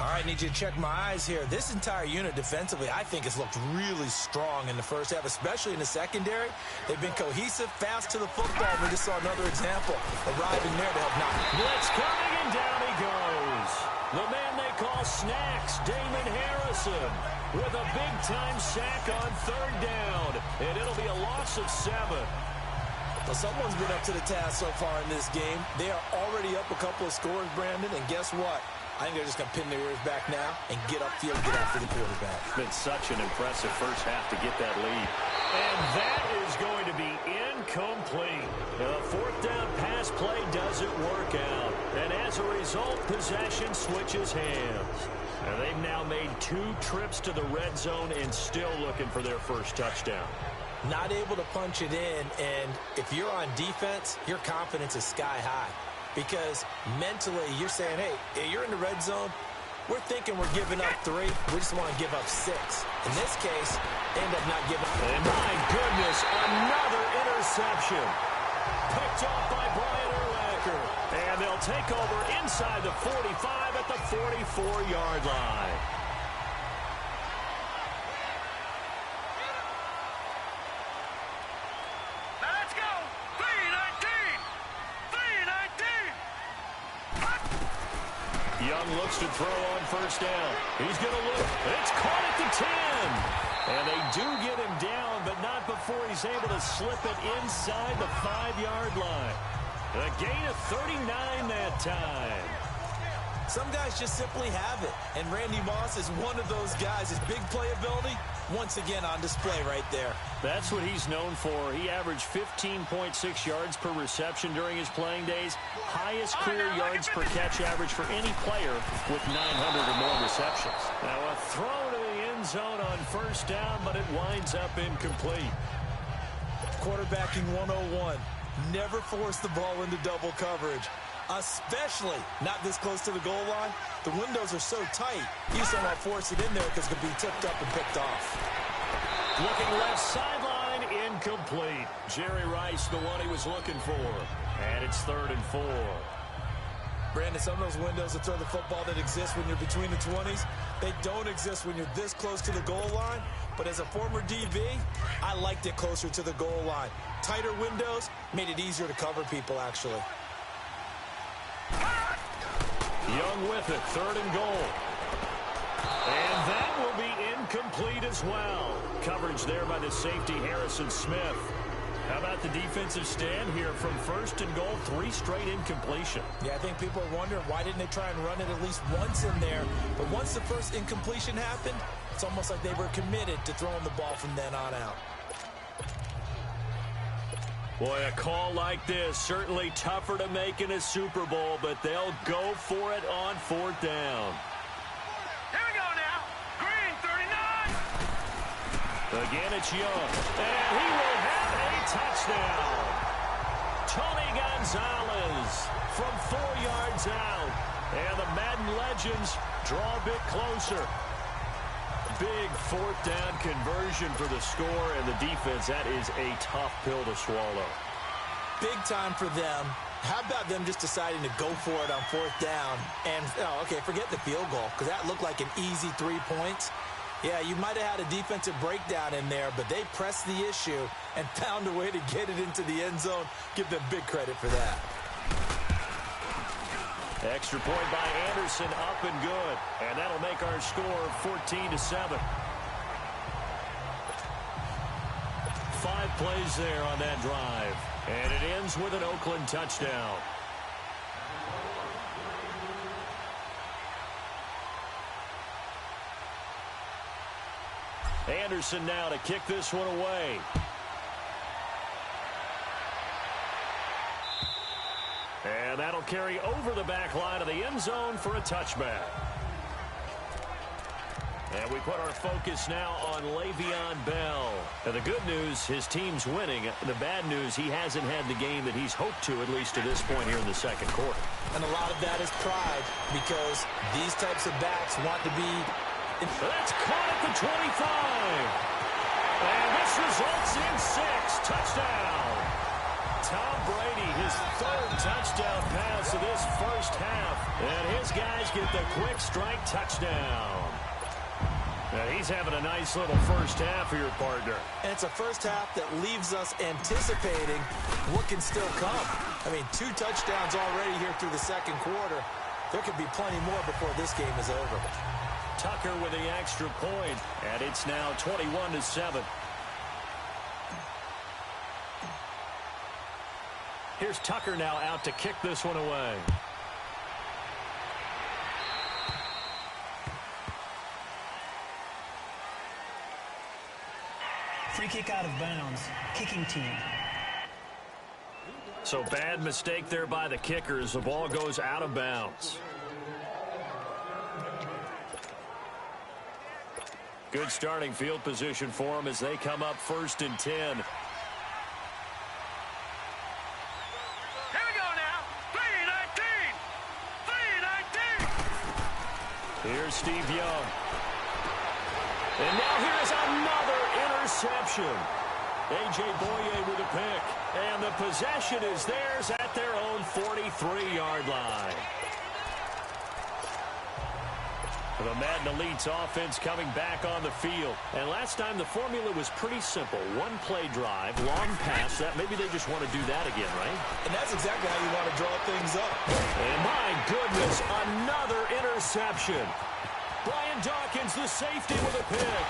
All right, need you to check my eyes here. This entire unit defensively, I think, has looked really strong in the first half, especially in the secondary. They've been cohesive, fast to the football. We just saw another example arriving there to help knock. Blitz coming, and down he goes. The man they call Snacks, Damon Harrison, with a big-time sack on third down. And it'll be a loss of 7. Well, someone's been up to the task so far in this game. They are already up a couple of scores, Brandon, and guess what? I think they're just going to pin their ears back now and get upfield, get after the quarterback. It's been such an impressive first half to get that lead. And that is going to be incomplete. The fourth down pass play doesn't work out. And as a result, possession switches hands. And they've now made 2 trips to the red zone and still looking for their first touchdown. Not able to punch it in, and if you're on defense, your confidence is sky high. Because mentally, you're saying, hey, you're in the red zone. We're thinking we're giving up 3. We just want to give up 6. In this case, they end up not giving up. And my goodness, another interception. Picked off by Brian Urlacher. And they'll take over inside the 45 at the 44-yard line. Young looks to throw on first down. He's going to look. It's caught at the 10. And they do get him down, but not before he's able to slip it inside the 5-yard line. A gain of 39 that time. Some guys just simply have it. And Randy Moss is one of those guys. His big playability, once again on display right there. That's what he's known for. He averaged 15.6 yards per reception during his playing days. Highest career yards per catch average for any player with 900 or more receptions. Now a throw to the end zone on first down, but it winds up incomplete. Quarterbacking 101. Never force the ball into double coverage. Especially not this close to the goal line. The windows are so tight, you just don't want to force it in there because it could be tipped up and picked off. Looking left sideline, incomplete. Jerry Rice, the one he was looking for. And it's 3rd and 4. Brandon, some of those windows to throw the football that exist when you're between the 20s, they don't exist when you're this close to the goal line. But as a former DB, I liked it closer to the goal line. Tighter windows made it easier to cover people, actually. Young with it, 3rd and goal. And that will be incomplete as well. Coverage there by the safety, Harrison Smith. How about the defensive stand here from 1st and goal, 3 straight incompletion? Yeah, I think people are wondering why didn't they try and run it at least once in there. But once the first incompletion happened, it's almost like they were committed to throwing the ball from then on out. Boy, a call like this, certainly tougher to make in a Super Bowl, but they'll go for it on 4th down. Here we go now. Green, 39. Again, it's Young. And he will have a touchdown. Tony Gonzalez from 4 yards out. And the Madden legends draw a bit closer. Big 4th down conversion for the score and the defense. That is a tough pill to swallow. Big time for them. How about them just deciding to go for it on 4th down? And, okay, forget the field goal, because that looked like an easy 3 points. Yeah, you might have had a defensive breakdown in there, but they pressed the issue and found a way to get it into the end zone. Give them big credit for that. Extra point by Anderson, up and good. And that'll make our score 14-7. 5 plays there on that drive. And it ends with an Oakland touchdown. Anderson now to kick this one away. And that'll carry over the back line of the end zone for a touchback. And we put our focus now on Le'Veon Bell. And the good news, his team's winning. The bad news, he hasn't had the game that he's hoped to, at least to this point here in the 2nd quarter. And a lot of that is pride, because these types of backs want to be... That's caught at the 25. And this results in 6. Touchdown. Tom Brady, his 3rd touchdown pass of this first half. And his guys get the quick strike touchdown. Now he's having a nice little first half for your partner. And it's a first half that leaves us anticipating what can still come. I mean, 2 touchdowns already here through the 2nd quarter. There could be plenty more before this game is over. Tucker with the extra point, and it's now 21-7. Here's Tucker now out to kick this one away. Free kick out of bounds. Kicking team. So bad mistake there by the kickers. The ball goes out of bounds. Good starting field position for them as they come up 1st and 10. Here we go now. 3-19. 3-19. Here's Steve Young. And now here's another interception. A.J. Boye with a pick. And the possession is theirs at their own 43-yard line. The Madden Elites offense coming back on the field. And last time the formula was pretty simple. 1-play drive, long pass. That maybe they just want to do that again, right? And that's exactly how you want to draw things up. And my goodness, another interception. Brian Dawkins, the safety, with a pick.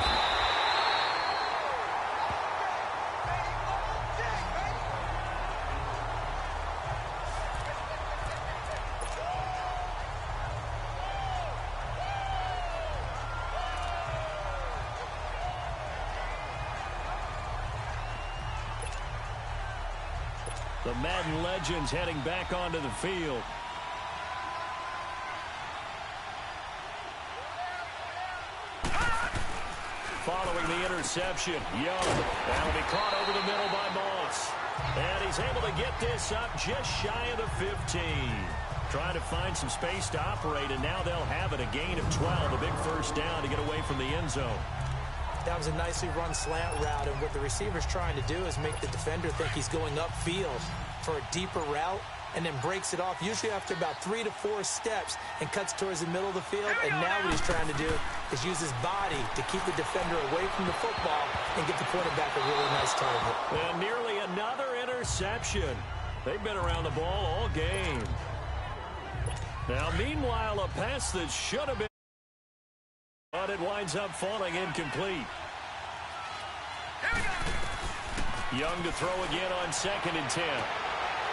The Madden legends heading back onto the field. Following the interception, Young. That'll be caught over the middle by Moss. And he's able to get this up just shy of the 15. Trying to find some space to operate, and now they'll have it. A gain of 12, a big first down to get away from the end zone. That was a nicely run slant route, and what the receiver's trying to do is make the defender think he's going upfield for a deeper route, and then breaks it off, usually after about 3 to 4 steps, and cuts towards the middle of the field. And now what he's trying to do is use his body to keep the defender away from the football and get the quarterback a really nice target. And nearly another interception. They've been around the ball all game. Now, meanwhile, a pass that should have been, but it winds up falling incomplete. Young to throw again on 2nd and 10.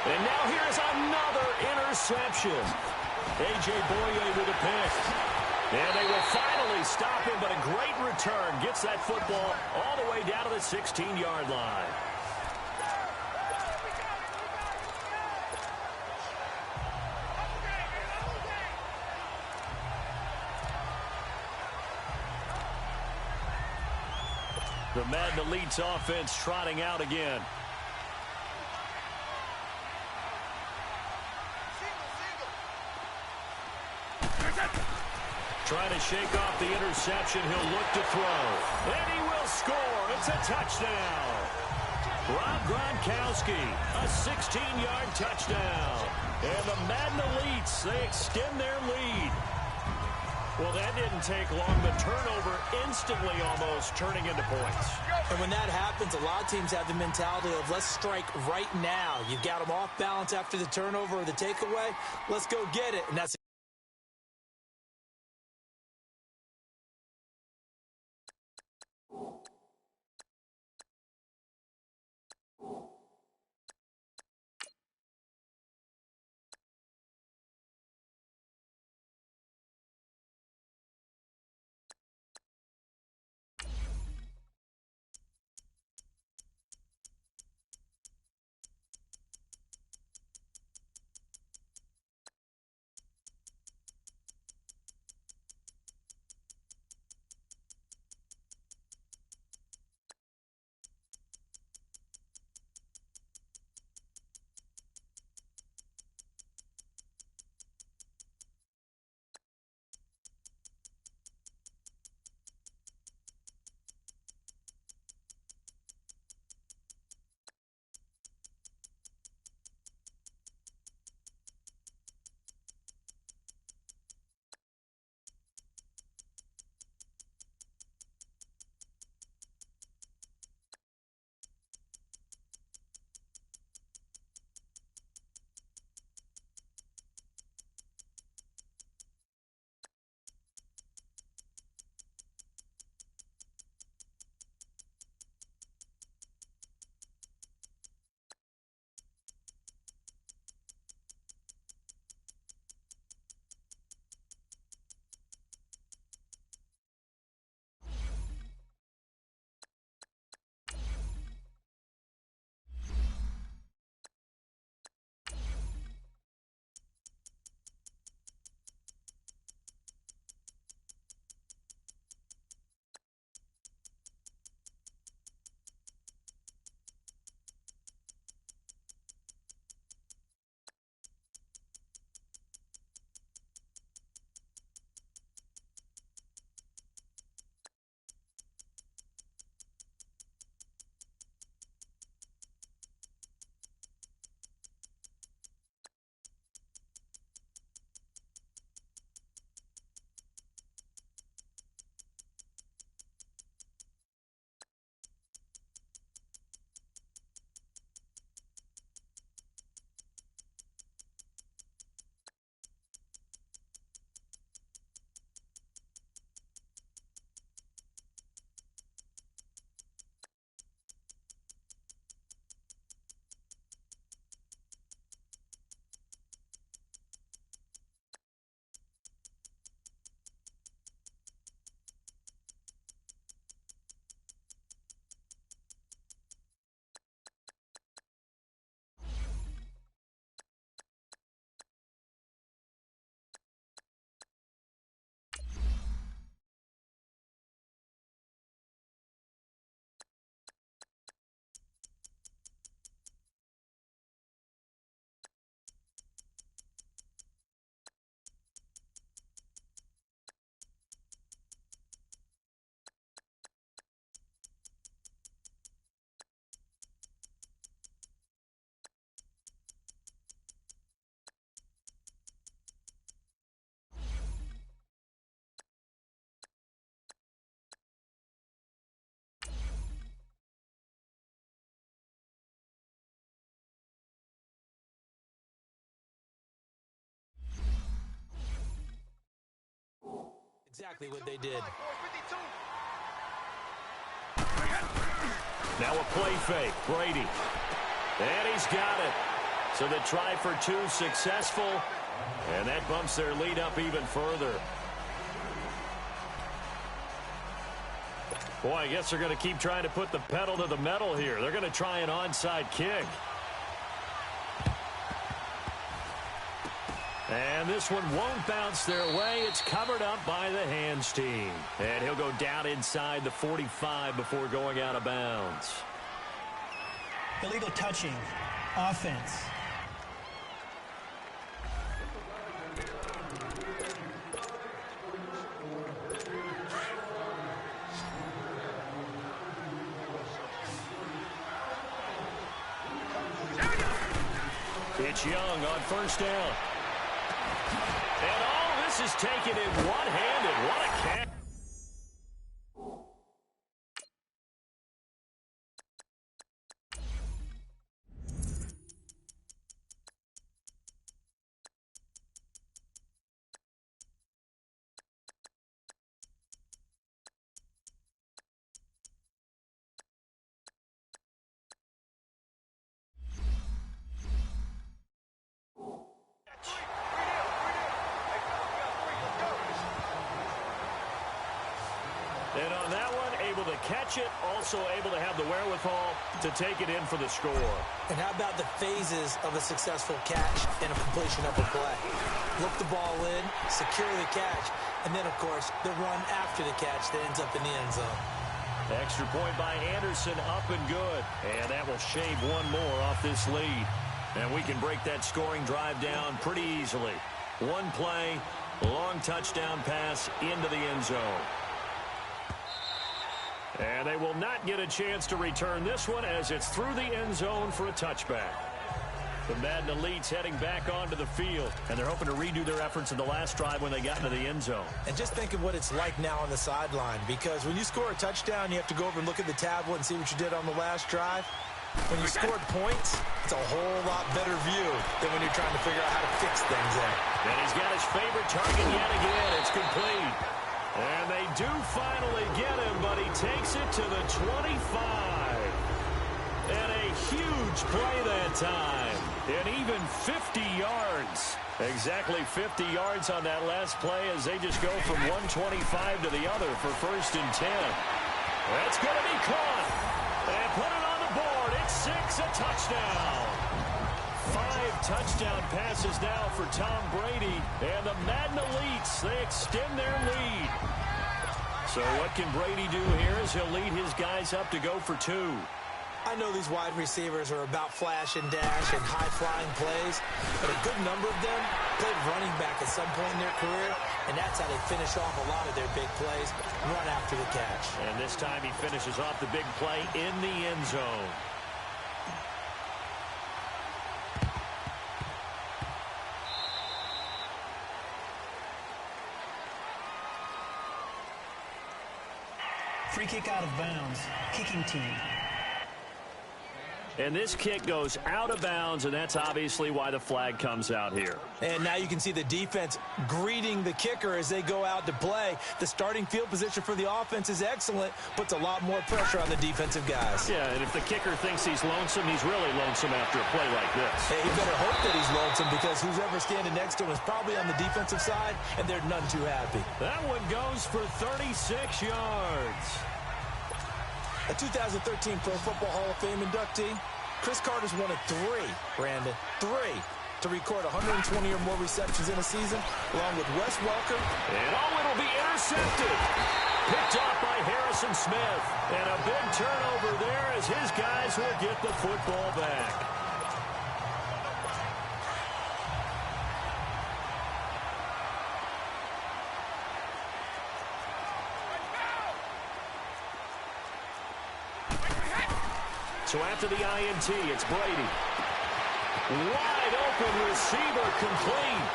And now here's another interception. A.J. Boye with a pick. And they will finally stop him, but a great return. Gets that football all the way down to the 16-yard line. The Madden Elites offense trotting out again. Trying to shake off the interception. He'll look to throw. And he will score. It's a touchdown. Rob Gronkowski, a 16-yard touchdown. And the Madden Elites, they extend their lead. Well, that didn't take long. The turnover instantly almost turning into points. And when that happens, a lot of teams have the mentality of let's strike right now. You've got them off balance after the turnover or the takeaway. Let's go get it. And that's Exactly what they did. Now a play fake. Brady. And he's got it. So the try for two successful. And that bumps their lead up even further. Boy, I guess they're going to keep trying to put the pedal to the metal here. They're going to try an onside kick. And this one won't bounce their way. It's covered up by the hands team. And he'll go down inside the 45 before going out of bounds. Illegal touching. Offense. It's Young on first down. And all this is taken in one-handed. What a catch. And on that one, able to catch it, also able to have the wherewithal to take it in for the score. And how about the phases of a successful catch and a completion of a play? Look the ball in, secure the catch, and then, of course, the run after the catch that ends up in the end zone. Extra point by Anderson, up and good. And that will shave one more off this lead. And we can break that scoring drive down pretty easily. One play, long touchdown pass into the end zone. And they will not get a chance to return this one as it's through the end zone for a touchback. The Madden Elites heading back onto the field, and they're hoping to redo their efforts in the last drive when they got into the end zone. And just think of what it's like now on the sideline, because when you score a touchdown, you have to go over and look at the tablet and see what you did on the last drive. When you scored points, it's a whole lot better view than when you're trying to figure out how to fix things there. And he's got his favorite target yet again. It's complete. And they do finally get him, but he takes it to the 25. And a huge play that time. And even 50 yards. Exactly 50 yards on that last play as they just go from 125 to the other for 1st and 10. That's going to be caught. And put it on the board. It's 6, a touchdown. 5 touchdown passes now for Tom Brady. And the Madden Elites, they extend their lead. So what can Brady do here as he'll lead his guys up to go for 2. I know these wide receivers are about flash and dash and high-flying plays, but a good number of them played running back at some point in their career, and that's how they finish off a lot of their big plays, run after the catch. And this time he finishes off the big play in the end zone. Free kick out of bounds. Kicking team. And this kick goes out of bounds, and that's obviously why the flag comes out here. And now you can see the defense greeting the kicker as they go out to play. The starting field position for the offense is excellent, puts a lot more pressure on the defensive guys. Yeah, and if the kicker thinks he's lonesome, he's really lonesome after a play like this. Hey, he better hope that he's lonesome, because who's ever standing next to him is probably on the defensive side, and they're none too happy. That one goes for 36 yards. A 2013 Pro Football Hall of Fame inductee, Chris Carter's one of 3, Brandon, 3, to record 120 or more receptions in a season, along with Wes Welker. And it'll be intercepted. Picked off by Harrison Smith. And a big turnover there as his guys will get the football back. So after the INT, it's Brady. Wide open receiver, complete.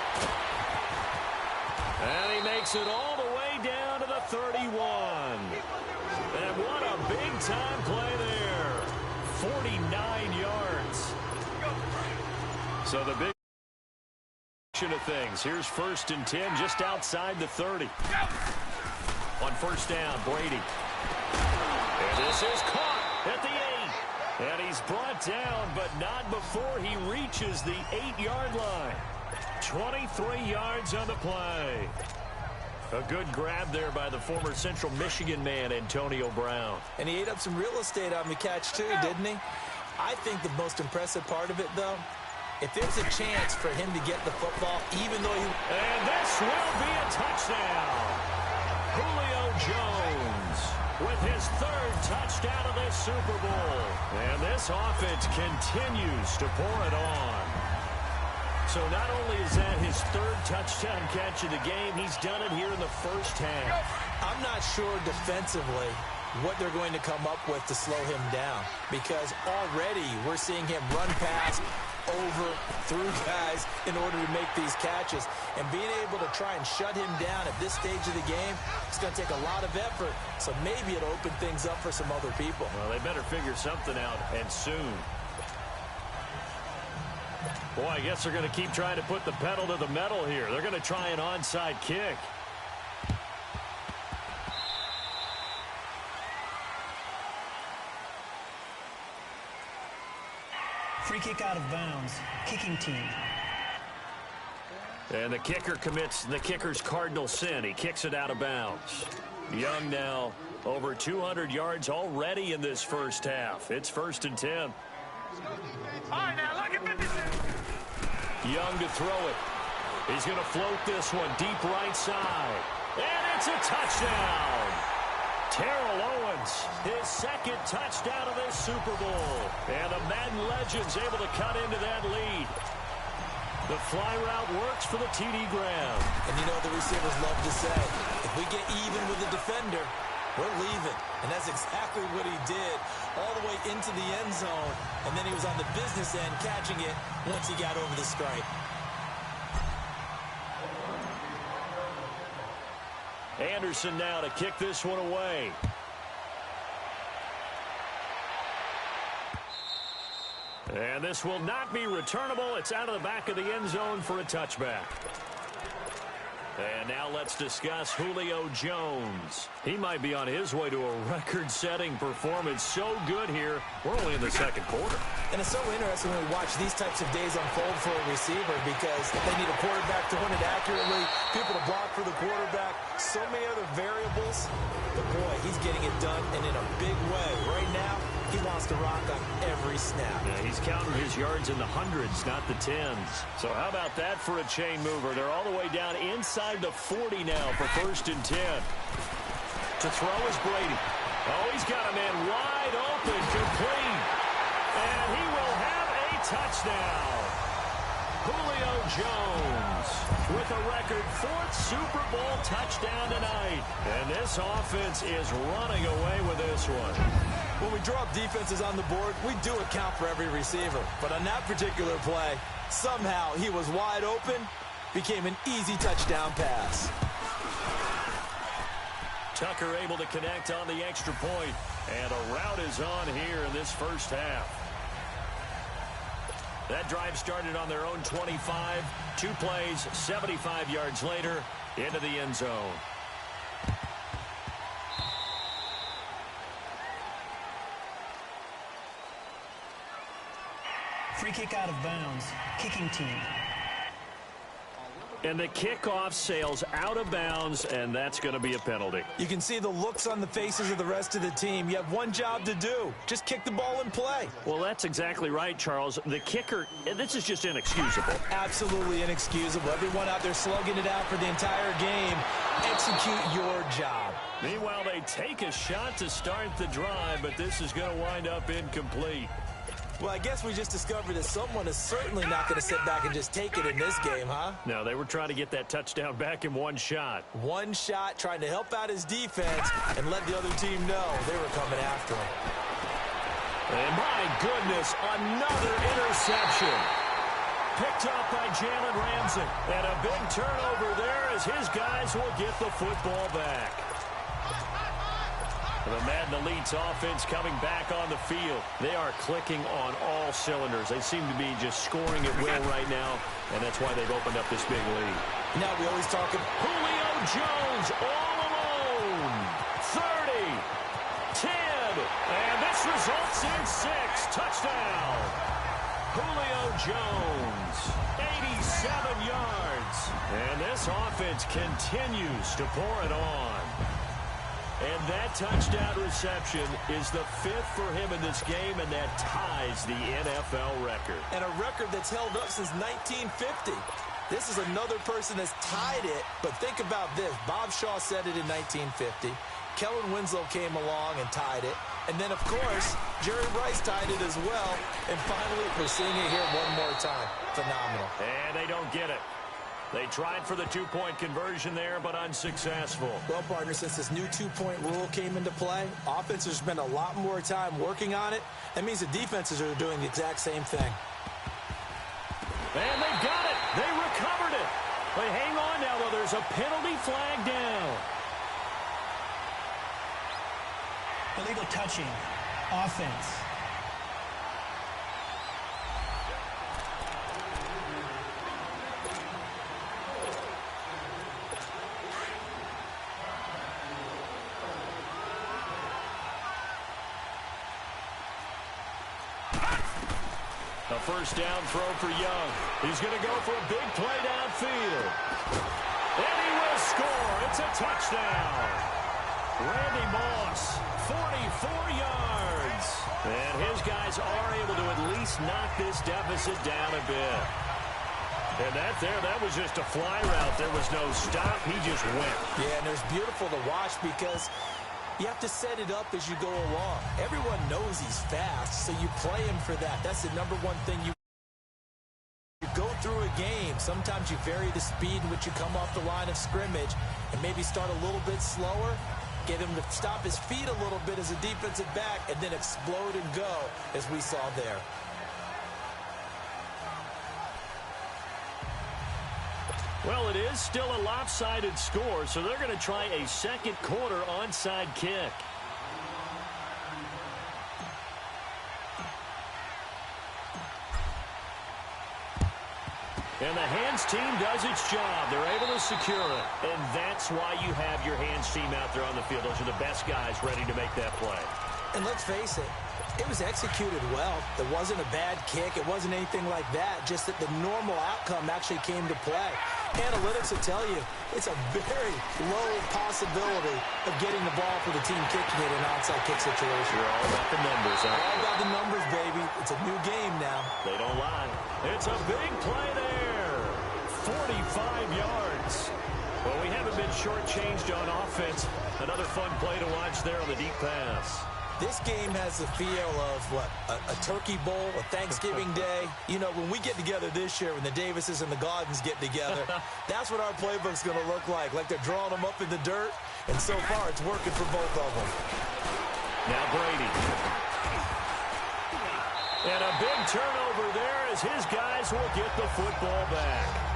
And he makes it all the way down to the 31. And what a big-time play there. 49 yards. So the big of things. Here's 1st and 10 just outside the 30. On first down, Brady. And this is caught at the 8. And he's brought down, but not before he reaches the 8-yard line. 23 yards on the play. A good grab there by the former Central Michigan man, Antonio Brown. And he ate up some real estate on the catch, too, didn't he? I think the most impressive part of it, though, if there's a chance for him to get the football, even though he... And this will be a touchdown. Julio Jones with his 3rd touchdown of this Super Bowl. And this offense continues to pour it on. So not only is that his 3rd touchdown catch of the game, he's done it here in the first half. I'm not sure defensively what they're going to come up with to slow him down, because already we're seeing him run past, over, through guys in order to make these catches. And being able to try and shut him down at this stage of the game, it's going to take a lot of effort. So maybe it'll open things up for some other people. Well, they better figure something out, and soon. Boy, I guess they're going to keep trying to put the pedal to the metal here. They're going to try an onside kick. Free kick out of bounds. Kicking team. And the kicker commits the kicker's cardinal sin. He kicks it out of bounds. Young now over 200 yards already in this first half. It's 1st and 10. All right, now look at this. Young to throw it. He's going to float this one deep right side. And it's a touchdown. Terrell Owens, his 2nd touchdown of this Super Bowl. And the Madden legend's able to cut into that lead. The fly route works for the TD grab. And you know the receivers love to say, if we get even with the defender, we're leaving. And that's exactly what he did, all the way into the end zone. And then he was on the business end catching it once he got over the stripe. Anderson now to kick this one away. And this will not be returnable. It's out of the back of the end zone for a touchback. And now let's discuss Julio Jones. He might be on his way to a record-setting performance. So good here. We're only in the 2nd quarter. And it's so interesting when we watch these types of days unfold for a receiver, because they need a quarterback to run it accurately, people to block for the quarterback, so many other variables. But boy, he's getting it done, and in a big way. Right now, he wants to rock on every snap. Yeah, he's counting his yards in the hundreds, not the tens. So how about that for a chain mover? They're all the way down inside the 40 now for 1st and 10. To throw is Brady. Oh, he's got a man wide open, complete. And he will have a touchdown. Julio Jones with a record 4th Super Bowl touchdown tonight. And this offense is running away with this one. When we draw up defenses on the board, we do account for every receiver. But on that particular play, somehow he was wide open, became an easy touchdown pass. Tucker able to connect on the extra point. And a rout is on here in this first half. That drive started on their own 25. 2 plays, 75 yards later, into the end zone. Free kick out of bounds. Kicking team. And the kickoff sails out of bounds, and that's going to be a penalty. You can see the looks on the faces of the rest of the team. You have one job to do. Just kick the ball and play. Well, that's exactly right, Charles. The kicker, this is just inexcusable. Absolutely inexcusable. Everyone out there slugging it out for the entire game. Execute your job. Meanwhile, they take a shot to start the drive, but this is going to wind up incomplete. Well, I guess we just discovered that someone is certainly not going to sit back and just take it in this game, huh? No, they were trying to get that touchdown back in one shot. One shot, trying to help out his defense and let the other team know they were coming after him. And my goodness, another interception. Picked up by Jalen Ramsey. And a big turnover there as his guys will get the football back. The Madden Elite's offense coming back on the field. They are clicking on all cylinders. They seem to be just scoring at will right now, and that's why they've opened up this big lead. Now we always talk about Julio Jones all alone. this results in 6. Touchdown. Julio Jones, 87 yards. And this offense continues to pour it on. And that touchdown reception is the 5th for him in this game, and that ties the NFL record. And a record that's held up since 1950. This is another person that's tied it, but think about this. Bob Shaw said it in 1950. Kellen Winslow came along and tied it. And then, of course, Jerry Rice tied it as well. And finally, we're seeing it here one more time. Phenomenal. And they don't get it. They tried for the two-point conversion there, but unsuccessful. Well, partner, since this new two-point rule came into play, offenses spend a lot more time working on it. That means the defenses are doing the exact same thing. And they got it. They recovered it. But hang on now, though. There's a penalty flag down. Illegal touching. Offense. A first down throw for Young. He's going to go for a big play downfield. And he will score. It's a touchdown. Randy Moss, 44 yards. And his guys are able to at least knock this deficit down a bit. And that was just a fly route. There was no stop. He just went. Yeah, and it's beautiful to watch because you have to set it up as you go along. Everyone knows he's fast, so you play him for that. That's the number one thing you go through a game. Sometimes you vary the speed in which you come off the line of scrimmage and maybe start a little bit slower, get him to stop his feet a little bit as a defensive back, and then explode and go, as we saw there. Well, it is still a lopsided score, so they're going to try a second quarter onside kick. And the hands team does its job. They're able to secure it. And that's why you have your hands team out there on the field. Those are the best guys ready to make that play. And let's face it, it was executed well. There wasn't a bad kick. It wasn't anything like that. Just that the normal outcome actually came to play. Analytics will tell you it's a very low possibility of getting the ball for the team kicking it in an onside kick situation. You're all about the numbers, huh? All about the numbers, baby. It's a new game now. They don't lie. It's a big play there. 45 yards. Well, we haven't been shortchanged on offense. Another fun play to watch there on the deep pass. This game has the feel of, what, a turkey bowl, a Thanksgiving day. You know, when we get together this year, when the Davises and the Gardens get together, that's what our playbook's going to look like they're drawing them up in the dirt, and so far it's working for both of them. Now Brady. And a big turnover there as his guys will get the football back.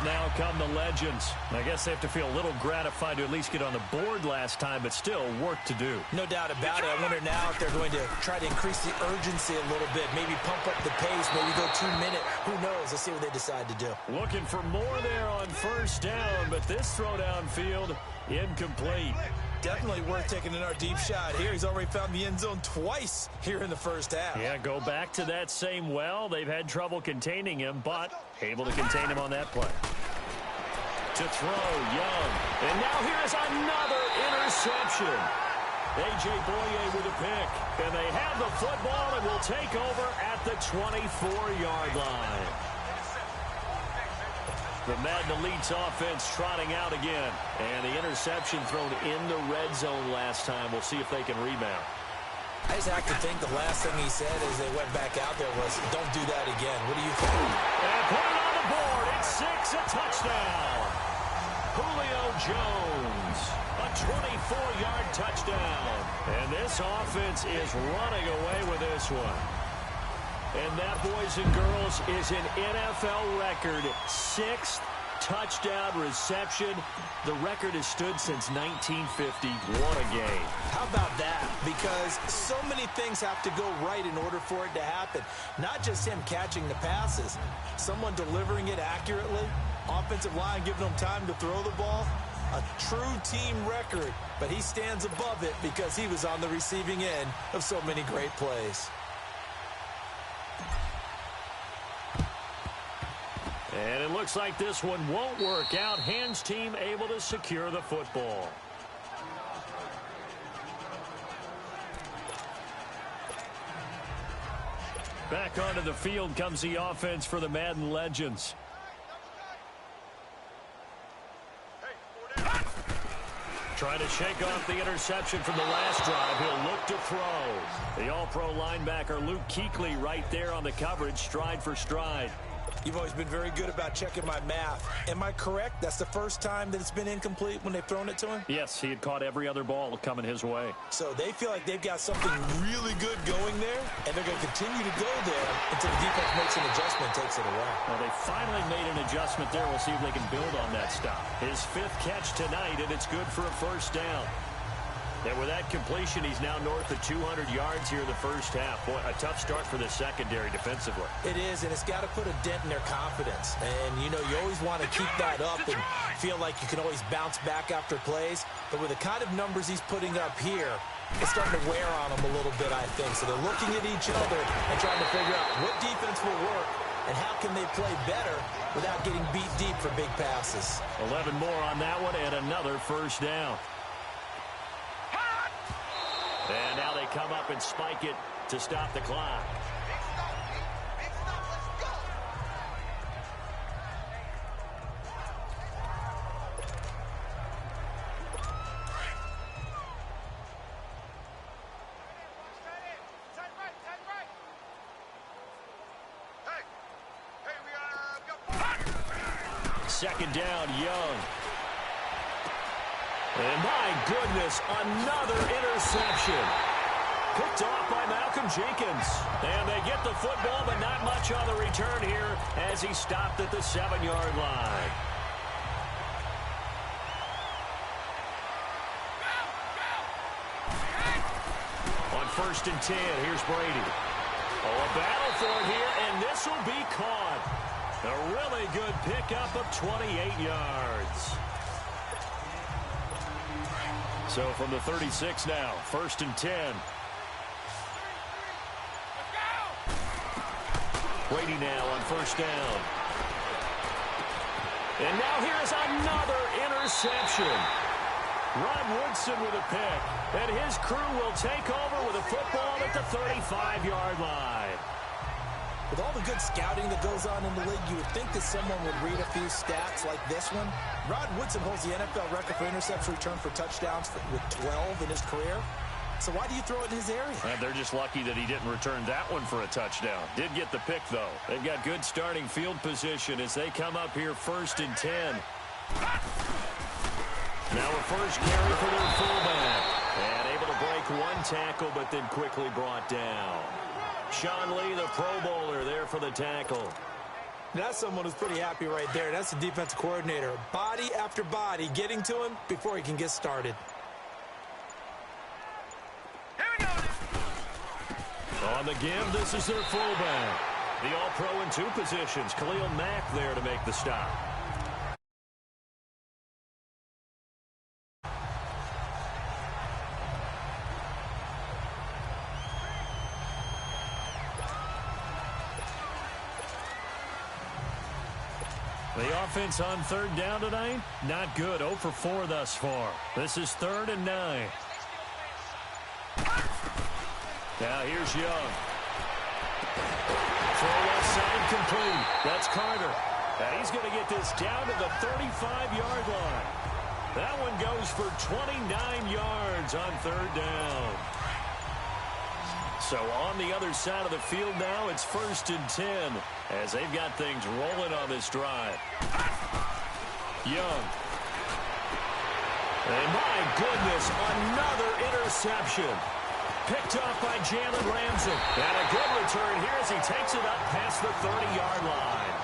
Now come the legends. I guess they have to feel a little gratified to at least get on the board last time, but still work to do. No doubt about it. I wonder now if they're going to try to increase the urgency a little bit, maybe pump up the pace, maybe go 2 minute. Who knows? Let's see what they decide to do. Looking for more there on first down, but this throw downfield incomplete. Definitely worth taking in our deep shot here. He's already found the end zone twice here in the first half. Yeah, go back to that same well. They've had trouble containing him, but able to contain him on that play. To throw, Young. And now here's another interception. A.J. Boye with a pick. And they have the football and will take over at the 24-yard line. The Madden Elite's offense trotting out again. And the interception thrown in the red zone last time. We'll see if they can rebound. I just have to think the last thing he said as they went back out there was, don't do that again. What do you think? And put it on the board. It's 6, a touchdown. Julio Jones, a 24-yard touchdown. And this offense is running away with this one. And that, boys and girls, is an NFL record 6th touchdown reception. The record has stood since 1950. What a game. How about that? Because so many things have to go right in order for it to happen. Not just him catching the passes, someone delivering it accurately, offensive line giving them time to throw the ball. A true team record, but he stands above it because he was on the receiving end of so many great plays. And it looks like this one won't work out. Hands team able to secure the football. Back onto the field comes the offense for the Madden Legends. Trying to shake off the interception from the last drive. He'll look to throw. The All-Pro linebacker Luke Kuechly right there on the coverage, stride for stride. You've always been very good about checking my math. Am I correct? That's the first time that it's been incomplete when they've thrown it to him? Yes, he had caught every other ball coming his way. So they feel like they've got something really good going there, and they're going to continue to go there until the defense makes an adjustment and takes it away. Well, they finally made an adjustment there. We'll see if they can build on that stop. His 5th catch tonight, and it's good for a first down. And with that completion, he's now north of 200 yards here in the first half. Boy, a tough start for the secondary defensively. It is, and it's got to put a dent in their confidence. And, you know, you always want to keep that up and feel like you can always bounce back after plays. But with the kind of numbers he's putting up here, it's starting to wear on them a little bit, I think. So they're looking at each other and trying to figure out what defense will work and how can they play better without getting beat deep for big passes. 11 more on that one and another first down. And now they come up and spike it to stop the clock. Second down, Young. And my goodness, another interception. Picked off by Malcolm Jenkins. And they get the football, but not much on the return here as he stopped at the 7-yard line. On 1st and 10, here's Brady. Oh, a battle for it here, and this will be caught. A really good pickup of 28 yards. So from the 36 now, 1st and 10. Brady now on 1st down. And now here's another interception. Rod Woodson with a pick. And his crew will take over with a football at the 35-yard line. With all the good scouting that goes on in the league, you would think that someone would read a few stats like this one. Rod Woodson holds the NFL record for interception return for touchdowns with 12 in his career. So why do you throw it in his area? They're just lucky that he didn't return that one for a touchdown. Did get the pick, though. They've got good starting field position as they come up here 1st and 10. Now a first carry for their fullback. And able to break one tackle, but then quickly brought down. Sean Lee, the Pro Bowler, there for the tackle. That's someone who's pretty happy right there. That's the defensive coordinator. Body after body getting to him before he can get started. On the give, this is their fullback. The All-Pro in 2 positions. Khalil Mack there to make the stop. The offense on 3rd down tonight, not good. 0 for 4 thus far. This is 3rd and 9. Now here's Young. Throw left side complete. That's Carter. And he's going to get this down to the 35-yard line. That one goes for 29 yards on 3rd down. So on the other side of the field now, it's 1st and 10 as they've got things rolling on this drive. Young. And my goodness, another interception. Picked off by Jalen Ramsey. And a good return here as he takes it up past the 30-yard line.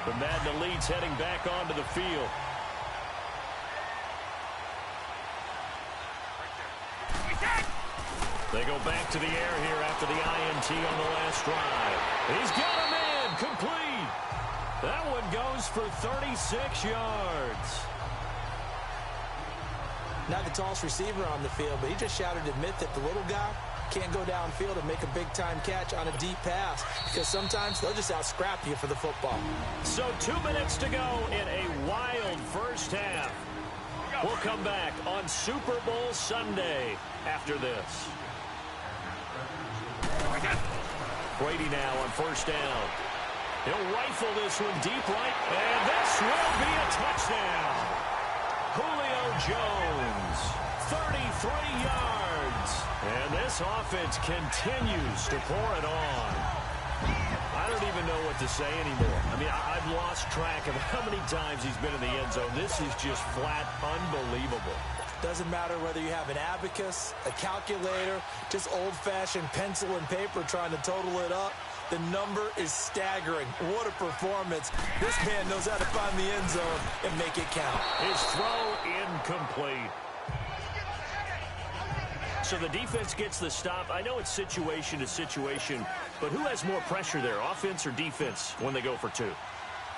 The Madden Elite's heading back onto the field. They go back to the air here after the INT on the last drive. He's got him in. Complete. That one goes for 36 yards. Not the tallest receiver on the field, but he just shouted to admit that the little guy can't go downfield and make a big-time catch on a deep pass because sometimes they'll just out-scrap you for the football. So 2 minutes to go in a wild first half. We'll come back on Super Bowl Sunday after this. Brady now on first down. He'll rifle this one deep right, and this will be a touchdown. Julio Jones, 33 yards. And this offense continues to pour it on. I don't even know what to say anymore. I mean, I've lost track of how many times he's been in the end zone. This is just flat unbelievable. Doesn't matter whether you have an abacus, a calculator, just old-fashioned pencil and paper trying to total it up. The number is staggering. What a performance. This man knows how to find the end zone and make it count. His throw incomplete. So the defense gets the stop. I know it's situation to situation, but who has more pressure there, offense or defense, when they go for two?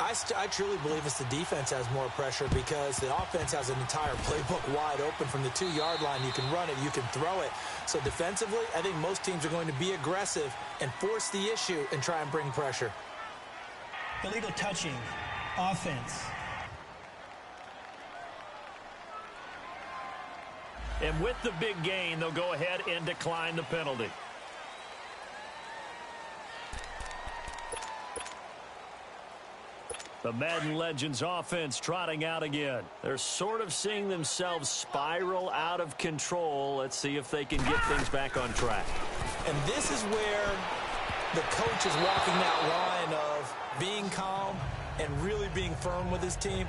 I truly believe it's the defense has more pressure because the offense has an entire playbook wide open from the 2-yard line. You can run it, you can throw it. So defensively, I think most teams are going to be aggressive and force the issue and try and bring pressure. Illegal touching, offense. And with the big gain, they'll go ahead and decline the penalty. The Madden Legends offense trotting out again. They're sort of seeing themselves spiral out of control. Let's see if they can get things back on track. And this is where the coach is walking that line of being calm and really being firm with his team.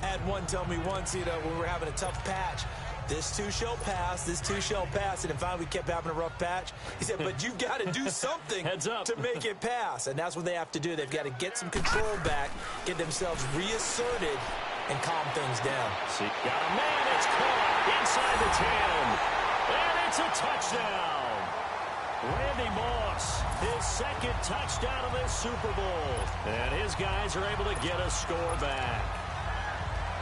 I had one tell me once, when we were having a tough patch, this too shall pass, this too shall pass. And then finally we kept having a rough patch. He said, but you've got to do something Heads up. to make it pass. And that's what they have to do. They've got to get some control back, get themselves reasserted, and calm things down. See, got a man. It's caught inside the 10. And it's a touchdown. Randy Moss, his second touchdown of this Super Bowl. And his guys are able to get a score back.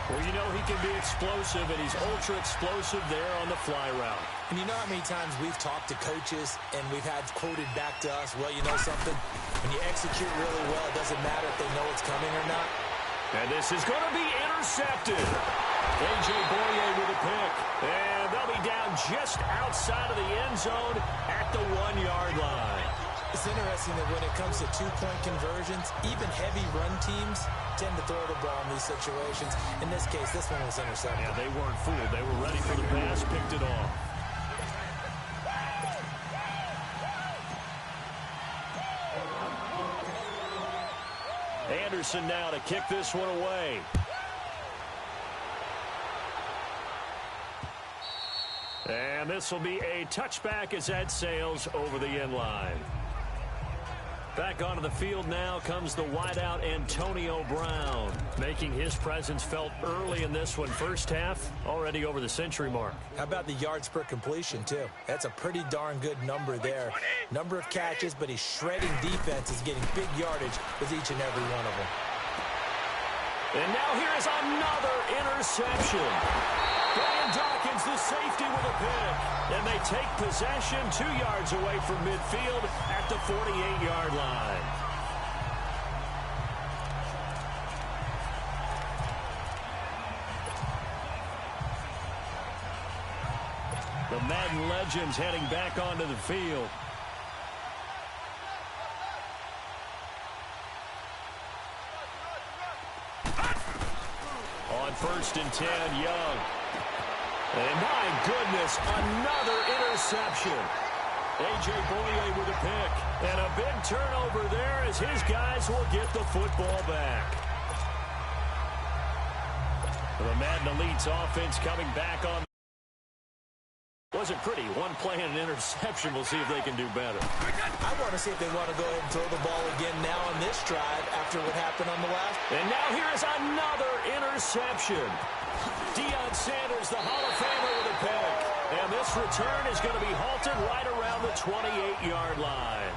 Well, you know he can be explosive, and he's ultra-explosive there on the fly route. And you know how many times we've talked to coaches and we've had quoted back to us, well, you know something? When you execute really well, it doesn't matter if they know it's coming or not. And this is going to be intercepted. A.J. Boye with a pick. And they'll be down just outside of the end zone at the 1-yard line. It's interesting that when it comes to two-point conversions, even heavy run teams tend to throw the ball in these situations. In this case, this one was intercepted. Yeah, they weren't fooled. They were ready for the pass, picked it off. Anderson now to kick this one away. And this will be a touchback as that sails over the end line. Back onto the field now comes the wideout Antonio Brown, making his presence felt early in this one. First half, already over the century mark. How about the yards per completion, too? That's a pretty darn good number there. Number of catches, but he's shredding defense, is getting big yardage with each and every one of them. And now here is another interception. Brian Dawkins, the safety, with a pick. And they take possession 2 yards away from midfield at the 48-yard line. The Madden Legends heading back onto the field. On 1st and 10, Young. And my goodness, another interception. A.J. Boye with a pick. And a big turnover there as his guys will get the football back. The Madden Elite's offense coming back on. Wasn't pretty. One play and an interception. We'll see if they can do better. I want to see if they want to go ahead and throw the ball again now on this drive after what happened on the last. And now here is another interception. Deion Sanders, the Hall of Famer, with a pick. And this return is going to be halted right around the 28-yard line.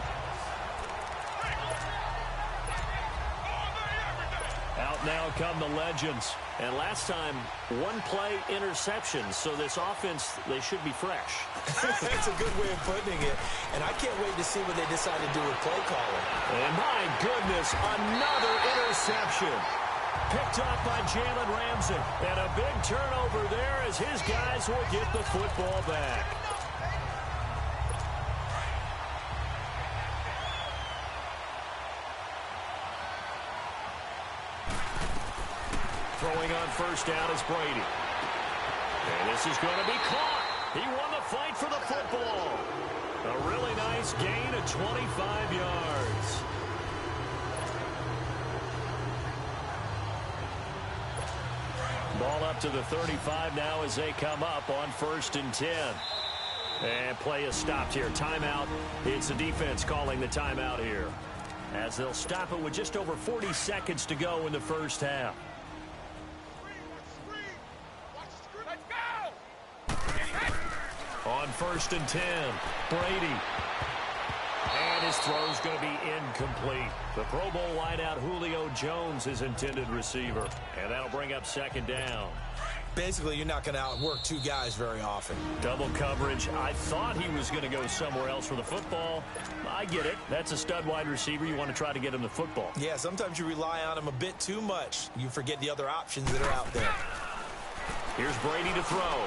Out now come the legends. And last time, one-play interception. So this offense, they should be fresh. That's a good way of putting it. And I can't wait to see what they decide to do with play calling. And my goodness, another interception. Picked off by Jalen Ramsey. And a big turnover there as his guys will get the football back. Throwing on first down is Brady. And this is going to be caught. He won the fight for the football. A really nice gain of 25 yards. Ball up to the 35 now as they come up on 1st and 10. And play is stopped here. Timeout. It's the defense calling the timeout here, as they'll stop it with just over 40 seconds to go in the first half. On 1st and 10, Brady. And his throw's going to be incomplete. The Pro Bowl wideout Julio Jones is intended receiver. And that'll bring up 2nd down. Basically, you're not going to outwork two guys very often. Double coverage. I thought he was going to go somewhere else for the football. I get it. That's a stud wide receiver. You want to try to get him the football. Yeah, sometimes you rely on him a bit too much. You forget the other options that are out there. Here's Brady to throw.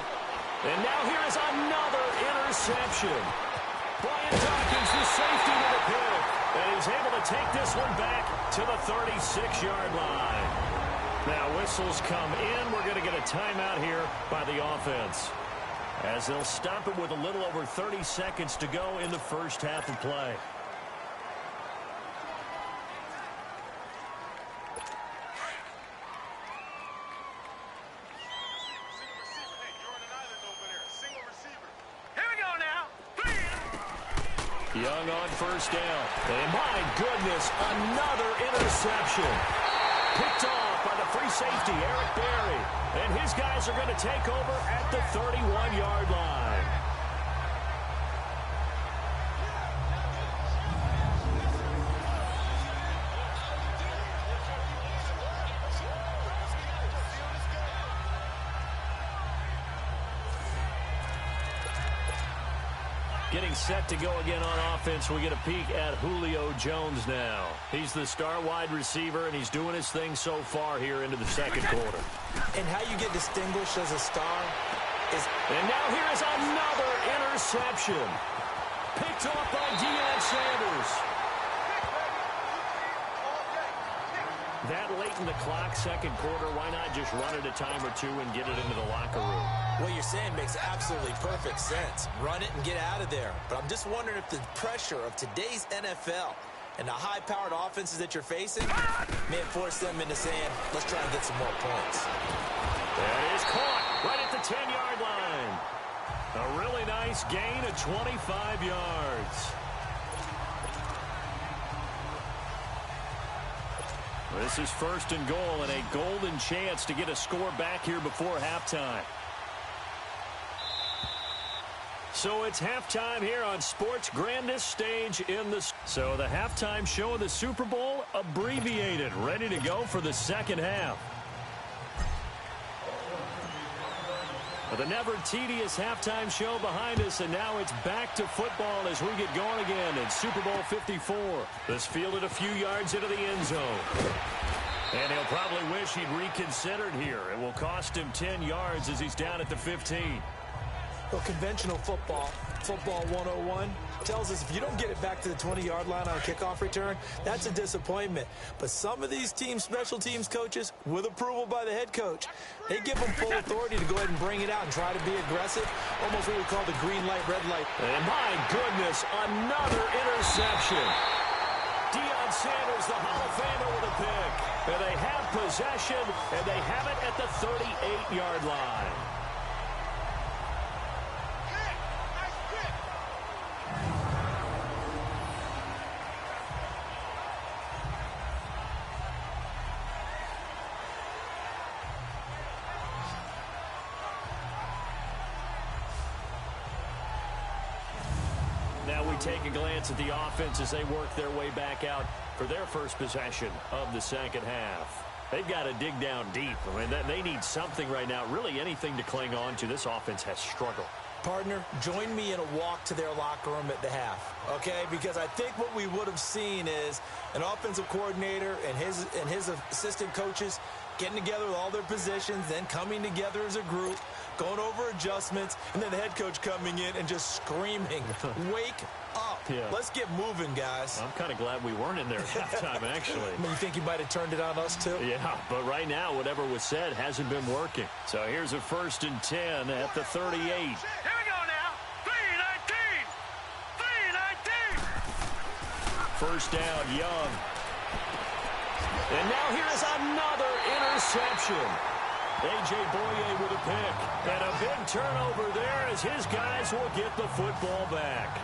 And now here is another interception. Brian Dawkins, the safety, to the pick. And he's able to take this one back to the 36-yard line. Now whistles come in. We're going to get a timeout here by the offense, as they'll stop it with a little over 30 seconds to go in the first half of play. Young on first down. And my goodness, another interception. Picked off by the free safety, Eric Berry. And his guys are going to take over at the 31-yard line. Getting set to go again on offense. We get a peek at Julio Jones now. He's the star wide receiver, and he's doing his thing so far here into the second quarter. And how you get distinguished as a star is... And now here is another interception. Picked off by Deion Sanders. That late in the clock, second quarter, why not just run it a time or two and get it into the locker room? What you're saying makes absolutely perfect sense. Run it and get out of there. But I'm just wondering if the pressure of today's NFL and the high-powered offenses that you're facing may force them into saying, let's try and get some more points. That is caught right at the 10-yard line. A really nice gain of 25 yards. This is 1st and goal, and a golden chance to get a score back here before halftime. So it's halftime here on sports' grandest stage in the... So the halftime show of the Super Bowl, abbreviated, ready to go for the second half. With a never-tedious halftime show behind us, and now it's back to football as we get going again in Super Bowl 54. This fielded a few yards into the end zone. And he'll probably wish he'd reconsidered here. It will cost him 10 yards as he's down at the 15. Well, conventional football 101, tells us if you don't get it back to the 20-yard line on a kickoff return, that's a disappointment. But some of these teams, special teams coaches, with approval by the head coach, they give them full authority to go ahead and bring it out and try to be aggressive, almost what we call the green light, red light. And my goodness, another interception. Deion Sanders, the Hall of Famer, with a pick. And they have possession, and they have it at the 38-yard line. we take a glance at the offense as they work their way back out for their first possession of the second half. They've got to dig down deep. I mean, they need something right now, really anything to cling on to. This offense has struggled. Partner, join me in a walk to their locker room at the half, okay? Because I think what we would have seen is an offensive coordinator and his assistant coaches getting together with all their positions, then coming together as a group, going over adjustments, and then the head coach coming in and just screaming, wake up. Yeah. Let's get moving, guys. I'm kind of glad we weren't in there at halftime, actually. I mean, you think you might have turned it on us, too? Yeah, but right now, whatever was said hasn't been working. So here's a 1st and 10 at the 38. Here we go now. 3-19. 3-19. First down, Young. And now here is another interception. A.J. Boye with a pick. And a big turnover there as his guys will get the football back.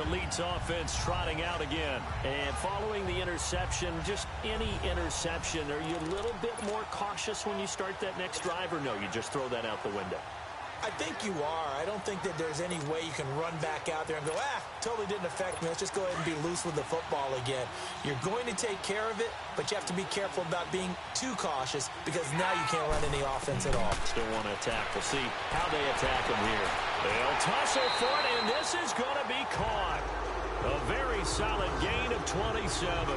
Elite's offense trotting out again. And following the interception, just any interception, are you a little bit more cautious when you start that next drive, or no, you just throw that out the window? I think you are. I don't think that there's any way you can run back out there and go, totally didn't affect me. Let's just go ahead and be loose with the football again. You're going to take care of it, but you have to be careful about being too cautious because now you can't run any offense at all. Still want to attack. We'll see how they attack him here. They'll tussle for it, and this is going to be caught. A very solid gain of 27.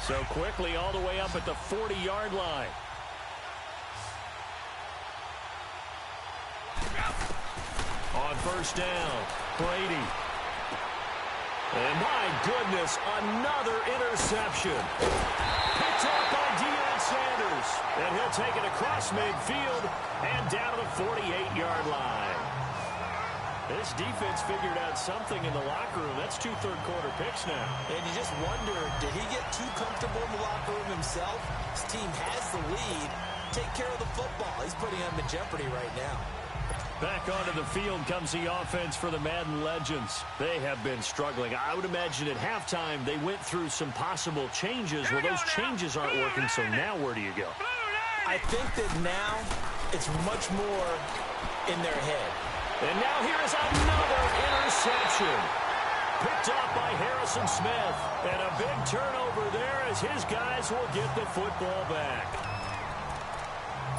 So quickly all the way up at the 40-yard line. On first down, Brady. And my goodness, another interception. Picked up by Deion Sanders. And he'll take it across midfield and down to the 48-yard line. This defense figured out something in the locker room. That's 2 third-quarter picks now. And you just wonder, did he get too comfortable in the locker room himself? His team has the lead. Take care of the football. He's putting them in jeopardy right now. Back onto the field comes the offense for the Madden Legends. They have been struggling. I would imagine at halftime they went through some possible changes. Well, those changes aren't working, so now where do you go? I think that now it's much more in their head. And now here is another interception. Picked off by Harrison Smith. And a big turnover there as his guys will get the football back.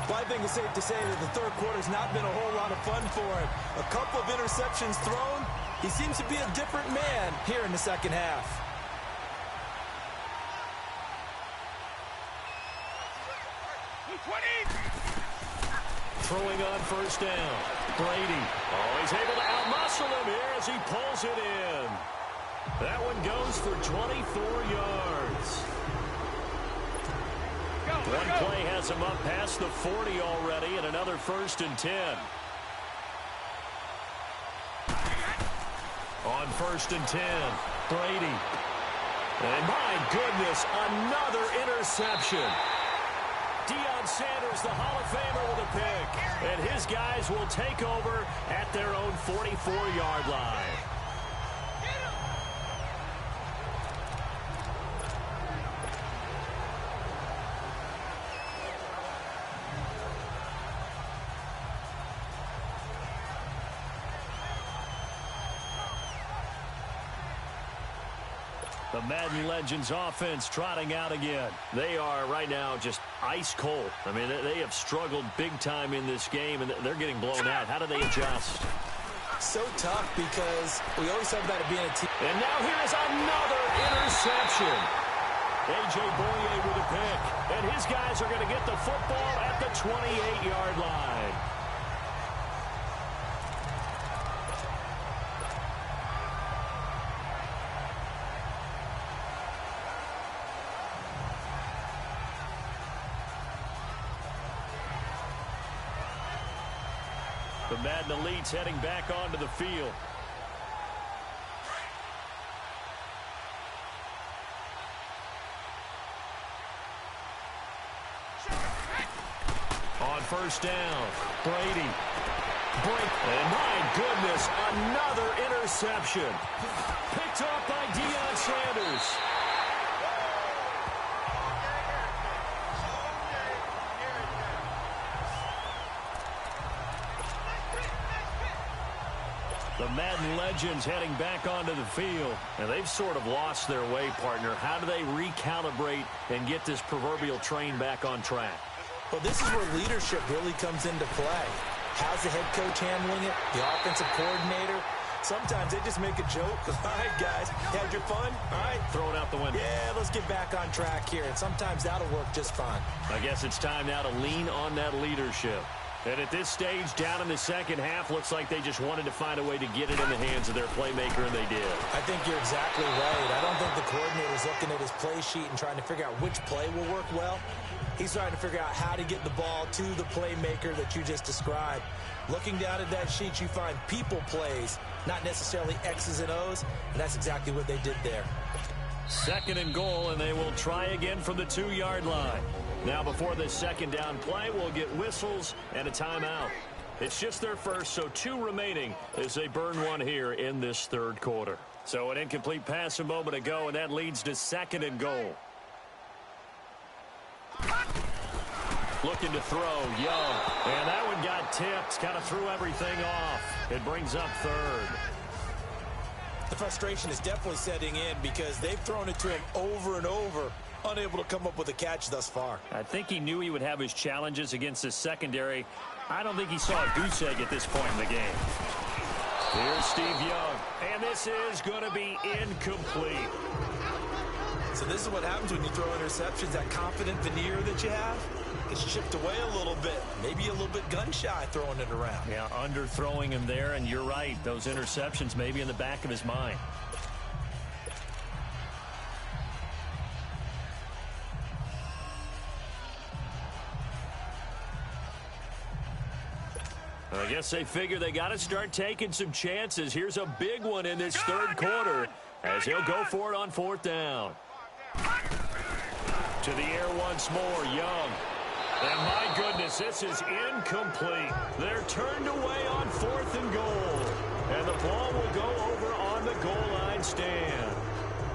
Well, I think it's safe to say that the third quarter's not been a whole lot of fun for him. A couple of interceptions thrown. He seems to be a different man here in the second half. Throwing on first down. Brady. Oh, he's able to outmuscle him here as he pulls it in. That one goes for 24 yards. One play has him up past the 40 already, and another 1st and 10. On 1st and 10, Brady. And my goodness, another interception. Deion Sanders, the Hall of Famer, with a pick. And his guys will take over at their own 44-yard line. The Madden Legends offense trotting out again. They are right now just ice cold. I mean, they have struggled big time in this game, and they're getting blown out. How do they adjust? So tough because we always talk about it being a team. And now here is another interception. A.J. Boye with a pick. And his guys are going to get the football at the 28-yard line. The Madden Elites heading back onto the field. On first down, Brady. And my goodness, another interception. Picked off by Deion Sanders. The Madden legends heading back onto the field. And they've sort of lost their way, partner. How do they recalibrate and get this proverbial train back on track? Well, this is where leadership really comes into play. How's the head coach handling it? The offensive coordinator? Sometimes they just make a joke. All right, guys, had your fun? All right. Throw it out the window. Yeah, let's get back on track here. And sometimes that'll work just fine. I guess it's time now to lean on that leadership. And at this stage, down in the second half, looks like they just wanted to find a way to get it in the hands of their playmaker, and they did. I think you're exactly right. I don't think the coordinator's looking at his play sheet and trying to figure out which play will work well. He's trying to figure out how to get the ball to the playmaker that you just described. Looking down at that sheet, you find people plays, not necessarily X's and O's, and that's exactly what they did there. Second and goal, and they will try again from the 2-yard line. Now, before this second down play, we'll get whistles and a timeout. It's just their first, so 2 remaining as they burn one here in this third quarter. So an incomplete pass a moment ago, and that leads to second and goal. Looking to throw, Young. And that one got tipped, kind of threw everything off. It brings up third. The frustration is definitely setting in because they've thrown it to him over and over, unable to come up with a catch thus far. I think he knew he would have his challenges against his secondary. I don't think he saw a goose egg at this point in the game. Here's Steve Young, and this is going to be incomplete. So this is what happens when you throw interceptions, that confident veneer that you have. It's chipped away a little bit, maybe a little bit gun-shy throwing it around. Yeah, underthrowing him there, and you're right. Those interceptions may be in the back of his mind. I guess they figure they got to start taking some chances. Here's a big one in this third quarter as he'll go for it on fourth down. To the air once more, Young. And my goodness, this is incomplete. They're turned away on fourth and goal. And the ball will go over on the goal line stand.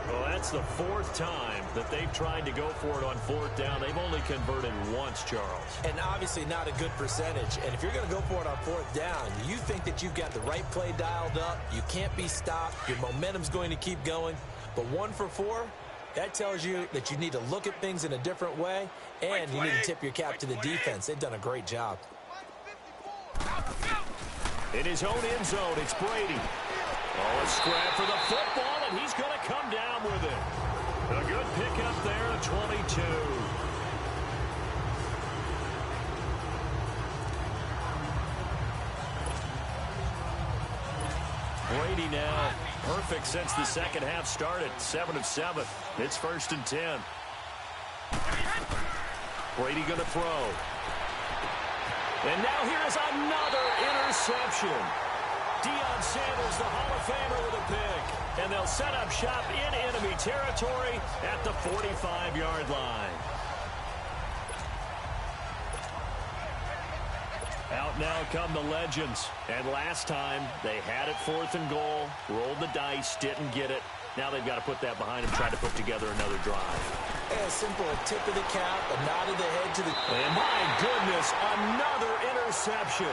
Well, that's the 4th time that they've tried to go for it on fourth down. They've only converted once, Charles. And obviously not a good percentage. And if you're going to go for it on fourth down, you think that you've got the right play dialed up. You can't be stopped. Your momentum's going to keep going. But 1 for 4, that tells you that you need to look at things in a different way, and you need to tip your cap to the defense. They've done a great job. In his own end zone, it's Brady. Oh, a scrap for the football, and he's going to come down with it. A good pickup there at 22. Brady now perfect since the second half started. 7 of 7. It's 1st and 10. Brady going to throw. And now here's another interception. Deion Sanders, the Hall of Famer, with a pick. And they'll set up shop in enemy territory at the 45-yard line. Out now come the legends. And last time, they had it 4th and goal, rolled the dice, didn't get it. Now they've got to put that behind them, try to put together another drive. A simple tip of the cap, a nod of the head to the... And my goodness, another interception.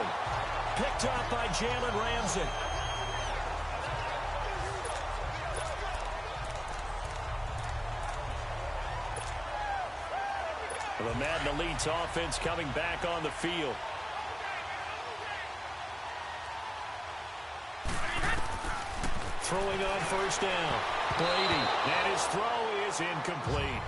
Picked up by Jalen Ramsey. The Madden Elites offense coming back on the field. Throwing on first down. Brady, and his throw is incomplete.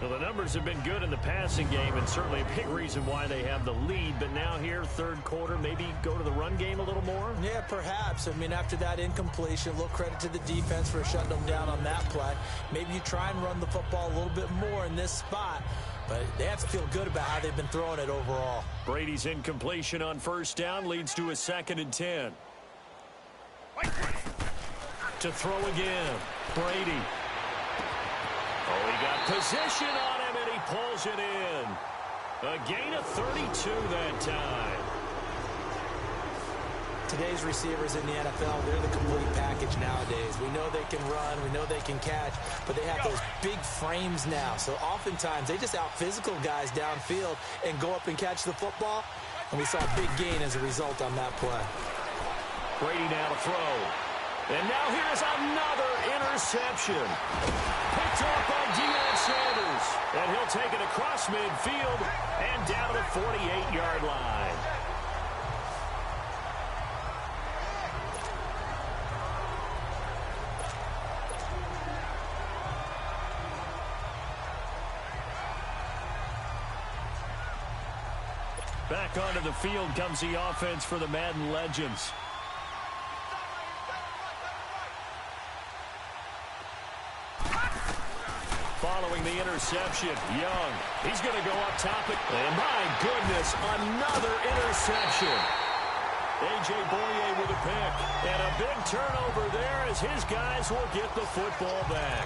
Well, the numbers have been good in the passing game and certainly a big reason why they have the lead. But now here, third quarter, maybe go to the run game a little more? Yeah, perhaps. I mean, after that incompletion, a little credit to the defense for shutting them down on that play. Maybe you try and run the football a little bit more in this spot. But they have to feel good about how they've been throwing it overall. Brady's incompletion on first down leads to a 2nd and 10. To throw again, Brady. Oh, he got position on him, and he pulls it in. A gain of 32 that time. Today's receivers in the NFL, they're the complete package nowadays. We know they can run, we know they can catch, but they have those big frames now. So oftentimes they just out-physical guys downfield and go up and catch the football. And we saw a big gain as a result on that play. Brady now to throw. And now here's another interception. Picked off by Deion Sanders. And he'll take it across midfield and down to the 48-yard line. Back onto the field comes the offense for the Madden Legends. Following the interception, Young. He's going to go up top. And my goodness, another interception. A.J. Boye with a pick. And a big turnover there as his guys will get the football back.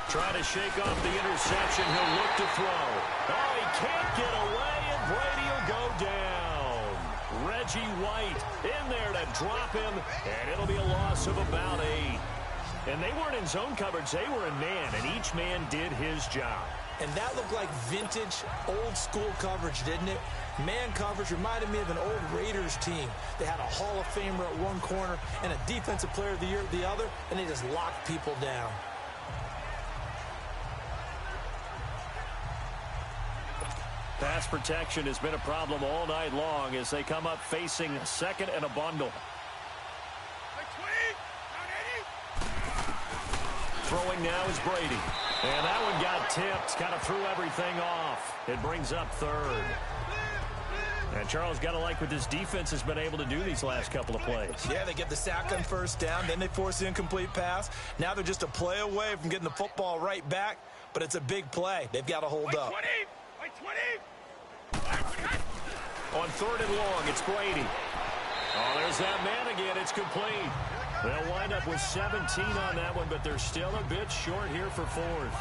Trying to shake off the interception. He'll look to throw. Oh, he can't get away, and Brady will go down. Reggie White in there to drop him, and it'll be a loss of about 8. And they weren't in zone coverage. They were in man, and each man did his job. And that looked like vintage, old-school coverage, didn't it? Man coverage reminded me of an old Raiders team. They had a Hall of Famer at one corner and a Defensive Player of the Year at the other, and they just locked people down. Pass protection has been a problem all night long as they come up facing 2nd and a bundle. Throwing now is Brady. And that one got tipped. Kind of threw everything off. It brings up 3rd. And Charles, got to like what this defense has been able to do these last couple of plays. Yeah, they get the sack on first down. Then they force the incomplete pass. Now they're just a play away from getting the football right back. But it's a big play. They've got to hold up. On 3rd and long, it's Brady. Oh, there's that man again. It's complete. They'll wind up with 17 on that one, but they're still a bit short here for 4th.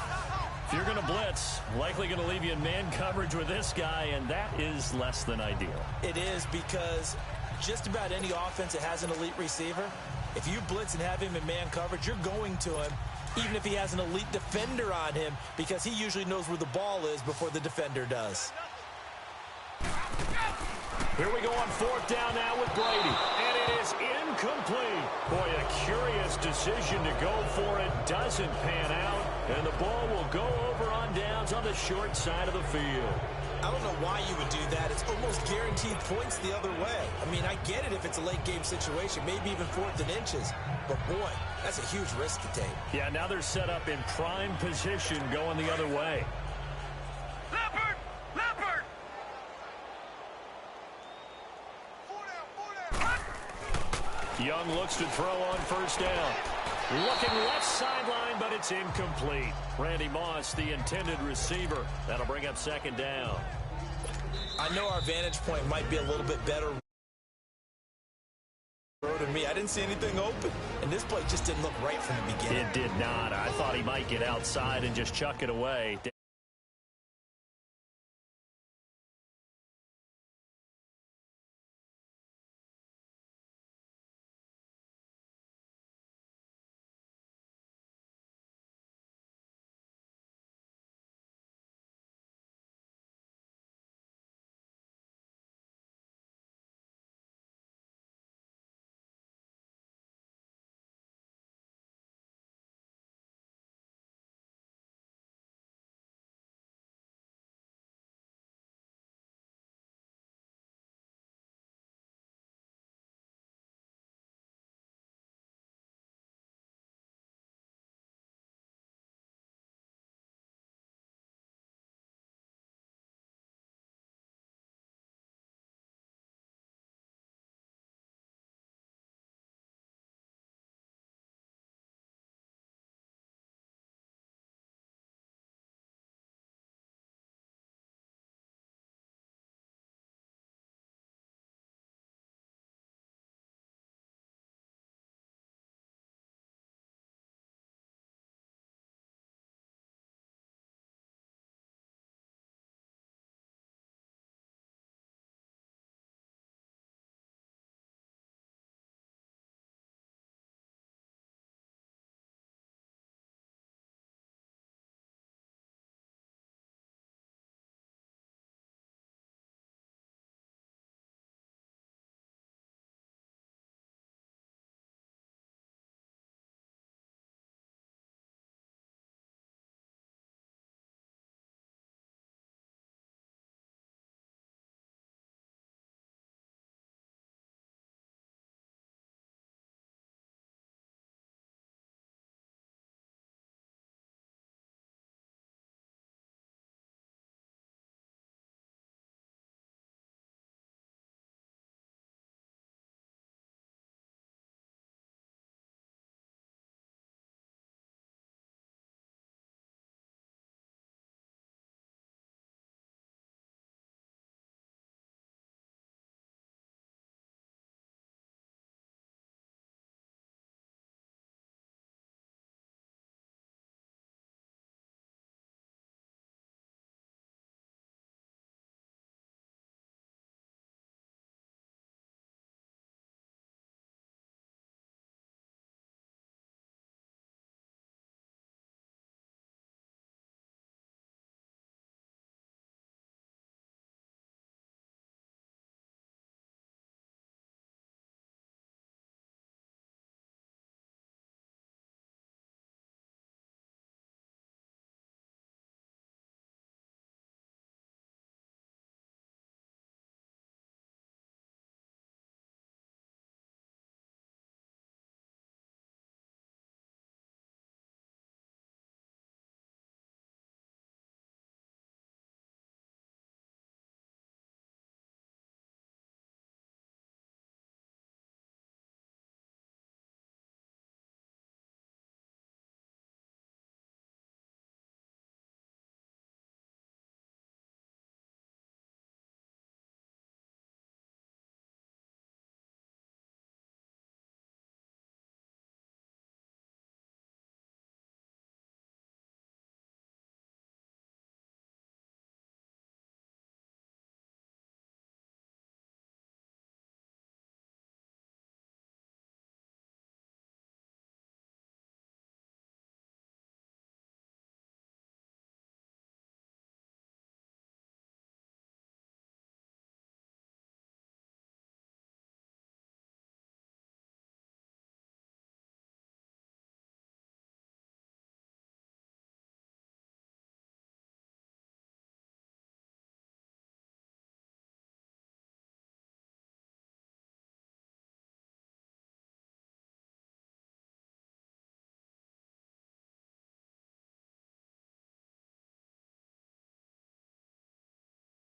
If you're going to blitz, likely going to leave you in man coverage with this guy, and that is less than ideal. It is, because just about any offense that has an elite receiver, if you blitz and have him in man coverage, you're going to him, even if he has an elite defender on him, because he usually knows where the ball is before the defender does. Here we go on 4th down now with Brady. And it is incomplete. Boy, a curious decision to go for it. Doesn't pan out. And the ball will go over on downs on the short side of the field. I don't know why you would do that. It's almost guaranteed points the other way. I mean, I get it if it's a late game situation, maybe even 4th and inches. But, boy, that's a huge risk to take. Yeah, now they're set up in prime position going the other way. Leopard! Leopard! Young looks to throw on first down. Looking left sideline, but it's incomplete. Randy Moss, the intended receiver. That'll bring up 2nd down. I know our vantage point might be a little bit better than me. I didn't see anything open, and this play just didn't look right from the beginning. It did not. I thought he might get outside and just chuck it away.